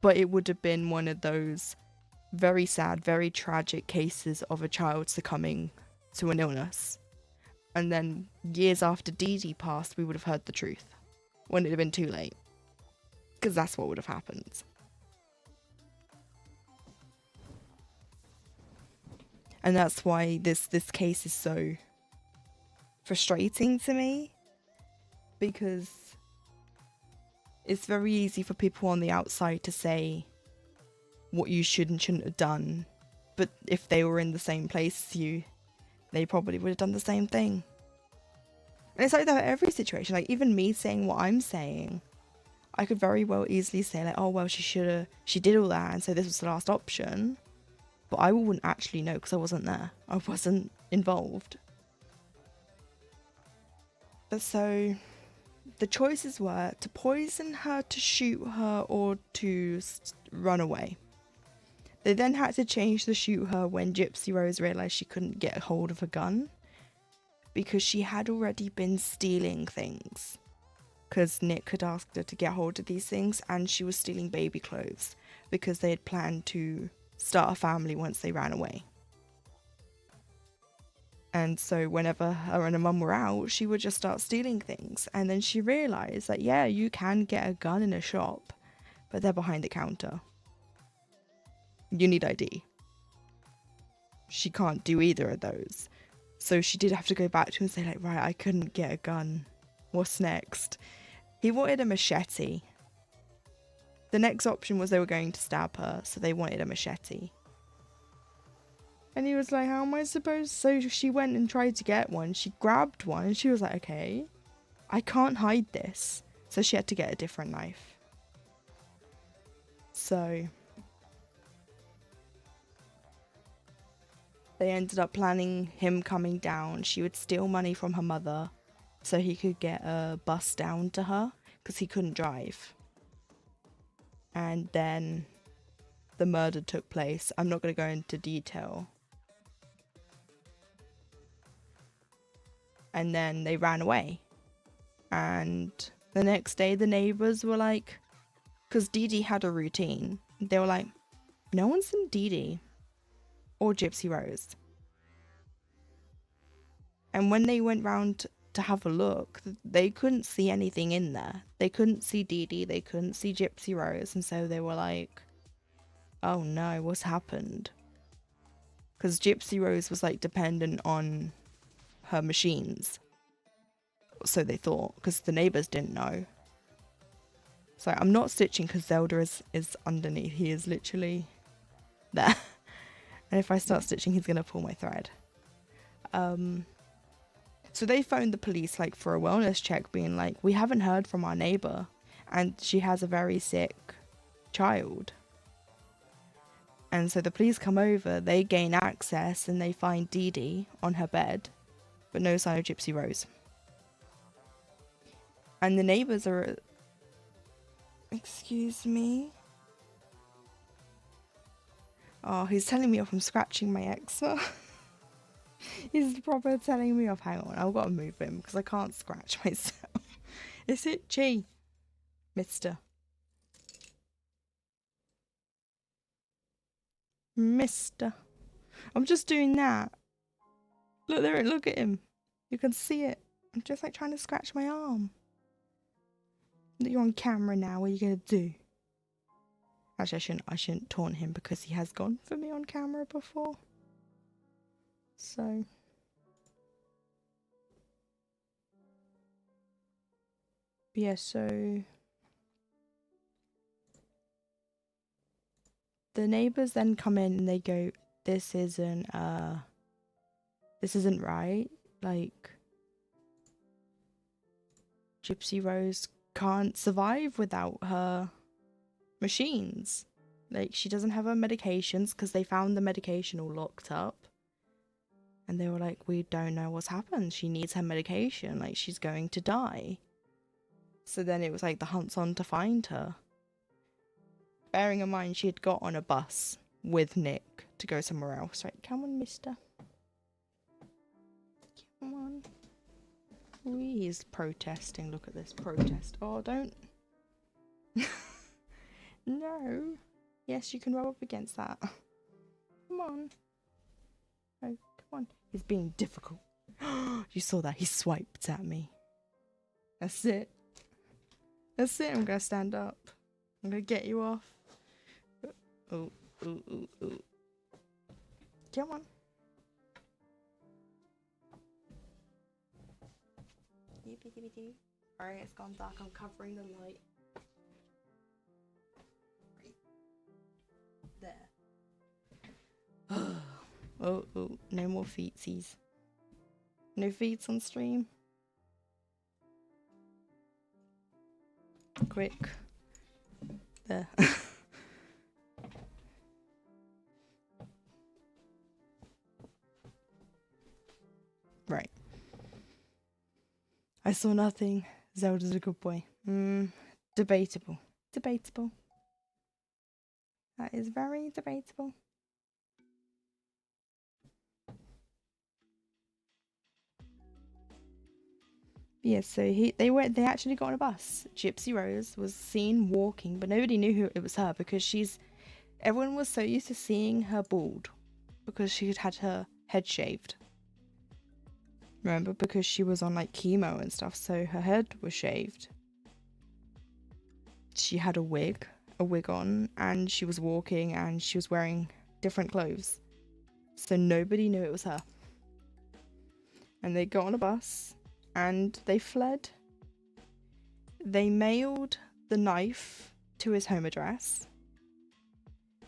But it would have been one of those very sad, very tragic cases of a child succumbing to an illness. And then years after Dee Dee passed, we would have heard the truth. When it had been too late. Because that's what would have happened. And that's why this case is so frustrating to me. Because it's very easy for people on the outside to say what you should and shouldn't have done. But if they were in the same place as you, they probably would have done the same thing. And it's like that in every situation. Like, even me saying what I'm saying, I could very well easily say, like, oh, well, she did all that, and so this was the last option. But I wouldn't actually know because I wasn't there. I wasn't involved. But so the choices were to poison her, to shoot her, or to run away. They then had to change the shoot her when Gypsy Rose realised she couldn't get a hold of a gun. Because she had already been stealing things. Because Nick had asked her to get hold of these things, and she was stealing baby clothes. Because they had planned to start a family once they ran away. And so whenever her and her mum were out, she would just start stealing things. And then she realised that, yeah, you can get a gun in a shop, but they're behind the counter. You need ID. She can't do either of those. So she did have to go back to him and say, like, right, I couldn't get a gun. What's next? He wanted a machete. the next option was they were going to stab her, so they wanted a machete. And he was like, how am I supposed? So she went and tried to get one. She grabbed one and she was like, okay, I can't hide this. So she had to get a different knife. So they ended up planning him coming down. She would steal money from her mother so he could get a bus down to her because he couldn't drive. And then the murder took place. I'm not going to go into detail. And then they ran away. And the next day the neighbours were like, because Dee Dee had a routine, they were like, no one's seen Dee Dee or Gypsy Rose. And when they went round to have a look, they couldn't see anything in there. They couldn't see Dee Dee, they couldn't see Gypsy Rose, and so they were like, oh no, what's happened? Because Gypsy Rose was like dependent on her machines. So they thought, because the neighbours didn't know. So I'm not stitching because Zelda is underneath. He is literally there. And if I start stitching, he's going to pull my thread. So they phoned the police like for a wellness check, being like, we haven't heard from our neighbour and she has a very sick child. And so the police come over, they gain access and they find Dee Dee on her bed, but no sign of Gypsy Rose. And the neighbours are... Excuse me? Oh, he's telling me off I'm scratching my eczema. He's proper telling me off. Hang on, I've got to move him because I can't scratch myself. It's itchy, mister. I'm just doing that. Look there, look at him. You can see it. I'm just like trying to scratch my arm. You're on camera now, what are you gonna do? Actually, I shouldn't taunt him because he has gone for me on camera before. So yeah, so the neighbours then come in and they go, this isn't right. Like, Gypsy Rose can't survive without her machines. Like, she doesn't have her medications because they found the medication all locked up. And they were like, we don't know what's happened. She needs her medication. Like, she's going to die. So then it was like the hunt's on to find her. Bearing in mind she had got on a bus with Nick to go somewhere else. Right, come on, mister. Come on. Ooh, he's protesting. Look at this protest. Oh, don't. No. Yes, you can rub up against that. Come on. Oh, come on. He's being difficult. You saw that? He swiped at me. That's it. That's it. I'm going to stand up. I'm going to get you off. Oh, ooh, ooh, ooh. Come on. Alright, it's gone dark. I'm covering the light. Right there. Oh, no more feetsies. No feets on stream. Quick. There. Right. I saw nothing. Zelda's a good boy. Debatable. Debatable. That is very debatable. Yeah, so they actually got on a bus. Gypsy Rose was seen walking, but nobody knew who it was her because everyone was so used to seeing her bald because she had her head shaved. Remember, because she was on like chemo and stuff, so her head was shaved. She had a wig on, and she was walking and she was wearing different clothes. So nobody knew it was her. And they got on a bus and they fled. They mailed the knife to his home address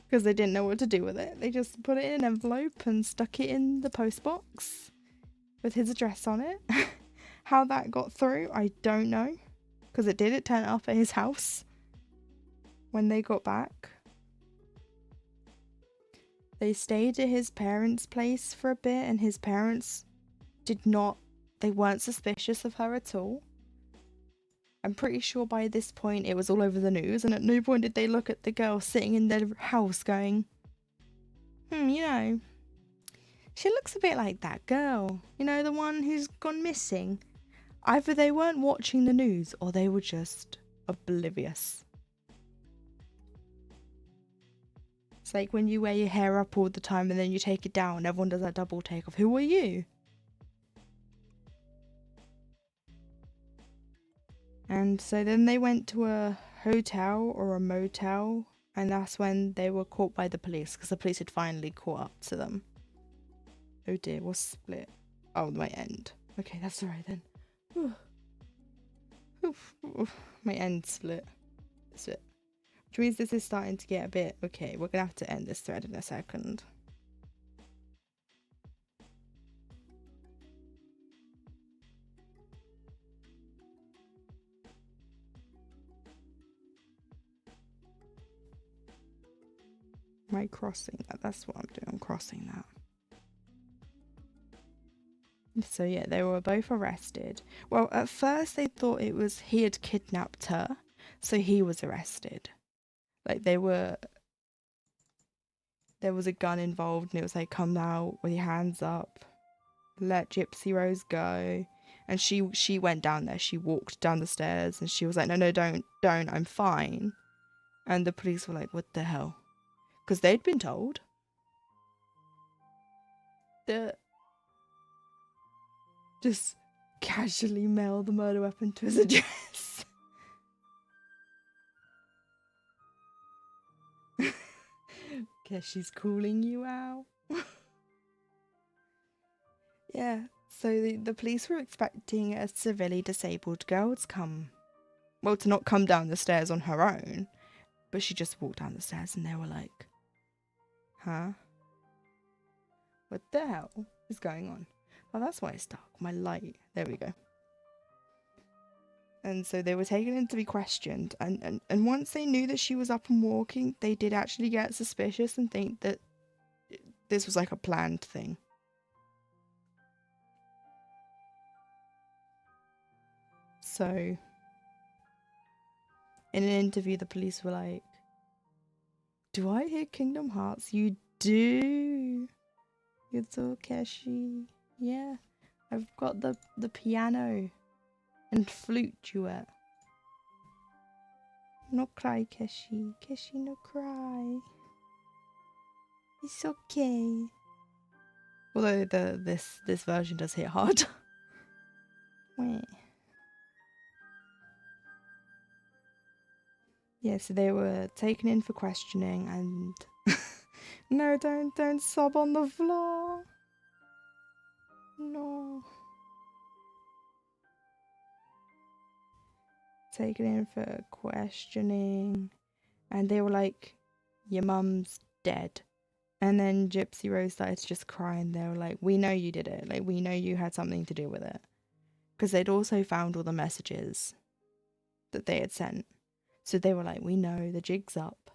because they didn't know what to do with it. They just put it in an envelope and stuck it in the post box with his address on it. How that got through, I don't know, because it didn't turn up at his house when they got back. They stayed at his parents' place for a bit, and his parents they weren't suspicious of her at all. I'm pretty sure by this point it was all over the news, and at no point did they look at the girl sitting in their house going, you know, she looks a bit like that girl, you know, the one who's gone missing. Either they weren't watching the news or they were just oblivious. It's like when you wear your hair up all the time and then you take it down, everyone does that double take of who are you? And so then they went to a hotel or a motel, and that's when they were caught by the police, because the police had finally caught up to them. Oh dear, what's split? Oh, my end. Okay, that's alright then. My end split. That's it. Which means this is starting to get a bit... Okay, we're gonna have to end this thread in a second. Am I crossing that? That's what I'm doing. I'm crossing that. So yeah, they were both arrested. Well, at first they thought it was he had kidnapped her, so he was arrested. Like there was a gun involved, and it was like, come out with your hands up, let Gypsy Rose go. And she went down there. She walked down the stairs, and she was like, no, don't, I'm fine. And the police were like, what the hell? Because they'd been told that just casually mail the murder weapon to his address. Guess she's calling you out. Yeah, so the police were expecting a severely disabled girl to not come down the stairs on her own, but she just walked down the stairs, and they were like, huh? What the hell is going on? Oh, that's why it's dark. My light. There we go. And so they were taken in to be questioned, and once they knew that she was up and walking, they did actually get suspicious and think that this was like a planned thing. So in an interview, the police were like, do I hear Kingdom Hearts? You do. It's all Keshi. Yeah, I've got the piano and flute duet. No cry, Keshi. Keshi, no cry. It's okay. Although this version does hit hard. Yeah, so they were taken in for questioning, and no, don't sob on the floor. No. Taken in for questioning, and they were like, your mum's dead. And then Gypsy Rose started to just cry, and they were like, we know you did it. Like, we know you had something to do with it. Because they'd also found all the messages that they had sent. So they were like, we know, the jig's up.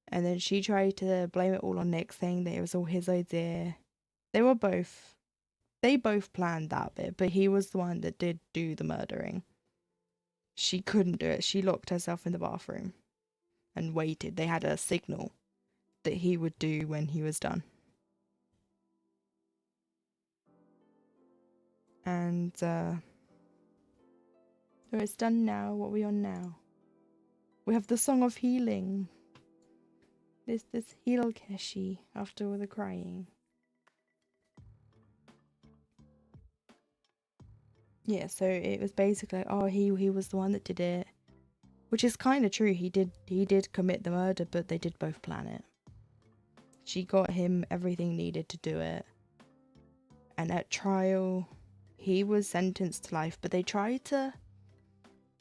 And then she tried to blame it all on Nick, saying that it was all his idea. They both planned that bit, but he was the one that did do the murdering. She couldn't do it. She locked herself in the bathroom and waited. They had a signal that he would do when he was done. And so it's done now. What are we on now? We have the Song of Healing. This heal Keshi after all the crying. Yeah, so it was basically like, oh, he was the one that did it, which is kind of true. He did commit the murder, but they did both plan it. She got him everything needed to do it, and at trial, he was sentenced to life. But they tried to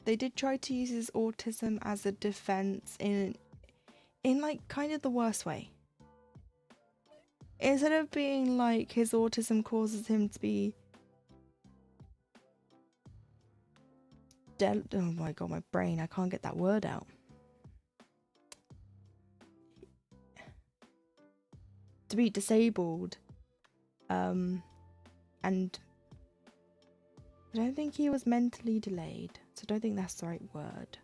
they did try to use his autism as a defense in like kind of the worst way. Instead of being like his autism causes him to be oh my god, my brain, I can't get that word out. To be disabled. And I don't think he was mentally delayed, so I don't think that's the right word.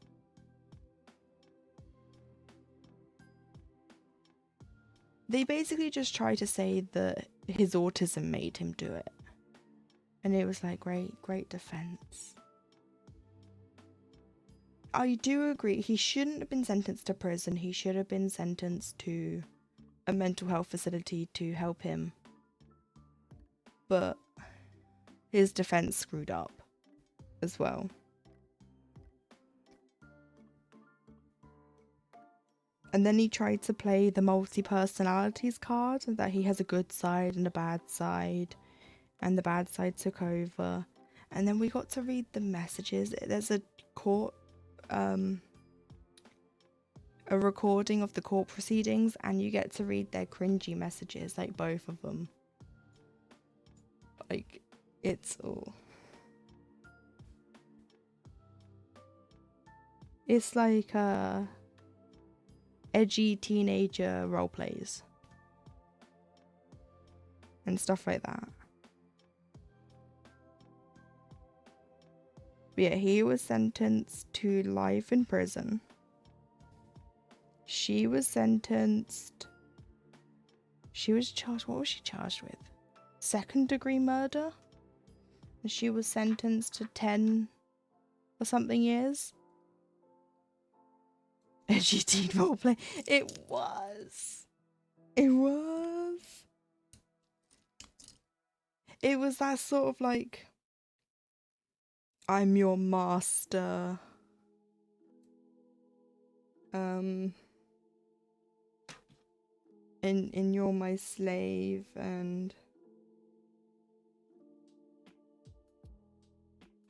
They basically just try to say that his autism made him do it. And it was like, great defense. I do agree, he shouldn't have been sentenced to prison. He should have been sentenced to a mental health facility to help him. But his defense screwed up as well. And then he tried to play the multi-personalities card, that he has a good side and a bad side, and the bad side took over. And then we got to read the messages. There's a court, a recording of the court proceedings, and you get to read their cringy messages, like both of them. Like, it's all... It's like, edgy teenager role plays and stuff like that. But yeah, he was sentenced to life in prison. She was sentenced... She was charged... What was she charged with? 2nd-degree murder? And she was sentenced to 10 or something years. Edgy teen roleplay. It was. It was. It was that sort of like, I'm your master. And you're my slave, and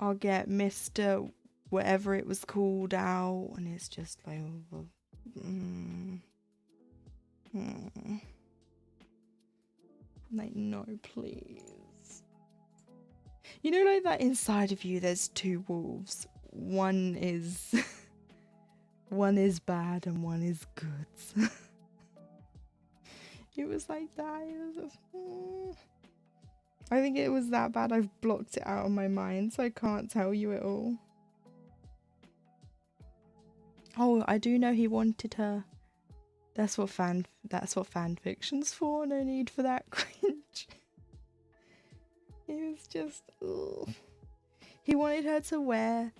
I'll get Mr. whatever it was called out, and it's just like, like, no, please. You know, like that inside of you, there's two wolves. One is one is bad and one is good. It was like that. It was just, I think it was that bad. I've blocked it out of my mind, so I can't tell you it all. Oh, I do know he wanted her. That's what fan fiction's for. No need for that cringe. It was just, ugh. He wanted her to wear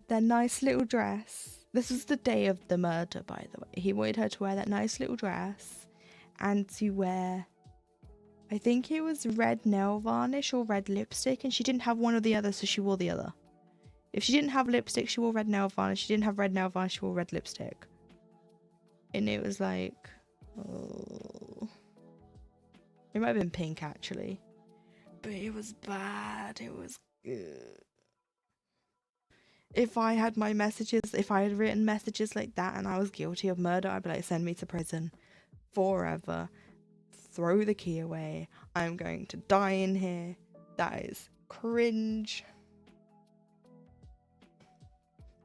that nice little dress. This was the day of the murder, by the way. He wanted her to wear that nice little dress and to wear, I think it was red nail varnish or red lipstick, and she didn't have one or the other, so she wore the other. If she didn't have lipstick, she wore red nail varnish. She didn't have red nail varnish, she wore red lipstick. And it was like, oh. It might have been pink, actually. But it was bad. It was good. If I had my messages, if I had written messages like that and I was guilty of murder, I'd be like, send me to prison forever. Throw the key away. I'm going to die in here. That is cringe.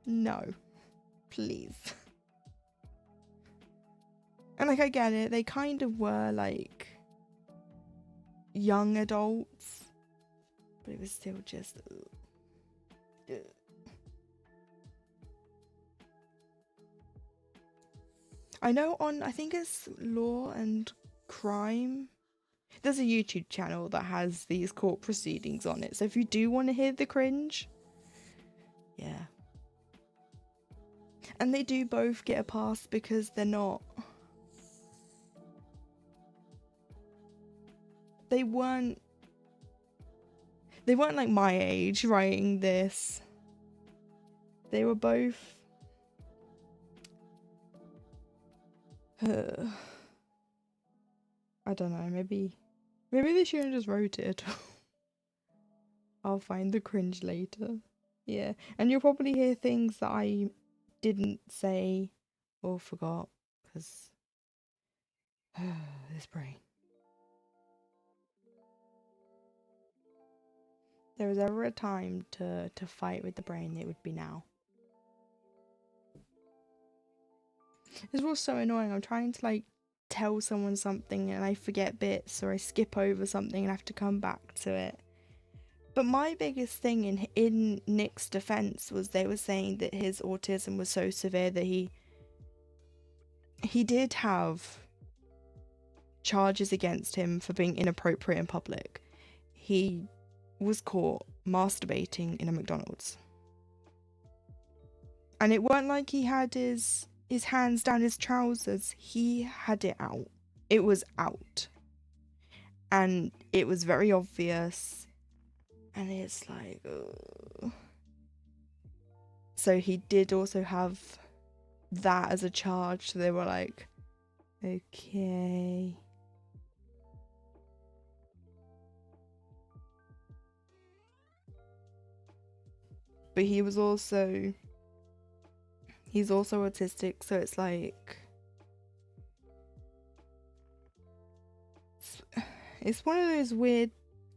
No. Please. And like, I get it. They kind of were like young adults. But it was still just... ugh. I know on, I think it's Law and Crime, there's a YouTube channel that has these court proceedings on it. So if you do want to hear the cringe, yeah. And they do both get a pass because they're not... They weren't like my age writing this. They were both... I don't know, maybe they shouldn't have just wrote it at all. I'll find the cringe later. Yeah, and you'll probably hear things that I didn't say or forgot because this brain. There was ever a time to fight with the brain, it would be now. This was so annoying. I'm trying to like tell someone something and I forget bits or I skip over something and have to come back to it. But my biggest thing in Nick's defense was they were saying that his autism was so severe that he did have charges against him for being inappropriate in public. He was caught masturbating in a McDonald's. And it weren't like he had his hands down his trousers. He had it out. It was out. And it was very obvious. And it's like, ugh. So he did also have that as a charge. So they were like, okay. But he's also autistic, so it's like it's one of those weird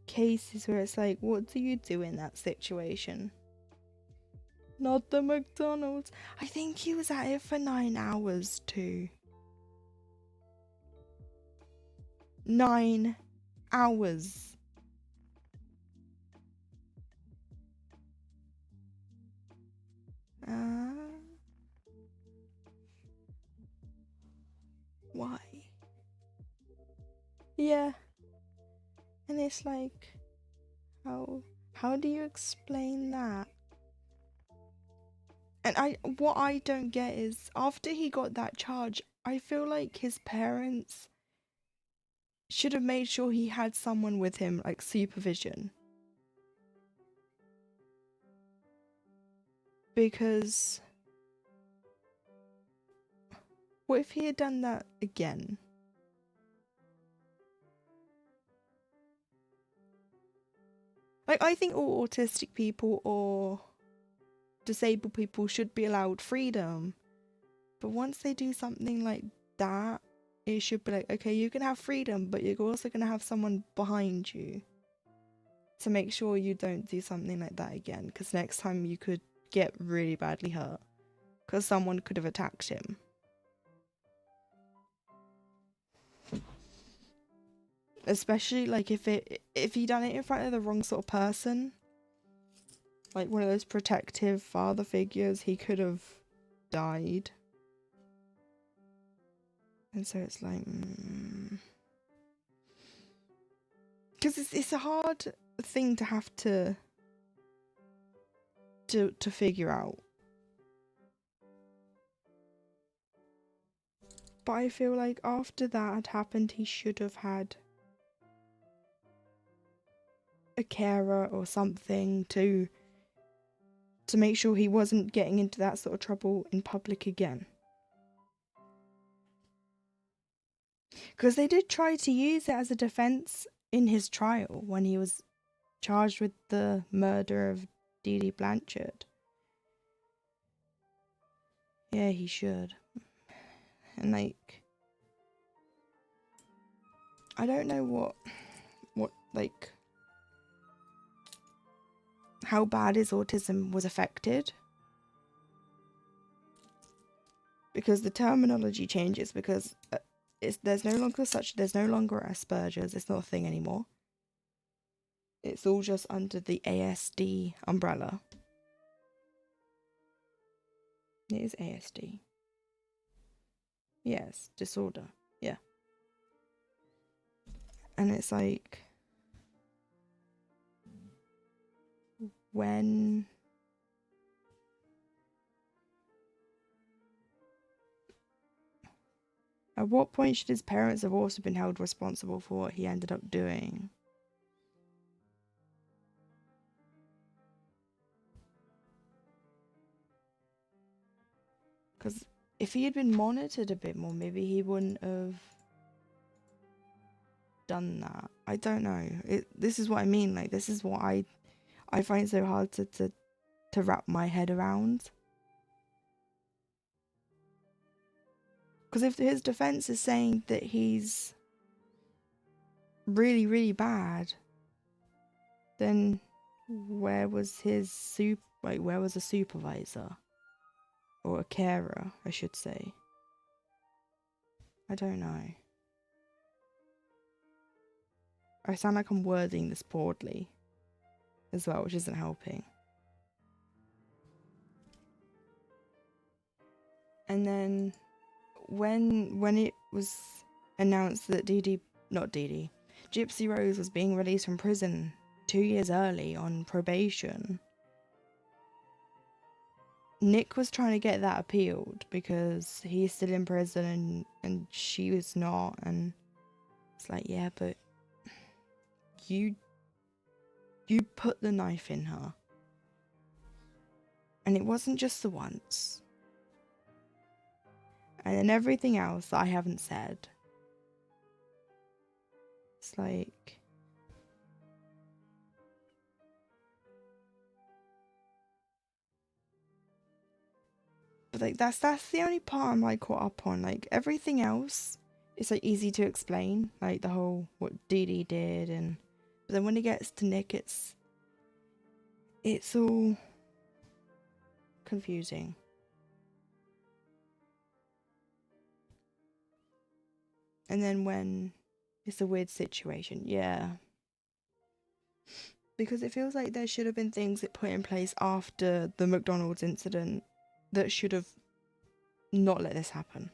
cases where it's like, what do you do in that situation? Not the McDonald's. I think he was at it for 9 hours too. 9 hours. Why? Yeah. And it's like, how do you explain that? And what I don't get is, after he got that charge, I feel like his parents should have made sure he had someone with him, like supervision. Because what if he had done that again? Like, I think all autistic people or disabled people should be allowed freedom. But once they do something like that, it should be like, okay, you can have freedom, but you're also going to have someone behind you to make sure you don't do something like that again. Because next time you could get really badly hurt. Because someone could have attacked him. Especially like if he done it in front of the wrong sort of person, like one of those protective father figures, he could have died. And so it's like, because it's a hard thing to have to figure out. But I feel like after that had happened, he should have had a carer or something to make sure he wasn't getting into that sort of trouble in public again. Because they did try to use it as a defense in his trial when he was charged with the murder of Dee Dee Blanchard. Yeah, he should. And like, I don't know what like how bad his autism was affected, because the terminology changes, because there's no longer Asperger's. It's not a thing anymore. It's all just under the ASD umbrella. It is ASD. Yes, disorder. Yeah. And it's like, when at what point should his parents have also been held responsible for what he ended up doing? Because if he had been monitored a bit more, maybe he wouldn't have done that. I don't know. This is what I mean. Like, this is what I find so hard to to wrap my head around. Because if his defense is saying that he's really, really bad, then where was where was a supervisor? Or a carer, I should say. I don't know. I sound like I'm wording this poorly as well, which isn't helping. And then when it was announced that Gypsy Rose was being released from prison 2 years early on probation, Nick was trying to get that appealed because he's still in prison and she was not, and it's like, yeah, but you put the knife in her. And it wasn't just the once. And then everything else that I haven't said. It's like, but like that's the only part I'm like caught up on. Like everything else is like easy to explain, like the whole what Dee Dee did, and but then when it gets to Nick, it's all confusing. And then when it's a weird situation, yeah. Because it feels like there should have been things that put in place after the McDonald's incident that should have not let this happen.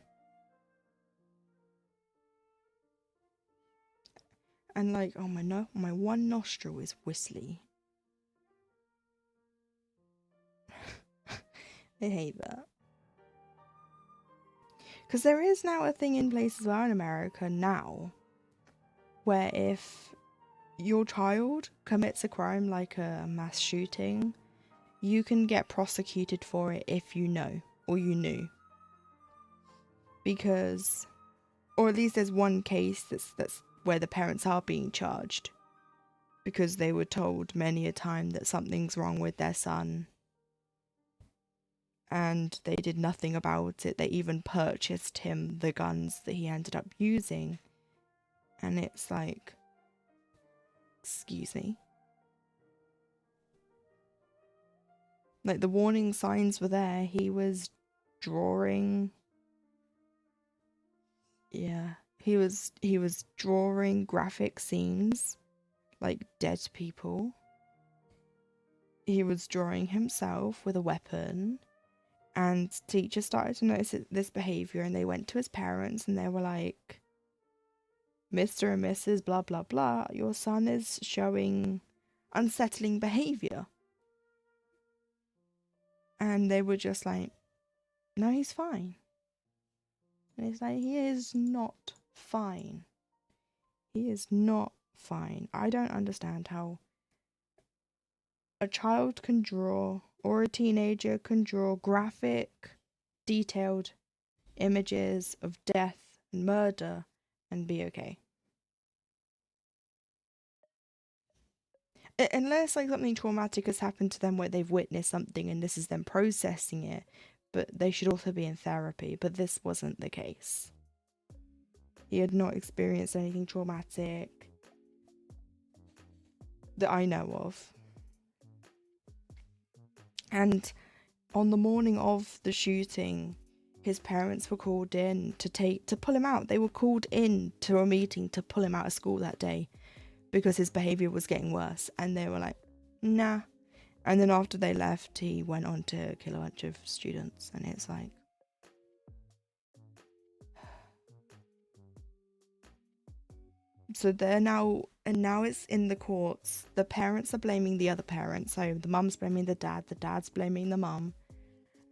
And like, oh my one nostril is whistly. I hate that. Because there is now a thing in place as well in America now, where if your child commits a crime like a mass shooting, you can get prosecuted for it if you know, or you knew. Because, or at least there's one case that's where the parents are being charged. Because they were told many a time that something's wrong with their son. And they did nothing about it. They even purchased him the guns that he ended up using. And it's like, excuse me? Like the warning signs were there. He was drawing. Yeah. He was drawing graphic scenes. Like dead people. He was drawing himself with a weapon. And teachers started to notice this behaviour, and they went to his parents and they were like, Mr. and Mrs. blah blah blah, your son is showing unsettling behaviour. And they were just like, no, he's fine. And it's like, he is not fine. He is not fine. I don't understand how a child can draw, or a teenager can draw graphic, detailed images of death and murder and be okay. Unless like something traumatic has happened to them where they've witnessed something and this is them processing it, but they should also be in therapy. But this wasn't the case. He had not experienced anything traumatic that I know of. And on the morning of the shooting, his parents were called in to pull him out. They were called in to a meeting to pull him out of school that day because his behaviour was getting worse. And they were like, nah. And then after they left, he went on to kill a bunch of students. And it's like, so they're now, and now it's in the courts. The parents are blaming the other parent. So the mum's blaming the dad's blaming the mum.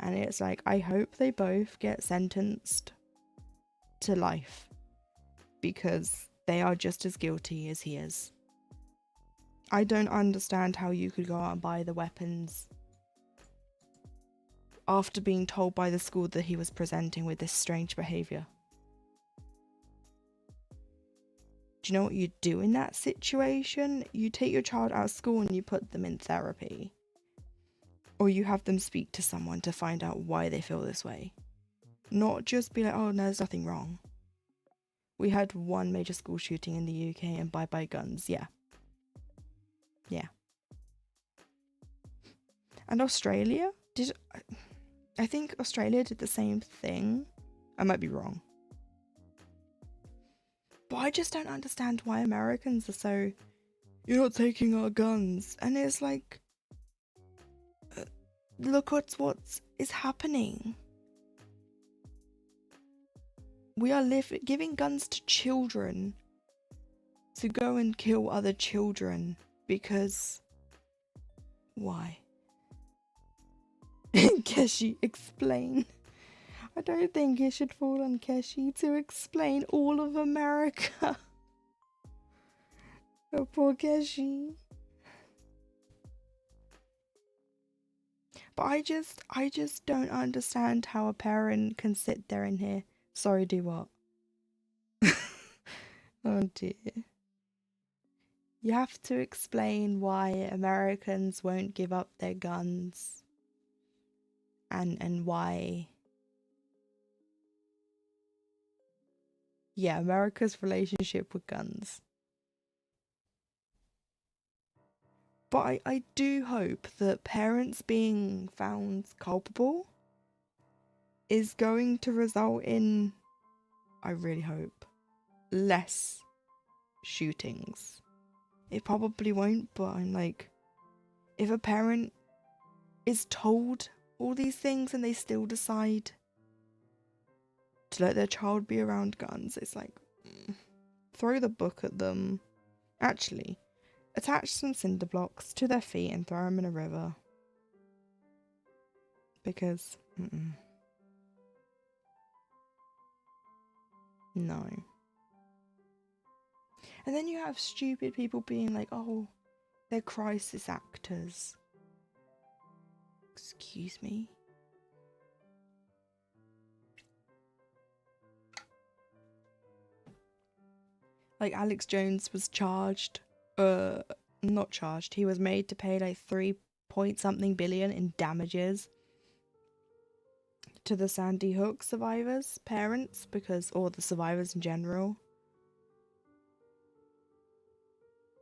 And it's like, I hope they both get sentenced to life. Because they are just as guilty as he is. I don't understand how you could go out and buy the weapons after being told by the school that he was presenting with this strange behaviour. Do you know what you do in that situation? You take your child out of school and you put them in therapy. Or you have them speak to someone to find out why they feel this way. Not just be like, oh, no, there's nothing wrong. We had one major school shooting in the UK and bye-bye guns, yeah. Yeah. And Australia? I think Australia did the same thing. I might be wrong. But I just don't understand why Americans are so, you're not taking our guns. And it's like, look at what is happening. We are giving guns to children to go and kill other children because... Why? Keshi, explain. I don't think it should fall on Keshi to explain all of America. Oh, poor Keshi. But I just don't understand how a parent can sit there and hear, sorry, do what? Oh dear. You have to explain why Americans won't give up their guns and why... Yeah, America's relationship with guns. But I do hope that parents being found culpable is going to result in, I really hope, less shootings. It probably won't, but I'm like, if a parent is told all these things and they still decide to let their child be around guns, it's like, throw the book at them. Actually, attach some cinder blocks to their feet and throw them in a river. Because, no. And then you have stupid people being like, oh, they're crisis actors. Excuse me? Like Alex Jones was charged, not charged, he was made to pay like 3-point-something billion in damages to the Sandy Hook survivors' parents, or the survivors in general.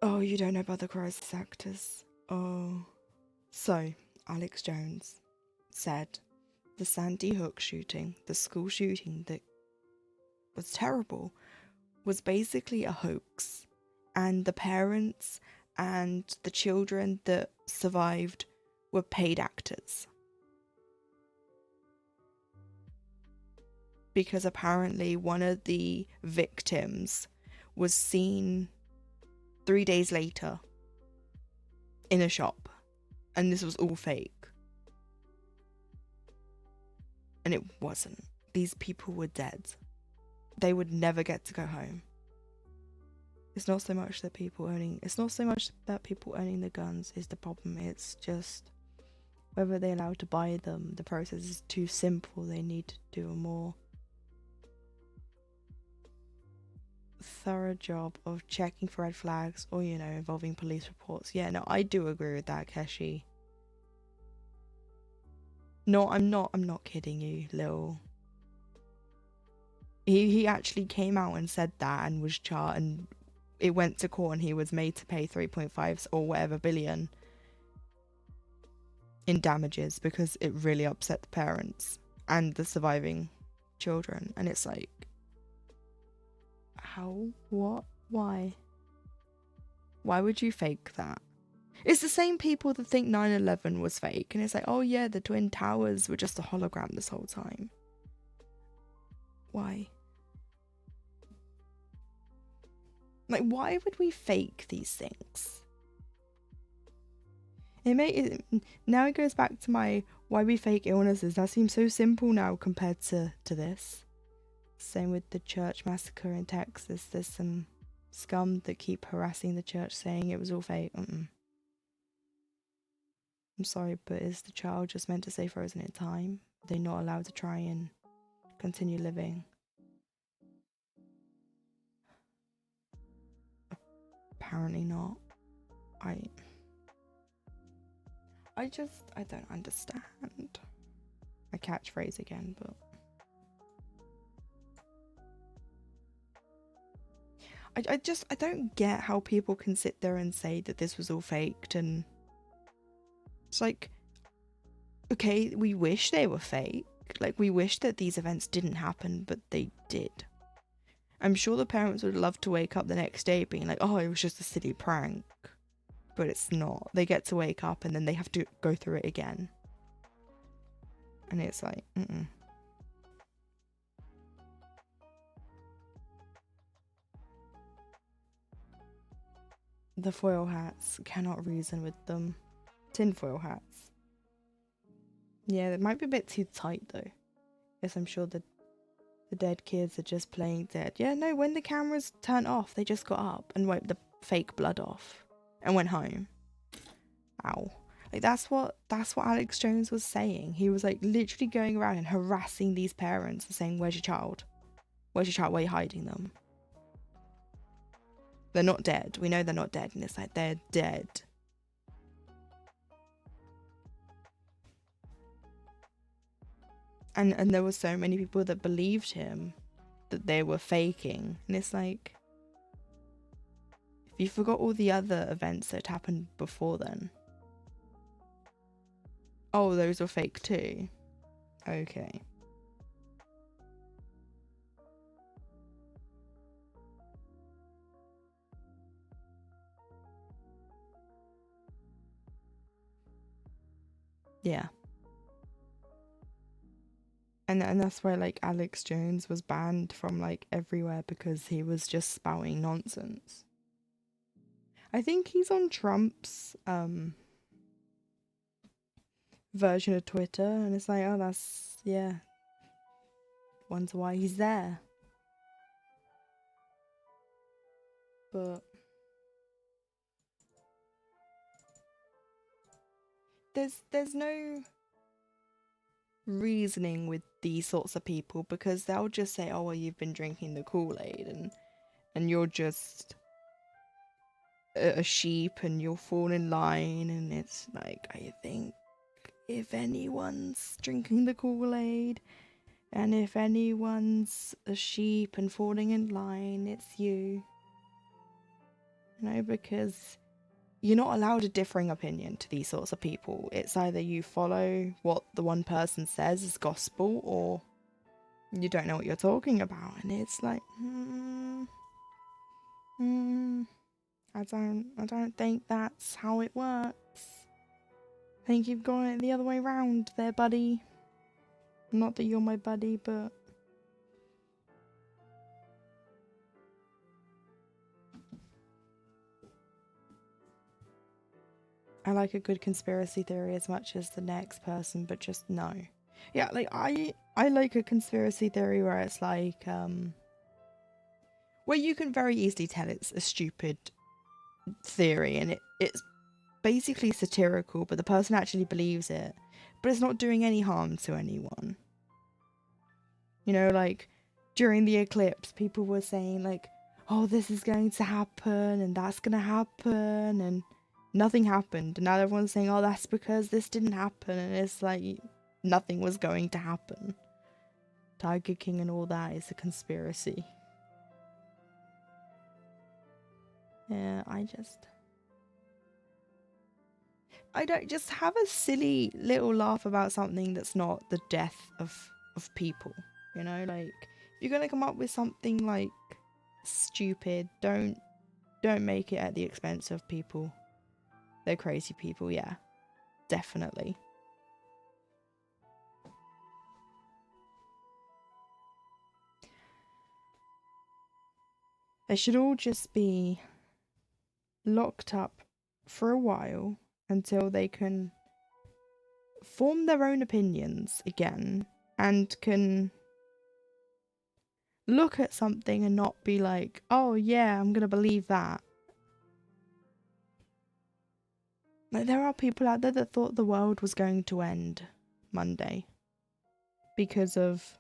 Oh, you don't know about the crisis actors. Oh. So, Alex Jones said the Sandy Hook shooting, the school shooting that was terrible, was basically a hoax. And the parents and the children that survived were paid actors. Because apparently one of the victims was seen 3 days later in a shop. And this was all fake. And it wasn't. These people were dead. They would never get to go home. It's not so much that people owning the guns is the problem. It's just whether they're allowed to buy them. The process is too simple. They need to do a more thorough job of checking for red flags or, involving police reports. Yeah, no, I do agree with that, Keshi. No, I'm not kidding you, Lil. He actually came out and said that and was charged, and it went to court and he was made to pay 3.5 or whatever billion in damages because it really upset the parents and the surviving children. And it's like, how? What? Why? Why would you fake that? It's the same people that think 9/11 was fake, and it's like, oh yeah, the Twin Towers were just a hologram this whole time. Why? Like, why would we fake these things? Now it goes back to my why we fake illnesses. That seems so simple now compared to this. Same with the church massacre in Texas. There's some scum that keep harassing the church saying it was all fake. I'm sorry, but is the child just meant to stay frozen in time? Are they not allowed to try and continue living? Apparently not. I don't understand. A catchphrase again, but I don't get how people can sit there and say that this was all faked, and it's like, okay, we wish they were fake. Like, we wish that these events didn't happen, but they did. I'm sure the parents would love to wake up the next day being like, oh, it was just a silly prank. But it's not. They get to wake up and then they have to go through it again. And it's like, The foil hats, cannot reason with them. Tinfoil hats. Yeah, it might be a bit too tight though. Yes, I'm sure the dead kids are just playing dead. Yeah, no, when the cameras turned off, they just got up and wiped the fake blood off and went home. Ow. Like, that's what Alex Jones was saying. He was like literally going around and harassing these parents and saying, where's your child? Where's your child? Where are you hiding them? They're not dead. We know they're not dead. And it's like, they're dead. And there were so many people that believed him that they were faking. And it's like, if you forgot all the other events that happened before then. Oh, those were fake too. Okay. Yeah. And that's why, like, Alex Jones was banned from, like, everywhere because he was just spouting nonsense. I think he's on Trump's version of Twitter, and it's like, oh, that's, yeah. Wonder why he's there. But there's no reasoning with these sorts of people, because they'll just say, oh, well, you've been drinking the Kool-Aid and you're just a sheep and you'll fall in line. And it's like, I think if anyone's drinking the Kool-Aid and if anyone's a sheep and falling in line, it's you. You know, because you're not allowed a differing opinion to these sorts of people. It's either you follow what the one person says is gospel, or you don't know what you're talking about. And it's like, I don't think that's how it works. I think you've got it the other way round there, buddy. Not that you're my buddy, but I like a good conspiracy theory as much as the next person, but just no. Yeah, like, I like a conspiracy theory where it's like, where you can very easily tell it's a stupid theory and it's basically satirical, but the person actually believes it, but it's not doing any harm to anyone. You know, like, during the eclipse, people were saying, like, oh, this is going to happen and that's going to happen, and nothing happened. And now everyone's saying, oh, that's because this didn't happen. And it's like, nothing was going to happen. Tiger King and all that is a conspiracy. Yeah, I don't just have a silly little laugh about something that's not the death of people. You know, like, if you're gonna come up with something like stupid, don't make it at the expense of people. They're crazy people, yeah, definitely. They should all just be locked up for a while until they can form their own opinions again and can look at something and not be like, oh yeah, I'm gonna believe that. Like, there are people out there that thought the world was going to end Monday because of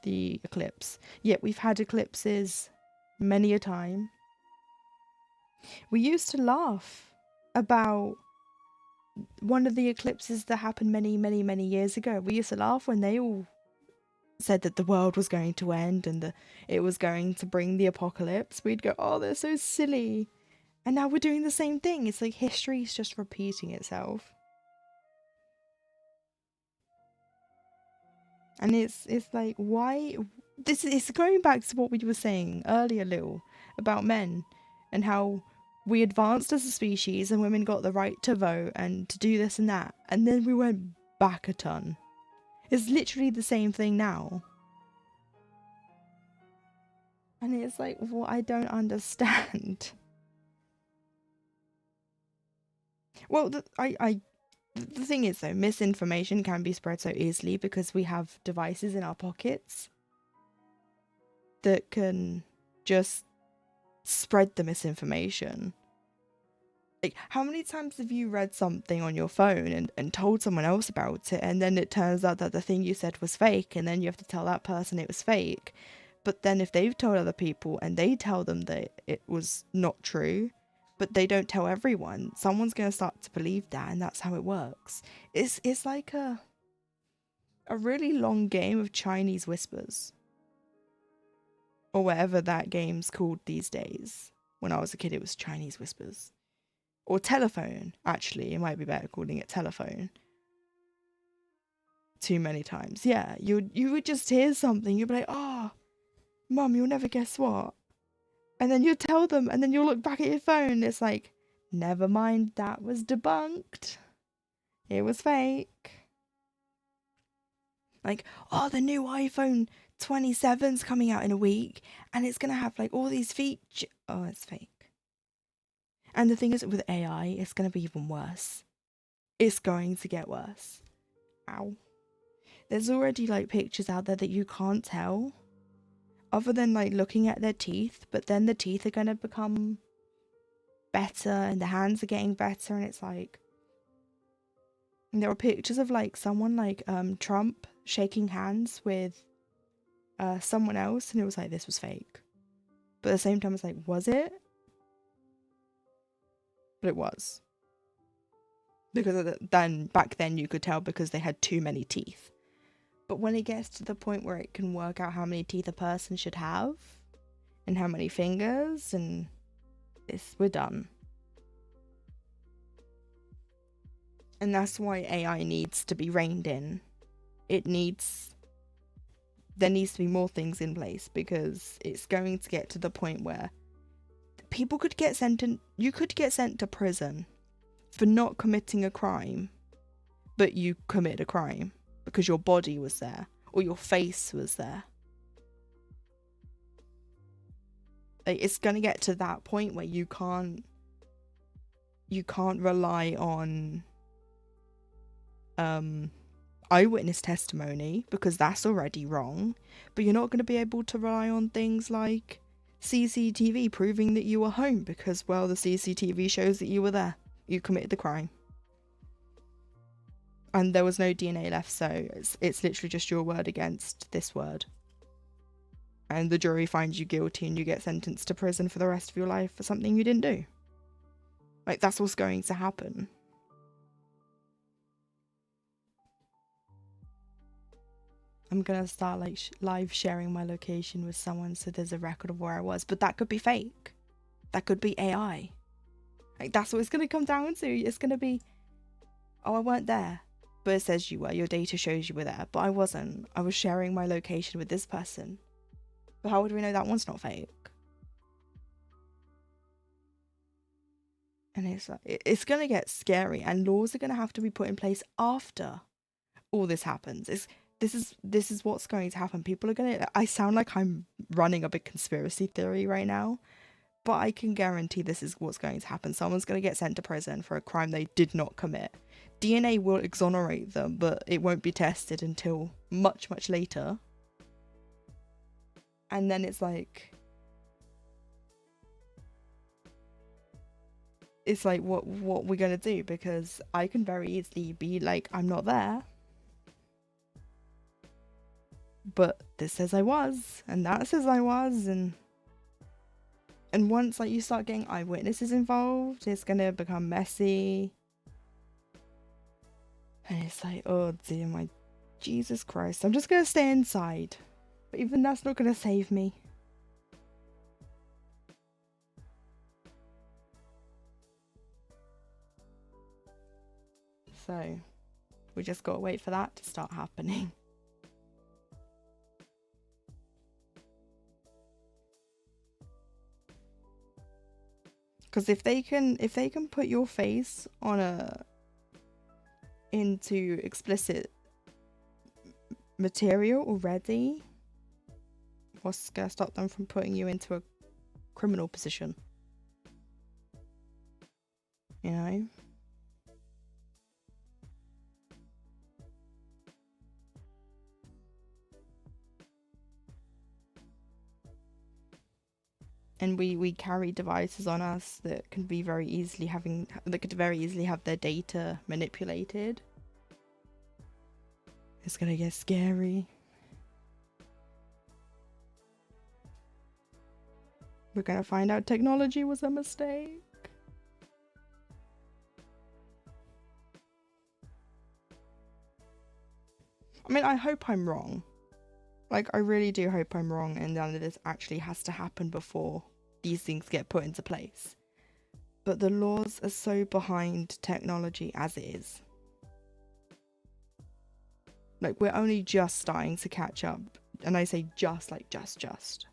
the eclipse. Yet we've had eclipses many a time. We used to laugh about one of the eclipses that happened many years ago. We used to laugh when they all said that the world was going to end and that it was going to bring the apocalypse. We'd go, oh, they're so silly. And now we're doing the same thing. It's like history is just repeating itself. And it's like, why? This is going back to what we were saying earlier, Lil, about men and how we advanced as a species and women got the right to vote and to do this and that. And then we went back a ton. It's literally the same thing now. And it's like, what I don't understand. Well, the thing is, though, misinformation can be spread so easily because we have devices in our pockets that can just spread the misinformation. Like, how many times have you read something on your phone and told someone else about it, and then it turns out that the thing you said was fake, and then you have to tell that person it was fake? But then if they've told other people and they tell them that it was not true, but they don't tell everyone, someone's going to start to believe that, and that's how it works. It's like a really long game of Chinese whispers. Or whatever that game's called these days. When I was a kid, it was Chinese whispers. Or telephone, actually. It might be better calling it telephone. Too many times. Yeah, you would just hear something, you'd be like, oh, Mum, you'll never guess what. And then you'd tell them, and then you'll look back at your phone, and it's like, never mind, that was debunked. It was fake. Like, oh, the new iPhone 27's coming out in a week, and it's going to have, like, all these features. Oh, it's fake. And the thing is, with AI, it's going to be even worse. It's going to get worse. Ow. There's already, like, pictures out there that you can't tell, other than, like, looking at their teeth, but then the teeth are going to become better, and the hands are getting better, and it's like... And there were pictures of, like, someone, like, Trump shaking hands with someone else, and it was like, this was fake. But at the same time, it's like, was it? But it was. Because back then you could tell because they had too many teeth. But when it gets to the point where it can work out how many teeth a person should have, and how many fingers, and we're done. And that's why AI needs to be reined in. There needs to be more things in place, because it's going to get to the point where people could get you could get sent to prison for not committing a crime, but you commit a crime because your body was there or your face was there. Like, it's going to get to that point where you can't rely on eyewitness testimony, because that's already wrong, but you're not going to be able to rely on things like CCTV proving that you were home, because, well, the CCTV shows that you were there, you committed the crime, and there was no DNA left, so it's literally just your word against this word, and the jury finds you guilty and you get sentenced to prison for the rest of your life for something you didn't do. Like, that's what's going to happen. I'm gonna start, like, live sharing my location with someone so there's a record of where I was, but that could be fake. That could be AI. Like, that's what it's gonna come down to. It's gonna be, oh, I weren't there, but it says you were. Your data shows you were there, but I wasn't. I was sharing my location with this person. But how would we know that one's not fake? And it's like, it's gonna get scary, and laws are gonna have to be put in place after all this happens. This is what's going to happen. People are gonna... I sound like I'm running a big conspiracy theory right now, but I can guarantee this is what's going to happen. Someone's going to get sent to prison for a crime they did not commit. DNA will exonerate them, but it won't be tested until much, much later. And then it's like... It's like, what we're going to do? Because I can very easily be like, I'm not there. But this says I was, and that says I was, and once, like, you start getting eyewitnesses involved, it's gonna become messy. And it's like, oh dear, my Jesus Christ. I'm just going to stay inside. But even that's not going to save me. So, we just got to wait for that to start happening. Because if they can put your face on into explicit material already, what's gonna stop them from putting you into a criminal position? You know? And we carry devices on us that can be very easily could very easily have their data manipulated. It's gonna get scary. We're gonna find out technology was a mistake. I mean, I hope I'm wrong. Like, I really do hope I'm wrong and none of this actually has to happen before these things get put into place. But the laws are so behind technology as it is. Like, we're only just starting to catch up. And I say just, like, just.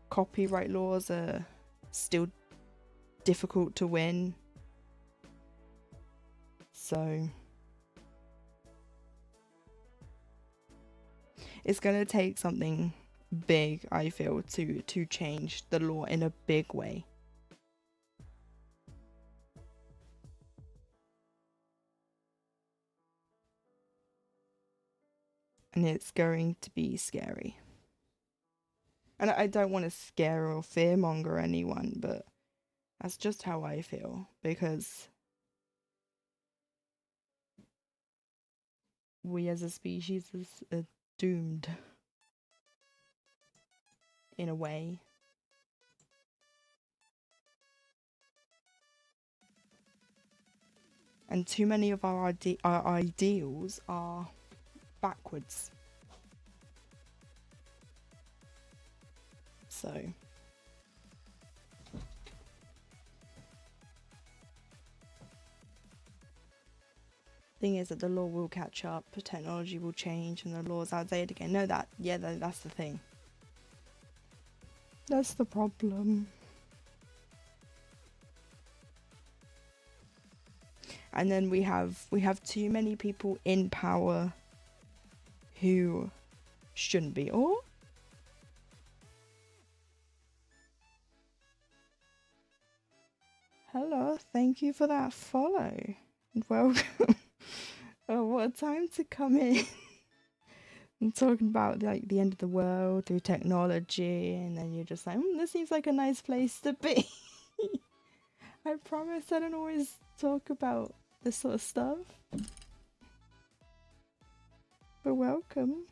Copyright laws are still difficult to win. So it's going to take something big, I feel, to change the law in a big way. And it's going to be scary. And I don't want to scare or fearmonger anyone, but that's just how I feel. Because we as a species are doomed. In a way. And too many of our ideals are backwards. So thing is that the law will catch up, technology will change, and the law's outdated again. No, that's the thing. That's the problem. And then we have too many people in power who shouldn't be. Or hello, thank you for that follow. And welcome. Oh, what a time to come in. I'm talking about like the end of the world through technology, and then you're just like, this seems like a nice place to be. I promise I don't always talk about this sort of stuff. But welcome.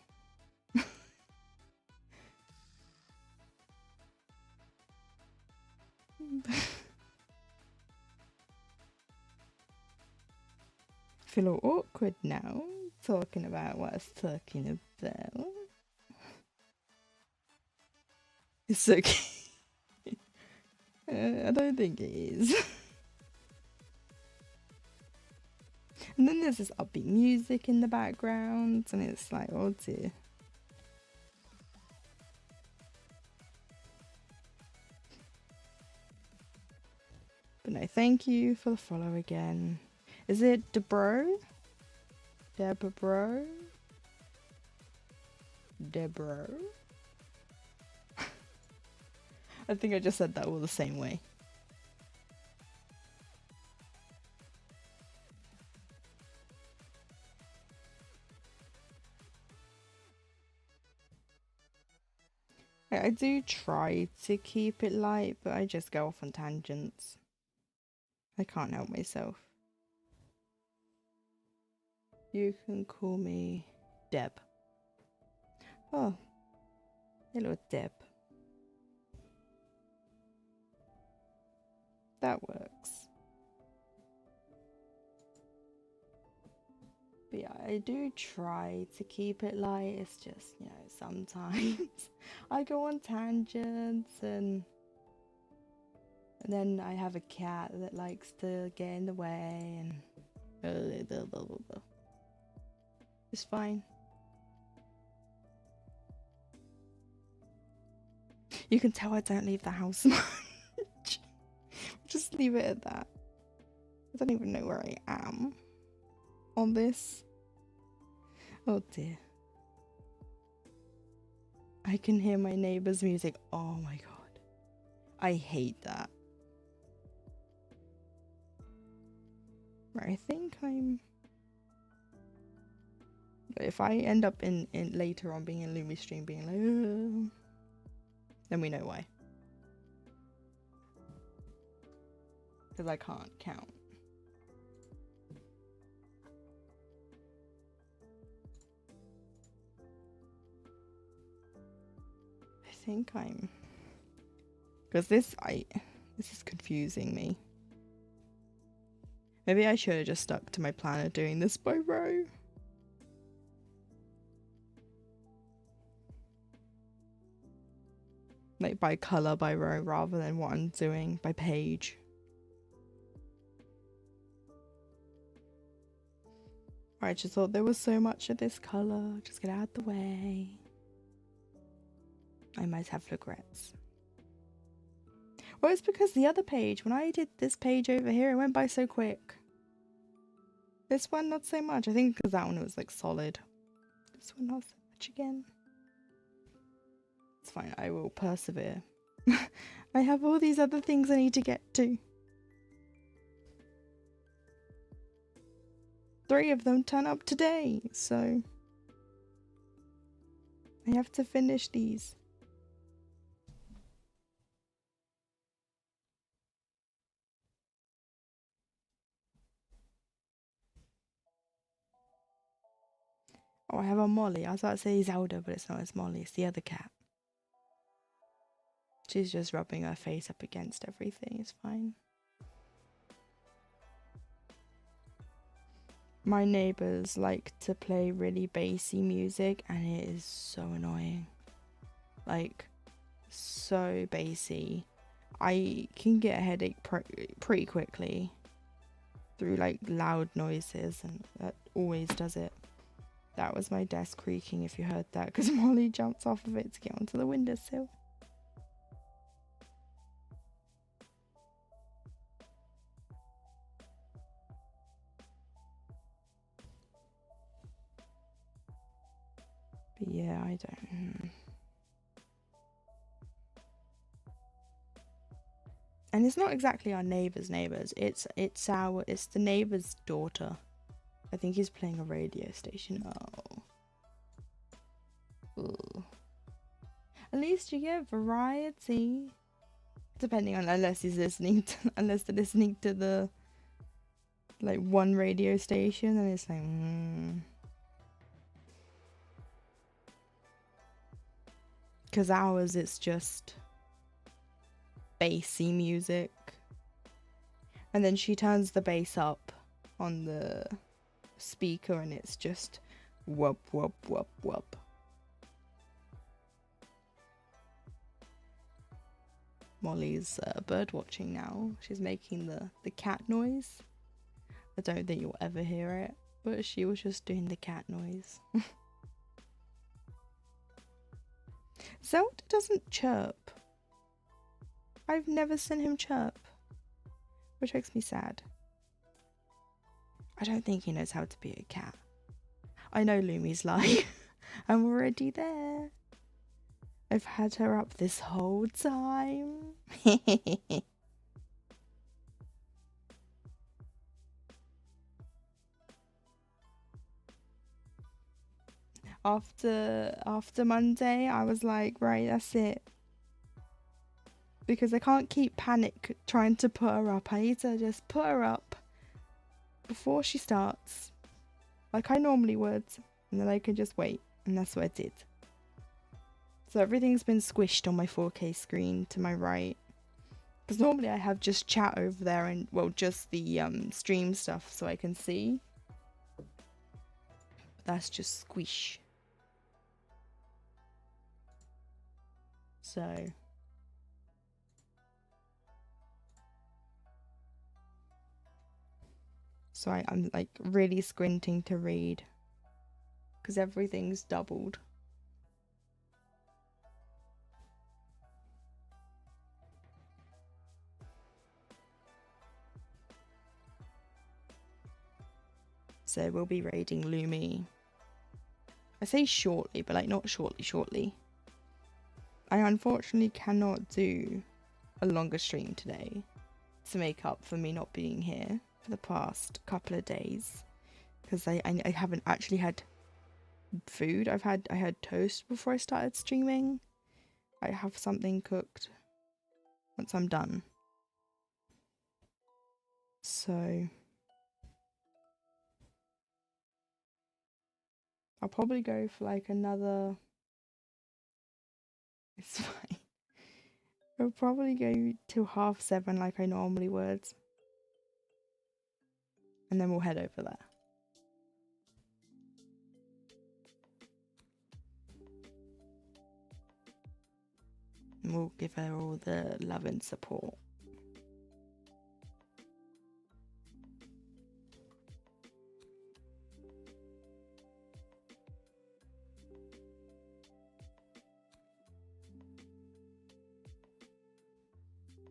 Feel all awkward now, talking about what I was talking about. It's okay. I don't think it is. And then there's this upbeat music in the background, and it's like, oh dear. But no, thank you for the follow again. Is it Debro? Debro? I think I just said that all the same way. I do try to keep it light, but I just go off on tangents. I can't help myself. You can call me Deb. Oh, hello Deb. That works. But yeah, I do try to keep it light. It's just, you know, sometimes I go on tangents and then I have a cat that likes to get in the way and it's fine. You can tell I don't leave the house much. Just leave it at that. I don't even know where I am on this. Oh dear. I can hear my neighbor's music. Oh my god. I hate that. Right, I think I'm... If I end up in later on being in Lumi's stream being like, then we know why. Because I can't count. I think I'm... Because this is confusing me. Maybe I should have just stuck to my plan of doing this by row. Like by colour by row rather than what I'm doing by page. I just thought there was so much of this colour. Just get out of the way. I might have regrets. Well, it's because the other page, when I did this page over here, it went by so quick. This one, not so much. I think because that one was like solid. This one, not so much again. It's fine, I will persevere. I have all these other things I need to get to. 3 of them turn up today, so I have to finish these. Oh, I have a Molly. I was about to say Zelda, but it's not. It's Molly. It's the other cat. She's just rubbing her face up against everything. It's fine. My neighbours like to play really bassy music and it is so annoying. Like, so bassy. I can get a headache pretty quickly through like loud noises, and that always does it. That was my desk creaking if you heard that, because Molly jumps off of it to get onto the windowsill. But yeah, I don't... And it's not exactly our neighbour's neighbours. It's the neighbour's daughter. I think he's playing a radio station. Oh. Ooh. At least you get variety. Depending on, unless they're listening to the like one radio station, and it's like because ours it's just bassy music, and then she turns the bass up on the speaker and it's just whoop whoop whoop whoop. Molly's bird watching now. She's making the cat noise. I don't think you'll ever hear it, but she was just doing the cat noise. Zelda doesn't chirp. I've never seen him chirp, which makes me sad. I don't think he knows how to be a cat. I know Lumi's like, I'm already there. I've had her up this whole time. After Monday, I was like, right, that's it. Because I can't keep panic trying to put her up. I need to just put her up before she starts, like I normally would, and then I can just wait, and that's what I did. So everything's been squished on my 4K screen to my right, because normally I have just chat over there and, well, just the stream stuff so I can see. that's just squish. So I'm like really squinting to read because everything's doubled. So we'll be raiding Lumi. I say shortly, but like not shortly. I unfortunately cannot do a longer stream today to make up for me not being here for the past couple of days because I haven't actually had food. I had toast before I started streaming. I have something cooked once I'm done. So I'll probably go for like another. It's fine. I'll probably go till 7:30 like I normally would. And then we'll head over there. And we'll give her all the love and support.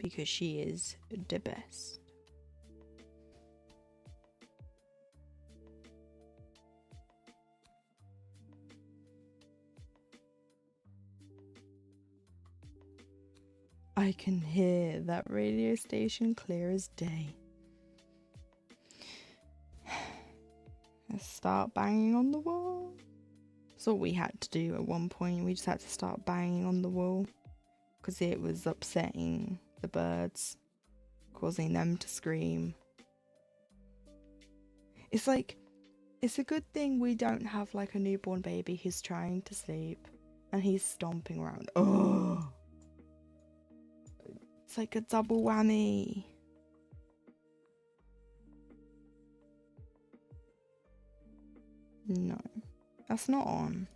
Because she is the best. I can hear that radio station clear as day. Let's start banging on the wall. That's all we had to do at one point. We just had to start banging on the wall because it was upsetting the birds, causing them to scream. It's like, it's a good thing we don't have like a newborn baby who's trying to sleep and he's stomping around. Oh, it's like a double whammy. No, that's not on.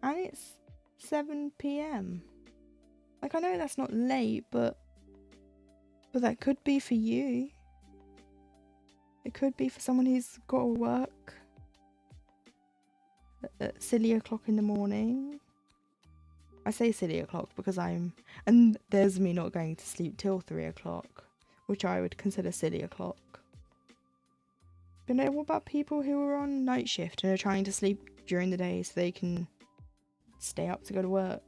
And it's 7 p.m. Like, I know that's not late, but that could be for you. It could be for someone who's got to work at silly o'clock in the morning. I say silly o'clock because and there's me not going to sleep till 3 o'clock, which I would consider silly o'clock. But no, what about people who are on night shift and are trying to sleep during the day so they can stay up to go to work?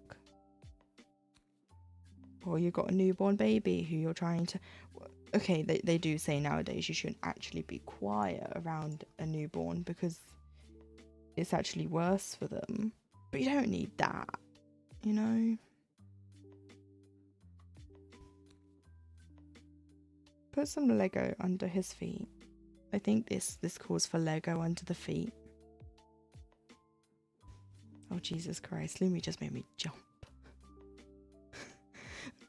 Or you've got a newborn baby who you're trying to... Okay, they do say nowadays you shouldn't actually be quiet around a newborn because it's actually worse for them. But you don't need that, you know? Put some Lego under his feet. I think this calls for Lego under the feet. Oh, Jesus Christ. Lumi just made me jump.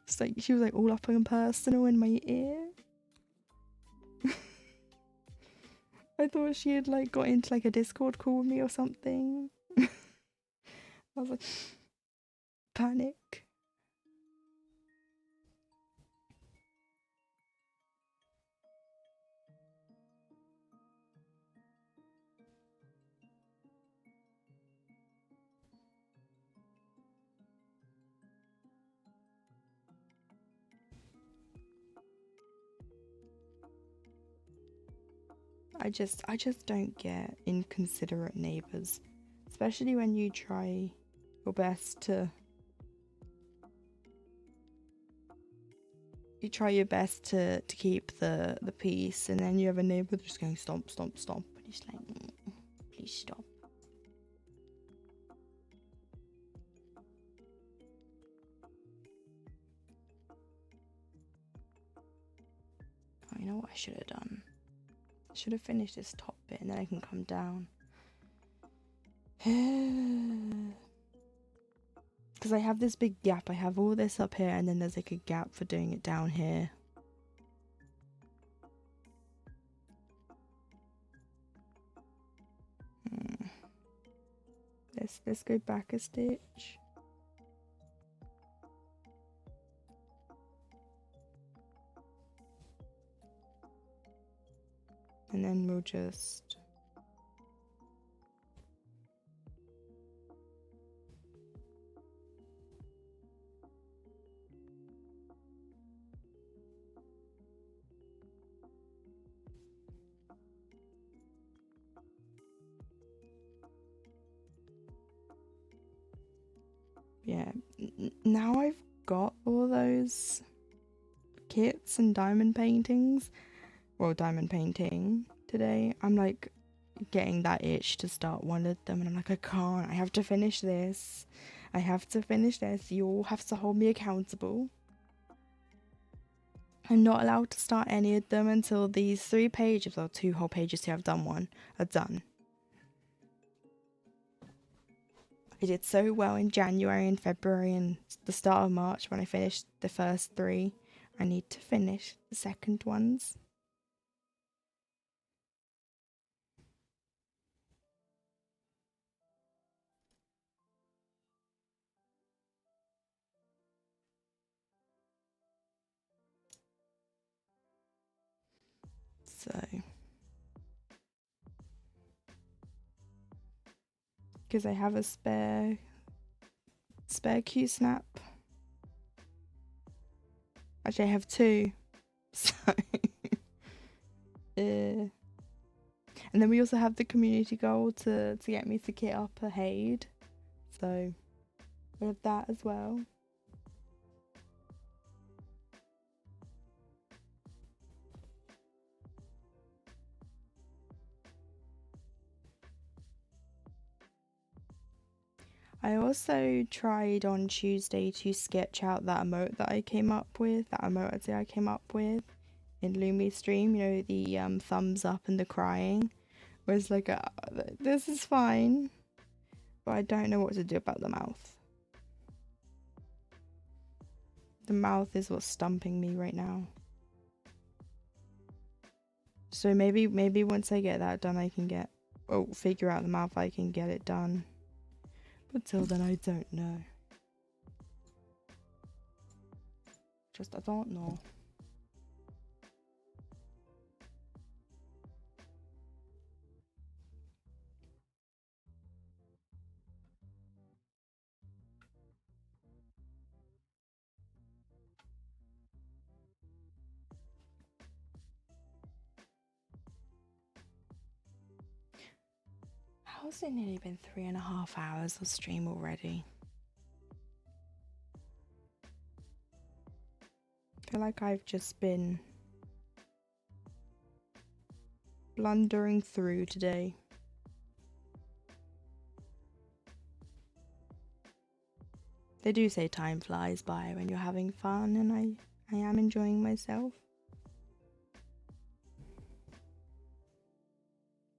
It's like she was like all up and personal in my ear. I thought she had like got into like a Discord call with me or something. I was like, panic. I just don't get inconsiderate neighbours, especially when you try your best to keep the peace, and then you have a neighbour just going stomp stomp stomp, and it's like, please stop. Oh, you know what I should have done? I should have finished this top bit and then I can come down. Because I have this big gap. I have all this up here and then there's like a gap for doing it down here. Let's go back a stitch. And then we'll just yeah, now I've got all those kits and diamond paintings, well, diamond painting today, I'm like getting that itch to start one of them, and I'm like, I can't, I have to finish this. I have to finish this. You all have to hold me accountable. I'm not allowed to start any of them until these 3 pages, or 2 whole pages here, I've done one, are done. I did so well in January and February and the start of March when I finished the first 3. I need to finish the second ones. So, because I have a spare Q-snap. Actually, I have 2. So, and then we also have the community goal to get me to kit up a HAED. So, we have that as well. I also tried on Tuesday to sketch out that emote that I came up with, in Lumi's stream, you know, the thumbs up and the crying. Where it's like, this is fine, but I don't know what to do about the mouth. The mouth is what's stumping me right now. So maybe once I get that done, I can figure out the mouth, I can get it done. But till then, I don't know. I don't know. How's it nearly been 3.5 hours of stream already? I feel like I've just been blundering through today. They do say time flies by when you're having fun, and I am enjoying myself.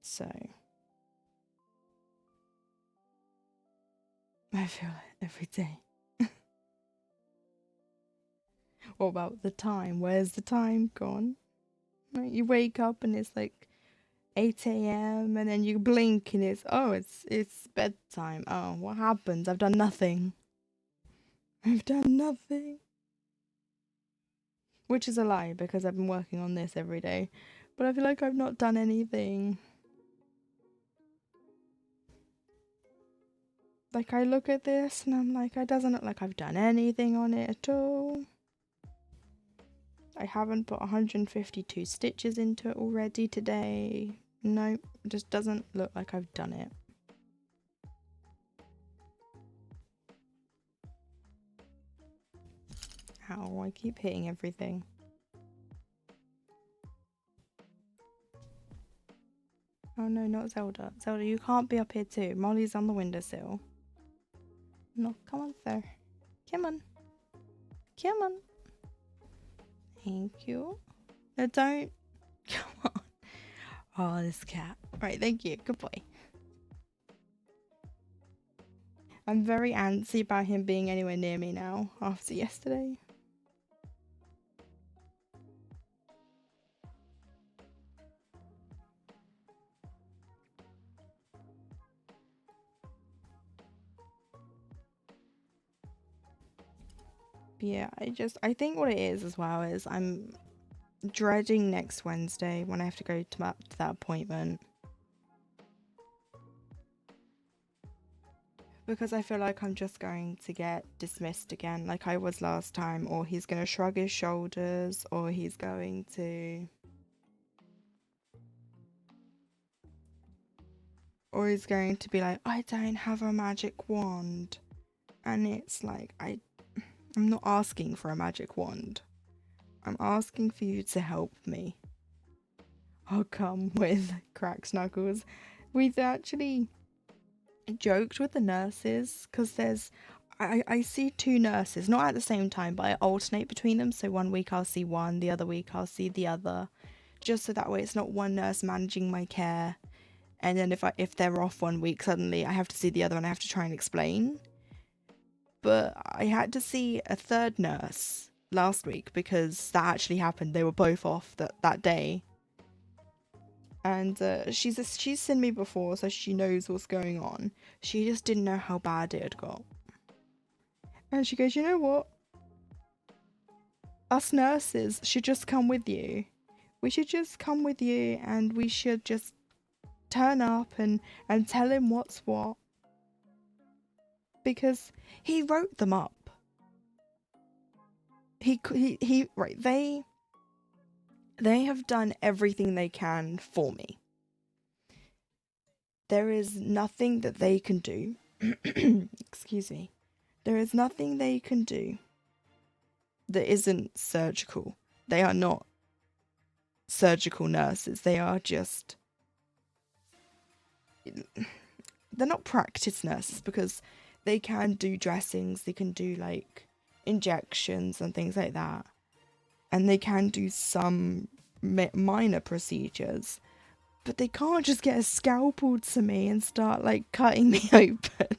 So I feel it every day. What about the time? Where's the time gone? Like, you wake up and it's like 8 a.m. and then you blink and it's bedtime. Oh, what happens? I've done nothing. I've done nothing. Which is a lie, because I've been working on this every day. But I feel like I've not done anything. Like, I look at this and I'm like, it doesn't look like I've done anything on it at all. I haven't put 152 stitches into it already today. Nope, it just doesn't look like I've done it. Ow, I keep hitting everything. Oh no, not Zelda. Zelda, you can't be up here too. Molly's on the windowsill. No, come on, sir. Come on. Come on. Thank you. No, don't. Come on. Oh, this cat. Right, thank you. Good boy. I'm very antsy about him being anywhere near me now after yesterday. Yeah, I think what it is as well is I'm dreading next Wednesday when I have to go to that appointment. Because I feel like I'm just going to get dismissed again like I was last time, or he's going to shrug his shoulders, or he's going to... Or he's going to be like, I don't have a magic wand. And it's like, I'm not asking for a magic wand. I'm asking for you to help me. I'll come with cracked knuckles. We've actually joked with the nurses because I see two nurses, not at the same time, but I alternate between them. So one week I'll see one, the other week I'll see the other. Just so that way it's not one nurse managing my care. And then if they're off one week, suddenly I have to see the other and I have to try and explain. But I had to see a third nurse last week because that actually happened. They were both off that day. And she's seen me before, so she knows what's going on. She just didn't know how bad it had got. And she goes, you know what? Us nurses should just come with you. We should just come with you and we should just turn up and tell him what's what. Because he wrote them up. Right, they have done everything they can for me. There is nothing that they can do. Excuse me. There is nothing they can do that isn't surgical. They are not surgical nurses. They are just... They're not practice nurses because they can do dressings. They can do like injections and things like that. And they can do some minor procedures. But they can't just get a scalpel to me and start like cutting me open.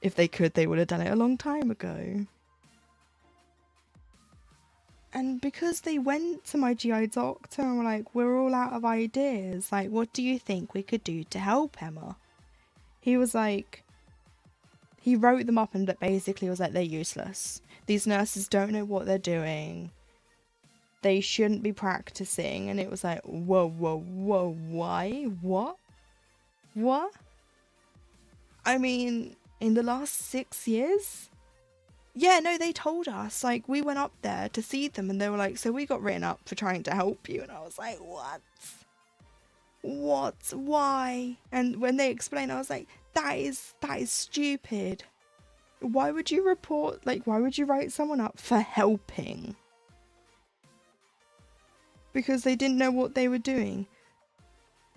If they could, they would have done it a long time ago. And because they went to my GI doctor and were like, we're all out of ideas. Like, what do you think we could do to help Emma? He was like, he wrote them up and basically was like, they're useless. These nurses don't know what they're doing. They shouldn't be practicing. And it was like, whoa, why? What? I mean, in the last 6 years? Yeah, no, they told us. Like, we went up there to see them and they were like, so we got written up for trying to help you. And I was like, what? Why? And when they explained, I was like, that is stupid. Why would you why would you write someone up for helping? Because they didn't know what they were doing.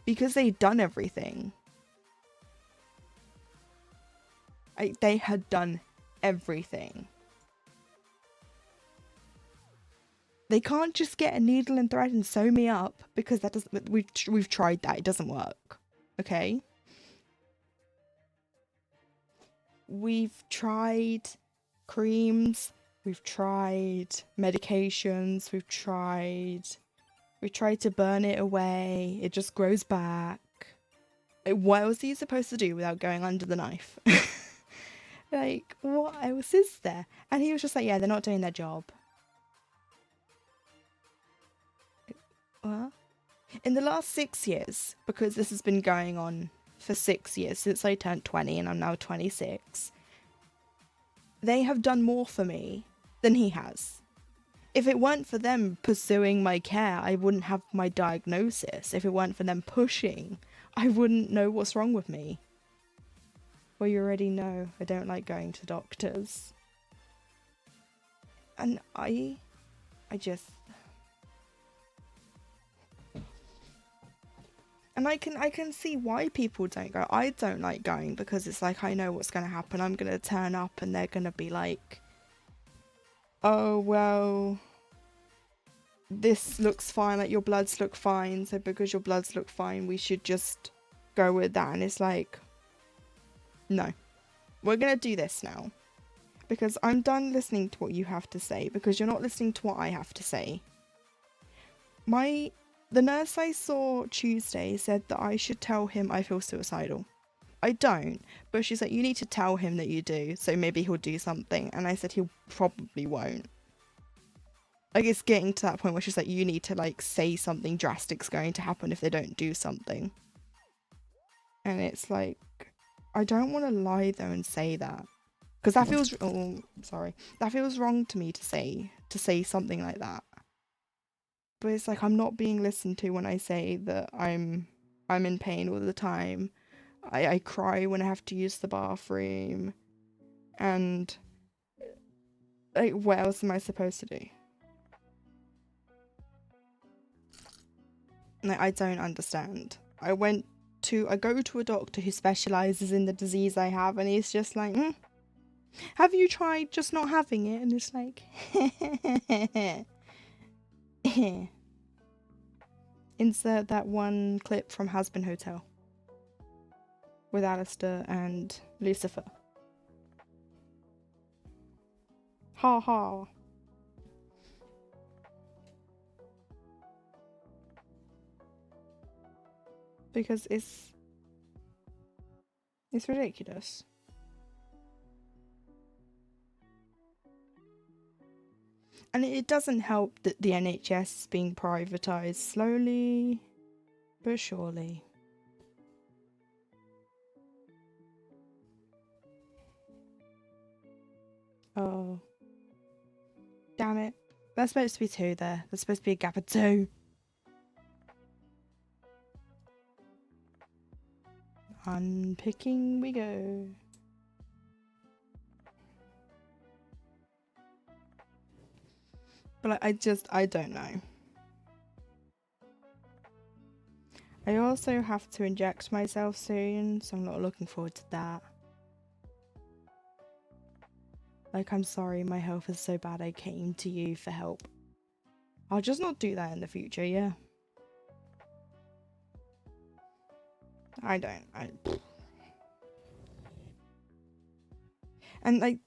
Because they'd done everything. They had done everything. They can't just get a needle and thread and sew me up because that doesn't. We've tried that. It doesn't work. Okay. We've tried creams. We've tried medications. We've tried to burn it away. It just grows back. What else are you supposed to do without going under the knife? Like, what else is there? And he was just like, yeah, they're not doing their job. What? In the last 6 years, because this has been going on for 6 years, since I turned 20 and I'm now 26, they have done more for me than he has. If it weren't for them pursuing my care, I wouldn't have my diagnosis. If it weren't for them pushing, I wouldn't know what's wrong with me. Well, you already know I don't like going to doctors. And I just... And I can see why people don't go. I don't like going because it's like, I know what's going to happen. I'm going to turn up and they're going to be like, oh, well, this looks fine. Like, your bloods look fine. So because your bloods look fine, we should just go with that. And it's like, no, we're going to do this now. Because I'm done listening to what you have to say. Because you're not listening to what I have to say. The nurse I saw Tuesday said that I should tell him I feel suicidal. I don't. But she's like, you need to tell him that you do, so maybe he'll do something. And I said, he probably won't. Like, it's getting to that point where she's like, you need to, like, say something drastic's going to happen if they don't do something. And it's like, I don't want to lie though and say that. Because that feels, oh, sorry. That feels wrong to me to say something like that. But it's like, I'm not being listened to when I say that I'm in pain all the time. I cry when I have to use the bathroom. And, like, what else am I supposed to do? Like, I don't understand. I go to a doctor who specialises in the disease I have, and he's just like, have you tried just not having it? And it's like, insert that one clip from Husband Hotel with Alistair and Lucifer. Ha ha. Because it's ridiculous. And it doesn't help that the NHS is being privatised slowly but surely. Oh. Damn it. There's supposed to be 2 there. There's supposed to be a gap of 2. Unpicking we go. But I don't know. I also have to inject myself soon, so I'm not looking forward to that. Like, I'm sorry, my health is so bad I came to you for help. I'll just not do that in the future, yeah. And, like,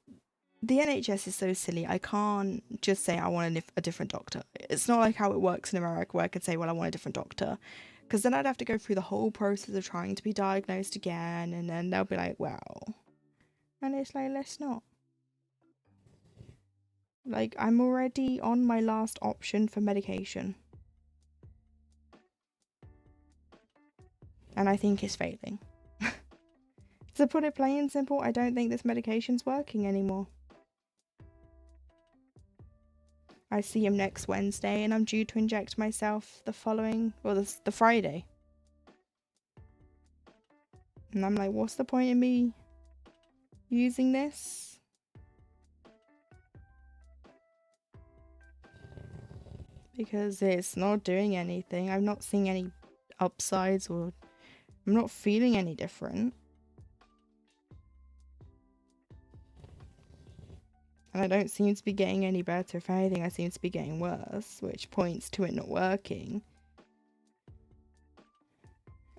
the NHS is so silly. I can't just say I want a different doctor. It's not like how it works in America where I could say, well, I want a different doctor. Because then I'd have to go through the whole process of trying to be diagnosed again. And then they'll be like, well. And it's like, let's not. Like, I'm already on my last option for medication. And I think it's failing. To put it plain and simple, I don't think this medication's working anymore. I see him next Wednesday and I'm due to inject myself the Friday. And I'm like, what's the point in me using this? Because it's not doing anything. I'm not seeing any upsides, or I'm not feeling any different. And I don't seem to be getting any better. If anything, I seem to be getting worse, which points to it not working.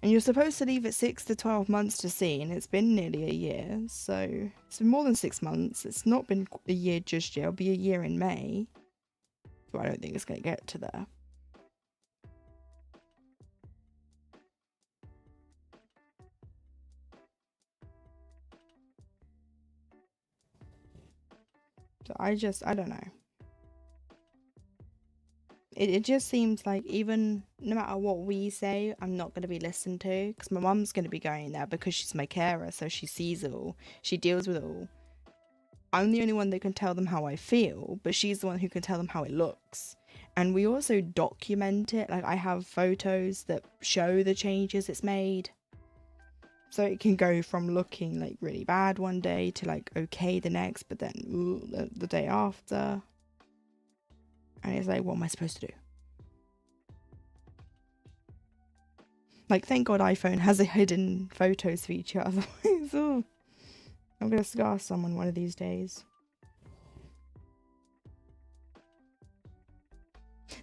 And you're supposed to leave it 6 to 12 months to see, and it's been nearly a year, so it's been more than 6 months. It's not been a year just yet. It'll be a year in May. So I don't think it's going to get to there. So I don't know. It just seems like even no matter what we say, I'm not going to be listened to, because my mum's going to be going there because she's my carer, so she sees it all. She deals with it all. I'm the only one that can tell them how I feel, but she's the one who can tell them how it looks. And we also document it. Like, I have photos that show the changes it's made. So it can go from looking like really bad one day to like okay the next, but then the day after. And it's like, what am I supposed to do? Like, thank God iPhone has a hidden photos feature. Otherwise, I'm going to scar someone one of these days.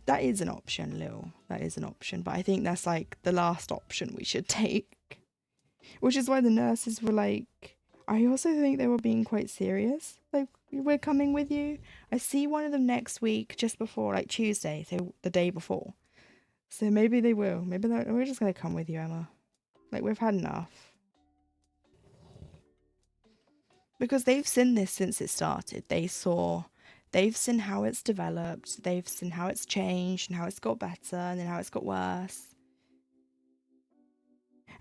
That is an option, Lil. That is an option. But I think that's like the last option we should take. Which is why the nurses were like, I also think they were being quite serious. Like, we're coming with you. I see one of them next week, just before, like Tuesday, so the day before. So maybe they will. Maybe we're just going to come with you, Emma. Like, we've had enough. Because they've seen this since it started. They've seen how it's developed, they've seen how it's changed and how it's got better and then how it's got worse.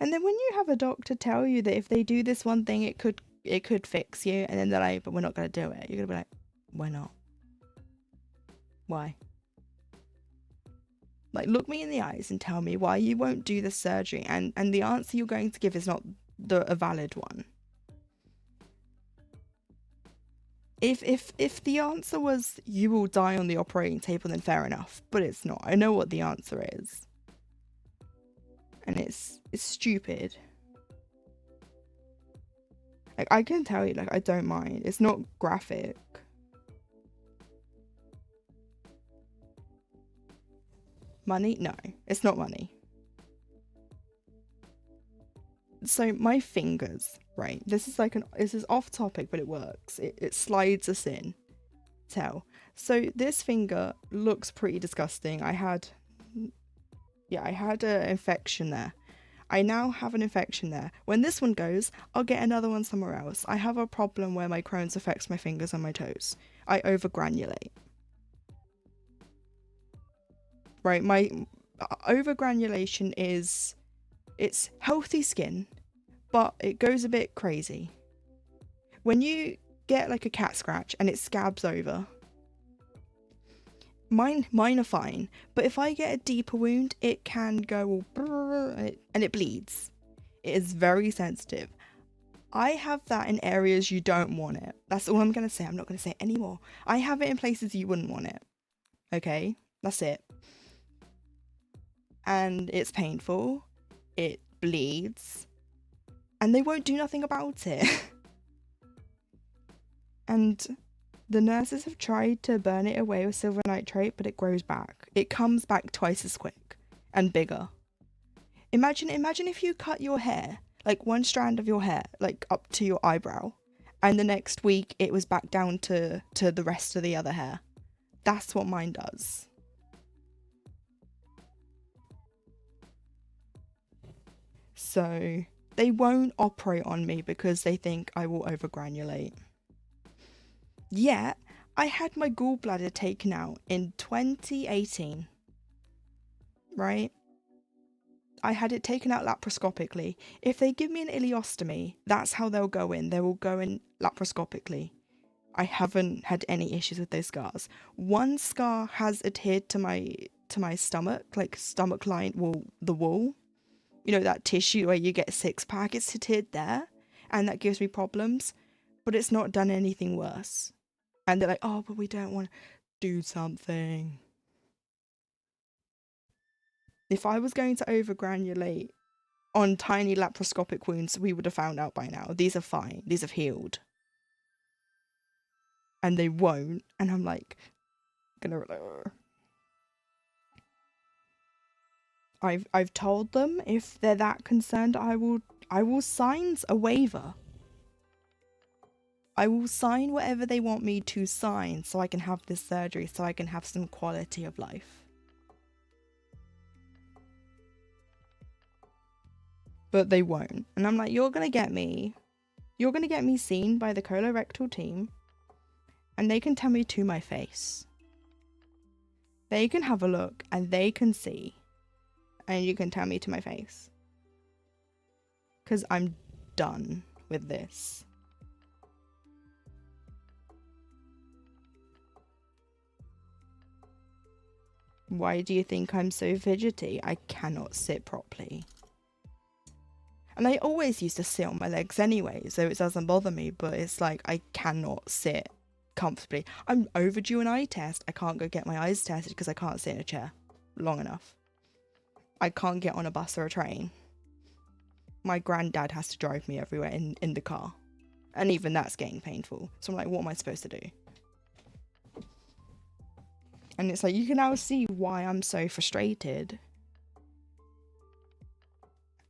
And then when you have a doctor tell you that if they do this one thing, it could fix you, and then they're like, but we're not going to do it. You're going to be like, why not? Why? Like, look me in the eyes and tell me why you won't do the surgery, and the answer you're going to give is not a valid one. If the answer was you will die on the operating table, then fair enough. But it's not. I know what the answer is. And it's stupid. Like, I can tell you, like, I don't mind. It's not graphic. Money? No, it's not money. So my fingers, right? This is off topic, but it works. It slides us in. Tell. So this finger looks pretty disgusting. I had an infection there. I now have an infection there. When this one goes, I'll get another one somewhere else. I have a problem where my Crohn's affects my fingers and my toes. I overgranulate. Right, my overgranulation it's healthy skin, but it goes a bit crazy. When you get like a cat scratch and it scabs over, mine are fine, but if I get a deeper wound, it can go all and it bleeds. It is very sensitive. I have that in areas you don't want it. That's all I'm going to say. I'm not going to say it anymore. I have it in places you wouldn't want it. Okay? That's it. And it's painful. It bleeds. And they won't do nothing about it. And the nurses have tried to burn it away with silver nitrate, but it grows back. It comes back twice as quick and bigger. Imagine if you cut your hair, like one strand of your hair, like up to your eyebrow, and the next week it was back down to the rest of the other hair. That's what mine does. So they won't operate on me because they think I will overgranulate. Yet, I had my gallbladder taken out in 2018, right? I had it taken out laparoscopically. If they give me an ileostomy, that's how they'll go in. They will go in laparoscopically. I haven't had any issues with those scars. One scar has adhered to my stomach, like stomach line, the wall. You know, that tissue where you get a six-pack, it's adhered there, and that gives me problems, but it's not done anything worse. And they're like, oh, but we don't want to do something. If I was going to overgranulate on tiny laparoscopic wounds, we would have found out by now. These are fine. These have healed. And they won't. And I'm like, gonna... I've told them if they're that concerned, I will sign a waiver. I will sign whatever they want me to sign so I can have this surgery, so I can have some quality of life. But they won't. And I'm like, you're gonna get me seen by the colorectal team, and they can tell me to my face. They can have a look and they can see, and you can tell me to my face. Because I'm done with this. Why do you think I'm so fidgety? I cannot sit properly. And I always used to sit on my legs anyway, so it doesn't bother me, but it's like I cannot sit comfortably. I'm overdue an eye test. I can't go get my eyes tested because I can't sit in a chair long enough. I can't get on a bus or a train. My granddad has to drive me everywhere in the car. And even that's getting painful. So I'm like, what am I supposed to do? And it's like, you can now see why I'm so frustrated.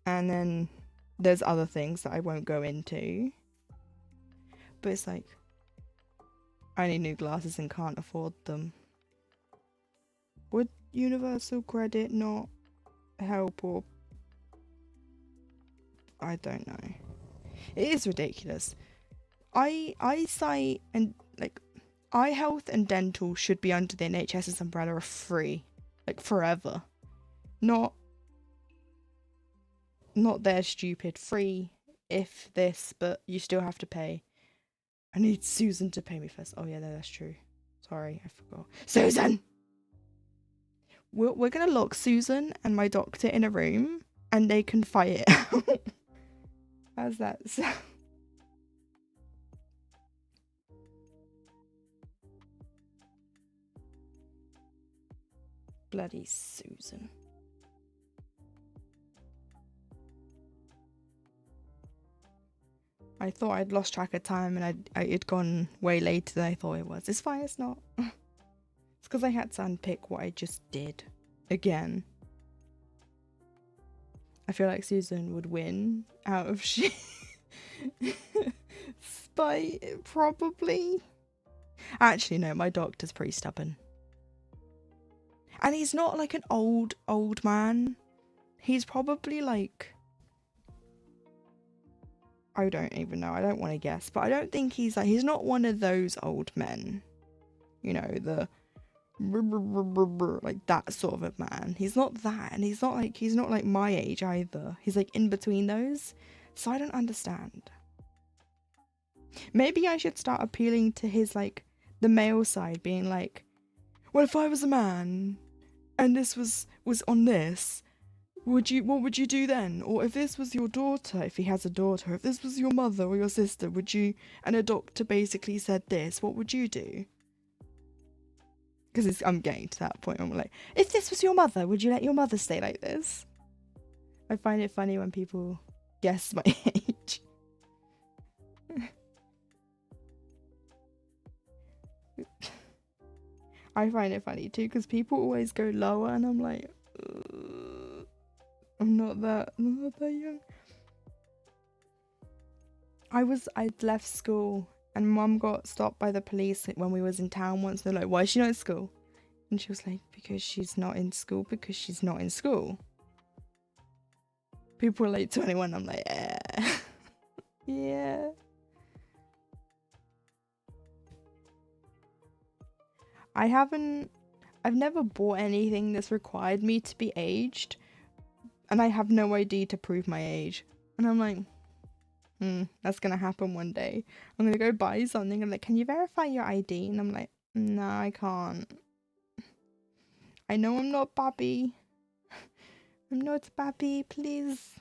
And then there's other things that I won't go into. But it's like, I need new glasses and can't afford them. Would universal credit not help, or... I don't know. It is ridiculous. eyesight and like eye health and dental should be under the NHS's umbrella of free, like forever. Not they're stupid. Free if this, but you still have to pay. I need Susan to pay me first. Oh yeah, no, that's true. Sorry, I forgot. Susan! We're gonna lock Susan and my doctor in a room and they can fight it out. How's that sound? Bloody Susan. I thought I'd lost track of time and it'd gone way later than I thought it was. It's fine, it's not. It's because I had to unpick what I just did. Again. I feel like Susan would win out of spite, probably. Actually, no, my doctor's pretty stubborn. And he's not like an old man. He's probably like... I don't even know. I don't want to guess. But I don't think he's like... He's not one of those old men. You know, the... like that sort of a man. He's not that. And he's not like my age either. He's like in between those. So I don't understand. Maybe I should start appealing to his like... the male side, being like... Well, if I was a man... and this was on this, what would you do then? Or if this was your daughter, if he has a daughter, if this was your mother or your sister, would you, and a doctor basically said this, what would you do? Because I'm getting to that point, I'm like, if this was your mother, would you let your mother stay like this? I find it funny when people guess my age. I find it funny too, because people always go lower and I'm like, I'm not that young. I'd left school and mum got stopped by the police when we was in town once. They're like, why is she not in school? And she was like, because she's not in school, because she's not in school. People were like 21, I'm like, yeah. Yeah. I've never bought anything that's required me to be aged, and I have no ID to prove my age. And I'm like, that's gonna happen one day. I'm gonna go buy something and like, can you verify your ID? And I'm like, no, I can't. I know I'm not Bobby. I'm not Bobby, please.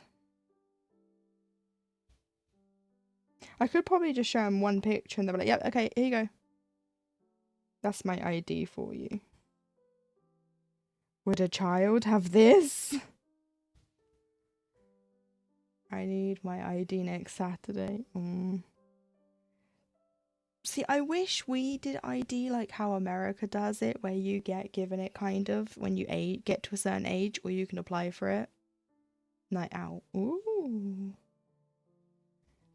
I could probably just show him one picture and they'll be like, yep, okay, here you go. That's my ID for you. Would a child have this? I need my ID next Saturday. See, I wish we did ID like how America does it, where you get given it kind of when you get to a certain age, or you can apply for it. Night out. Ooh.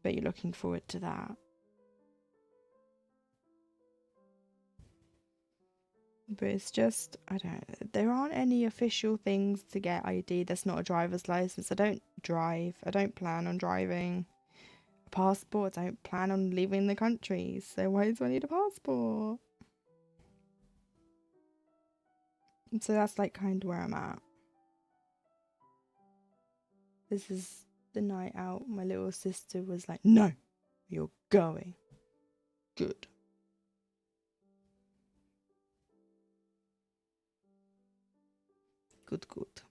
Bet you're looking forward to that. But it's just, I don't know, there aren't any official things to get ID that's not a driver's license. I don't drive. I don't plan on driving. A passport, I don't plan on leaving the country. So why do I need a passport? And so that's like kind of where I'm at. This is the night out. My little sister was like, no, you're going. Good. Good.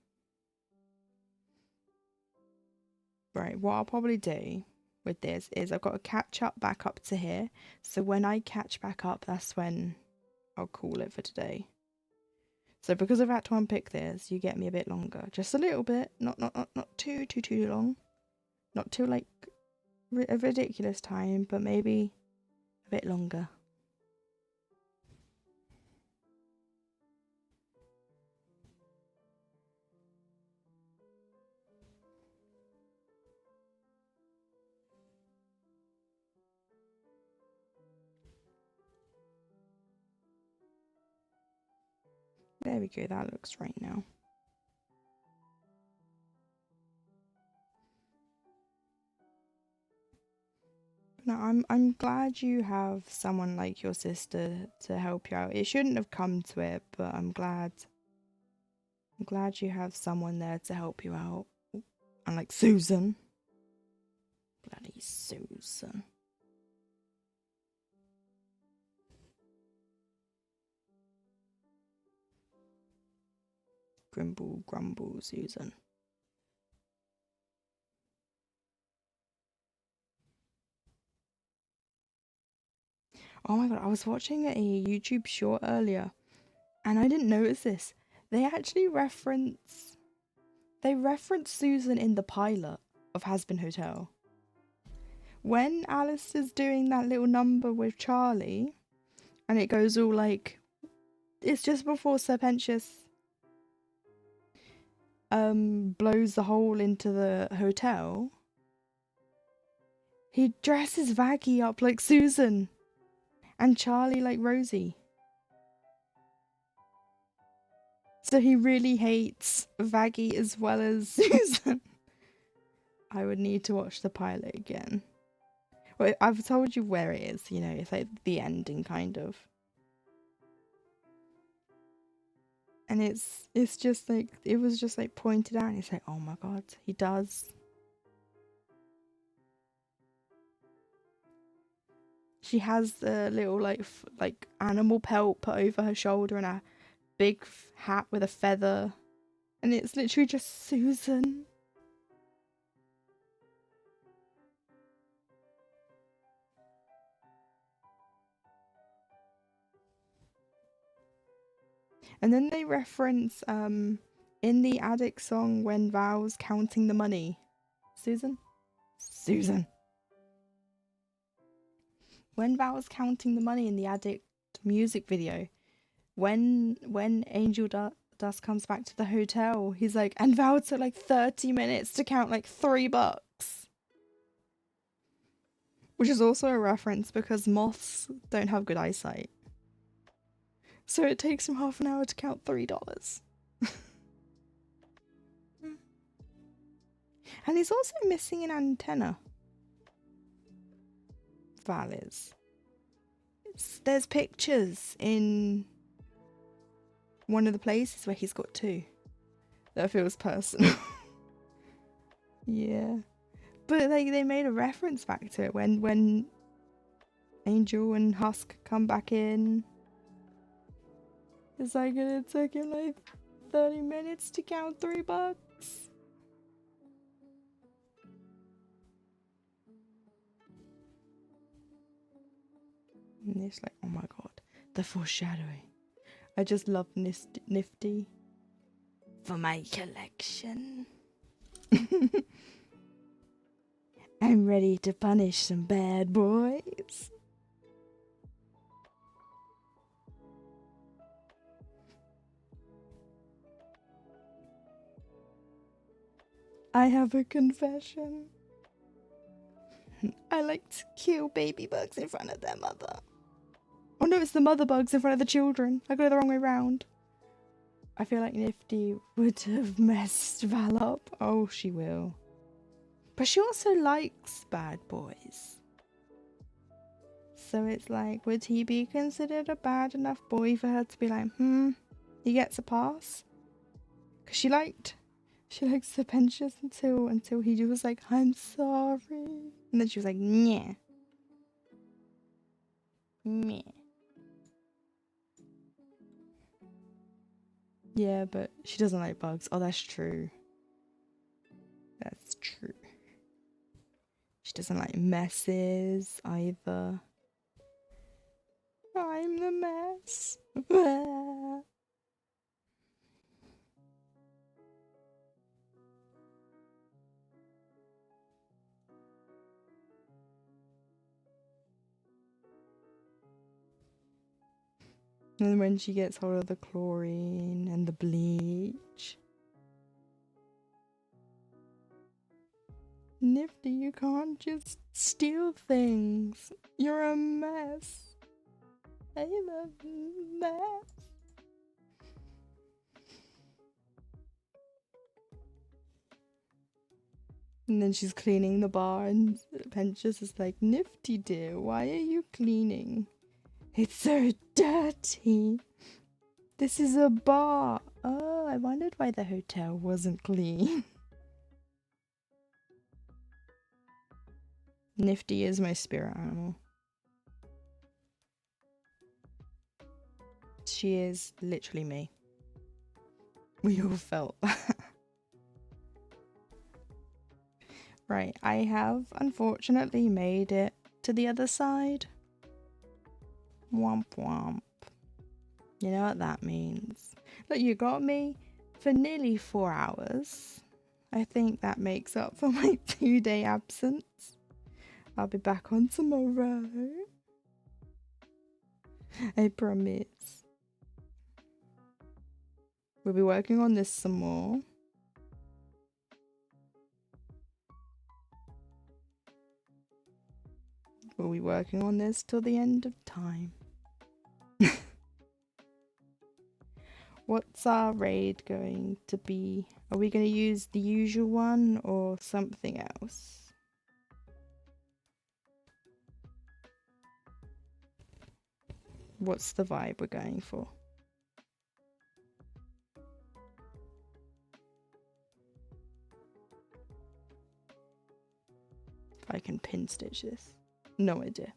Right, what I'll probably do with this is I've got to catch up back up to here. So when I catch back up, that's when I'll call it for today. So because I've had to unpick this, you get me a bit longer. Just a little bit. Not too long. Not too like a ridiculous time, but maybe a bit longer. There we go, that looks right now. No, I'm glad you have someone like your sister to help you out. It shouldn't have come to it, but I'm glad you have someone there to help you out. And like Susan. Bloody Susan. Grimble, grumble, Susan. Oh my god, I was watching a YouTube short earlier and I didn't notice this. They actually reference Susan in the pilot of Has Been Hotel. When Alice is doing that little number with Charlie and it goes all like, it's just before Serpentius blows the hole into the hotel. He dresses Vaggie up like Susan and Charlie like Rosie. So he really hates Vaggie as well as Susan. I would need to watch the pilot again. Well, I've told you where it is, you know, it's like the ending kind of. And it's just like, it was just like pointed out and it's like, oh my god, he does. She has a little like animal pelt put over her shoulder and a big hat with a feather. And it's literally just Susan. And then they reference in the Addict song when Val's counting the money. Susan? When Val's counting the money in the Addict music video, when Angel Dust comes back to the hotel, he's like, and Val took like 30 minutes to count like $3. Which is also a reference because moths don't have good eyesight. So it takes him half an hour to count $3. And he's also missing an antenna. Val is. There's pictures in one of the places where he's got two. That feels personal. Yeah. But like they made a reference back to it when Angel and Husk come back in. It's like it took him like 30 minutes to count $3. And it's like, oh my god, the foreshadowing. I just love Nifty for my collection. I'm ready to punish some bad boys. I have a confession. I like to kill baby bugs in front of their mother. Oh no, it's the mother bugs in front of the children. I got it the wrong way round. I feel like Nifty would have messed Val up. Oh, she will. But she also likes bad boys. So it's like, would he be considered a bad enough boy for her to be like, he gets a pass? Because she liked Serpentius until he was like, I'm sorry. And then she was like, yeah. Meh. Yeah, but she doesn't like bugs. Oh, that's true. That's true. She doesn't like messes either. I'm the mess. And when she gets hold of the chlorine and the bleach. Nifty, you can't just steal things. You're a mess. I'm a mess. And then she's cleaning the bar, and Pensius is like, Nifty dear, why are you cleaning? It's so dirty. This is a bar. Oh, I wondered why the hotel wasn't clean. Nifty is my spirit animal. She is literally me. We all felt that. Right, I have unfortunately made it to the other side. Womp womp. You know what that means. Look, you got me for nearly 4 hours. I think that makes up for my 2-day absence. I'll be back on tomorrow. I promise. We'll be working on this some more. We'll be working on this till the end of time. What's our raid going to be? Are we going to use the usual one or something else? What's the vibe we're going for? If I can pin stitch this. No idea.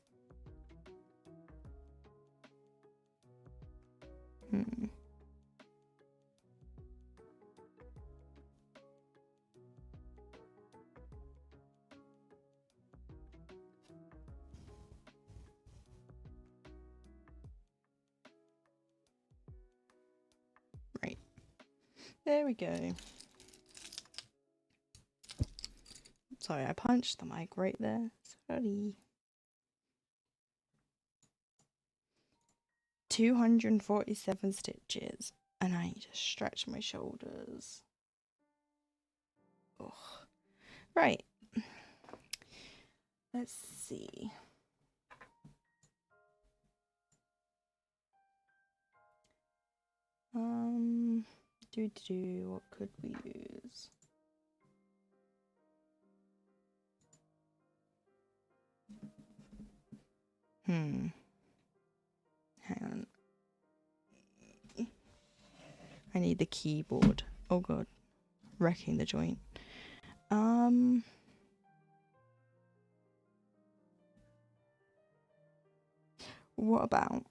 Right. There we go. Sorry, I punched the mic right there. Sorry. 247 stitches, and I need to stretch my shoulders. Ugh. Right. Let's see. What could we use? Hang on. I need the keyboard. Oh god. Wrecking the joint. What about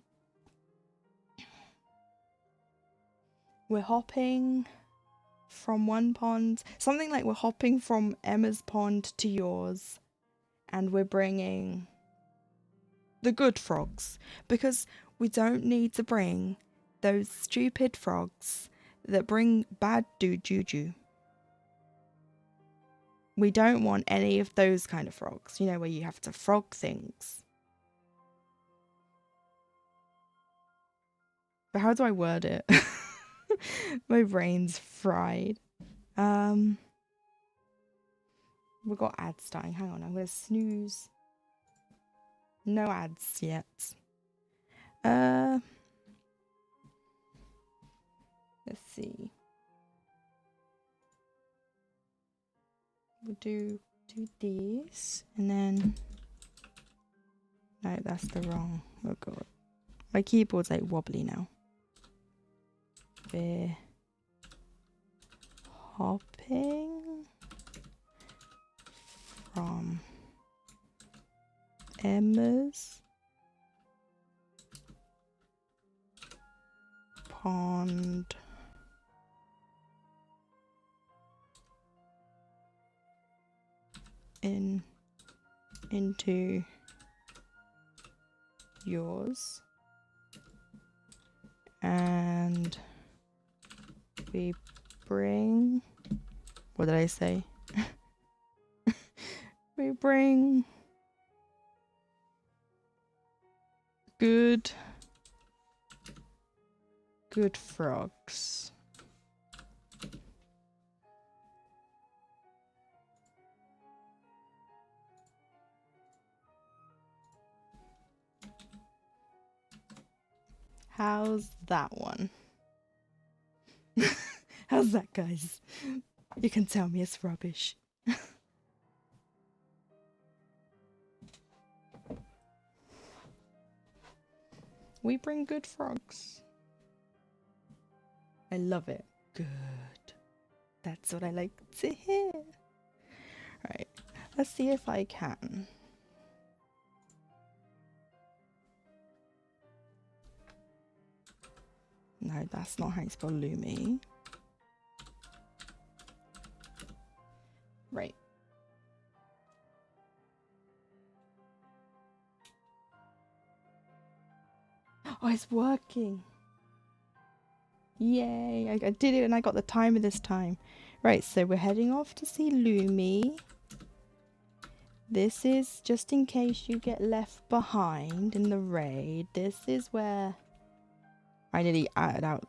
we're hopping from one pond, something like we're hopping from Emma's pond to yours, and we're bringing the good frogs, because we don't need to bring those stupid frogs that bring bad juju. We don't want any of those kind of frogs, you know, where you have to frog things. But how do I word it? My brain's fried. We've got ads starting. Hang on, I'm gonna snooze. No ads yet. Let's see. We'll do this, and then no, that's the wrong. Oh god, my keyboard's like wobbly now. We're hopping from Emma's pond into yours, and we bring, what did I say? We bring good frogs. How's that one? How's that, guys? You can tell me it's rubbish. We bring good frogs. I love it. Good. That's what I like to hear. Right. Let's see if I can. No, that's not how you spell Lumi. Right. Oh, it's working. Yay, I did it and I got the timer this time. Right, so we're heading off to see Lumi. This is just in case you get left behind in the raid. This is where I nearly added out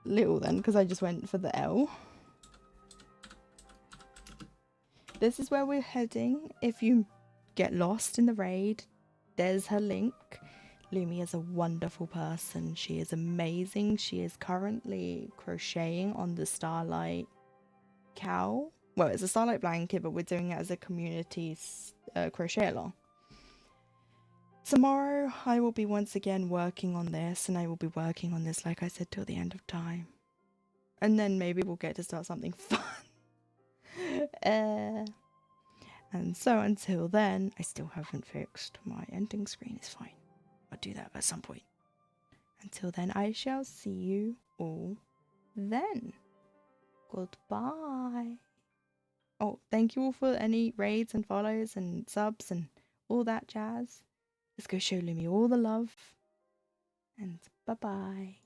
little then because I just went for the L. This is where we're heading. If you get lost in the raid, there's her link. Lumi is a wonderful person. She is amazing. She is currently crocheting on the Starlight cowl. Well, it's a Starlight blanket, but we're doing it as a community crochet along. Tomorrow, I will be once again working on this, and I will be working on this, like I said, till the end of time. And then maybe we'll get to start something fun. And so until then, I still haven't fixed my ending screen. It's fine. I'll do that at some point. Until then, I shall see you all then. Goodbye. Oh, thank you all for any raids and follows and subs and all that jazz. Let's go show Lumi all the love. And bye-bye.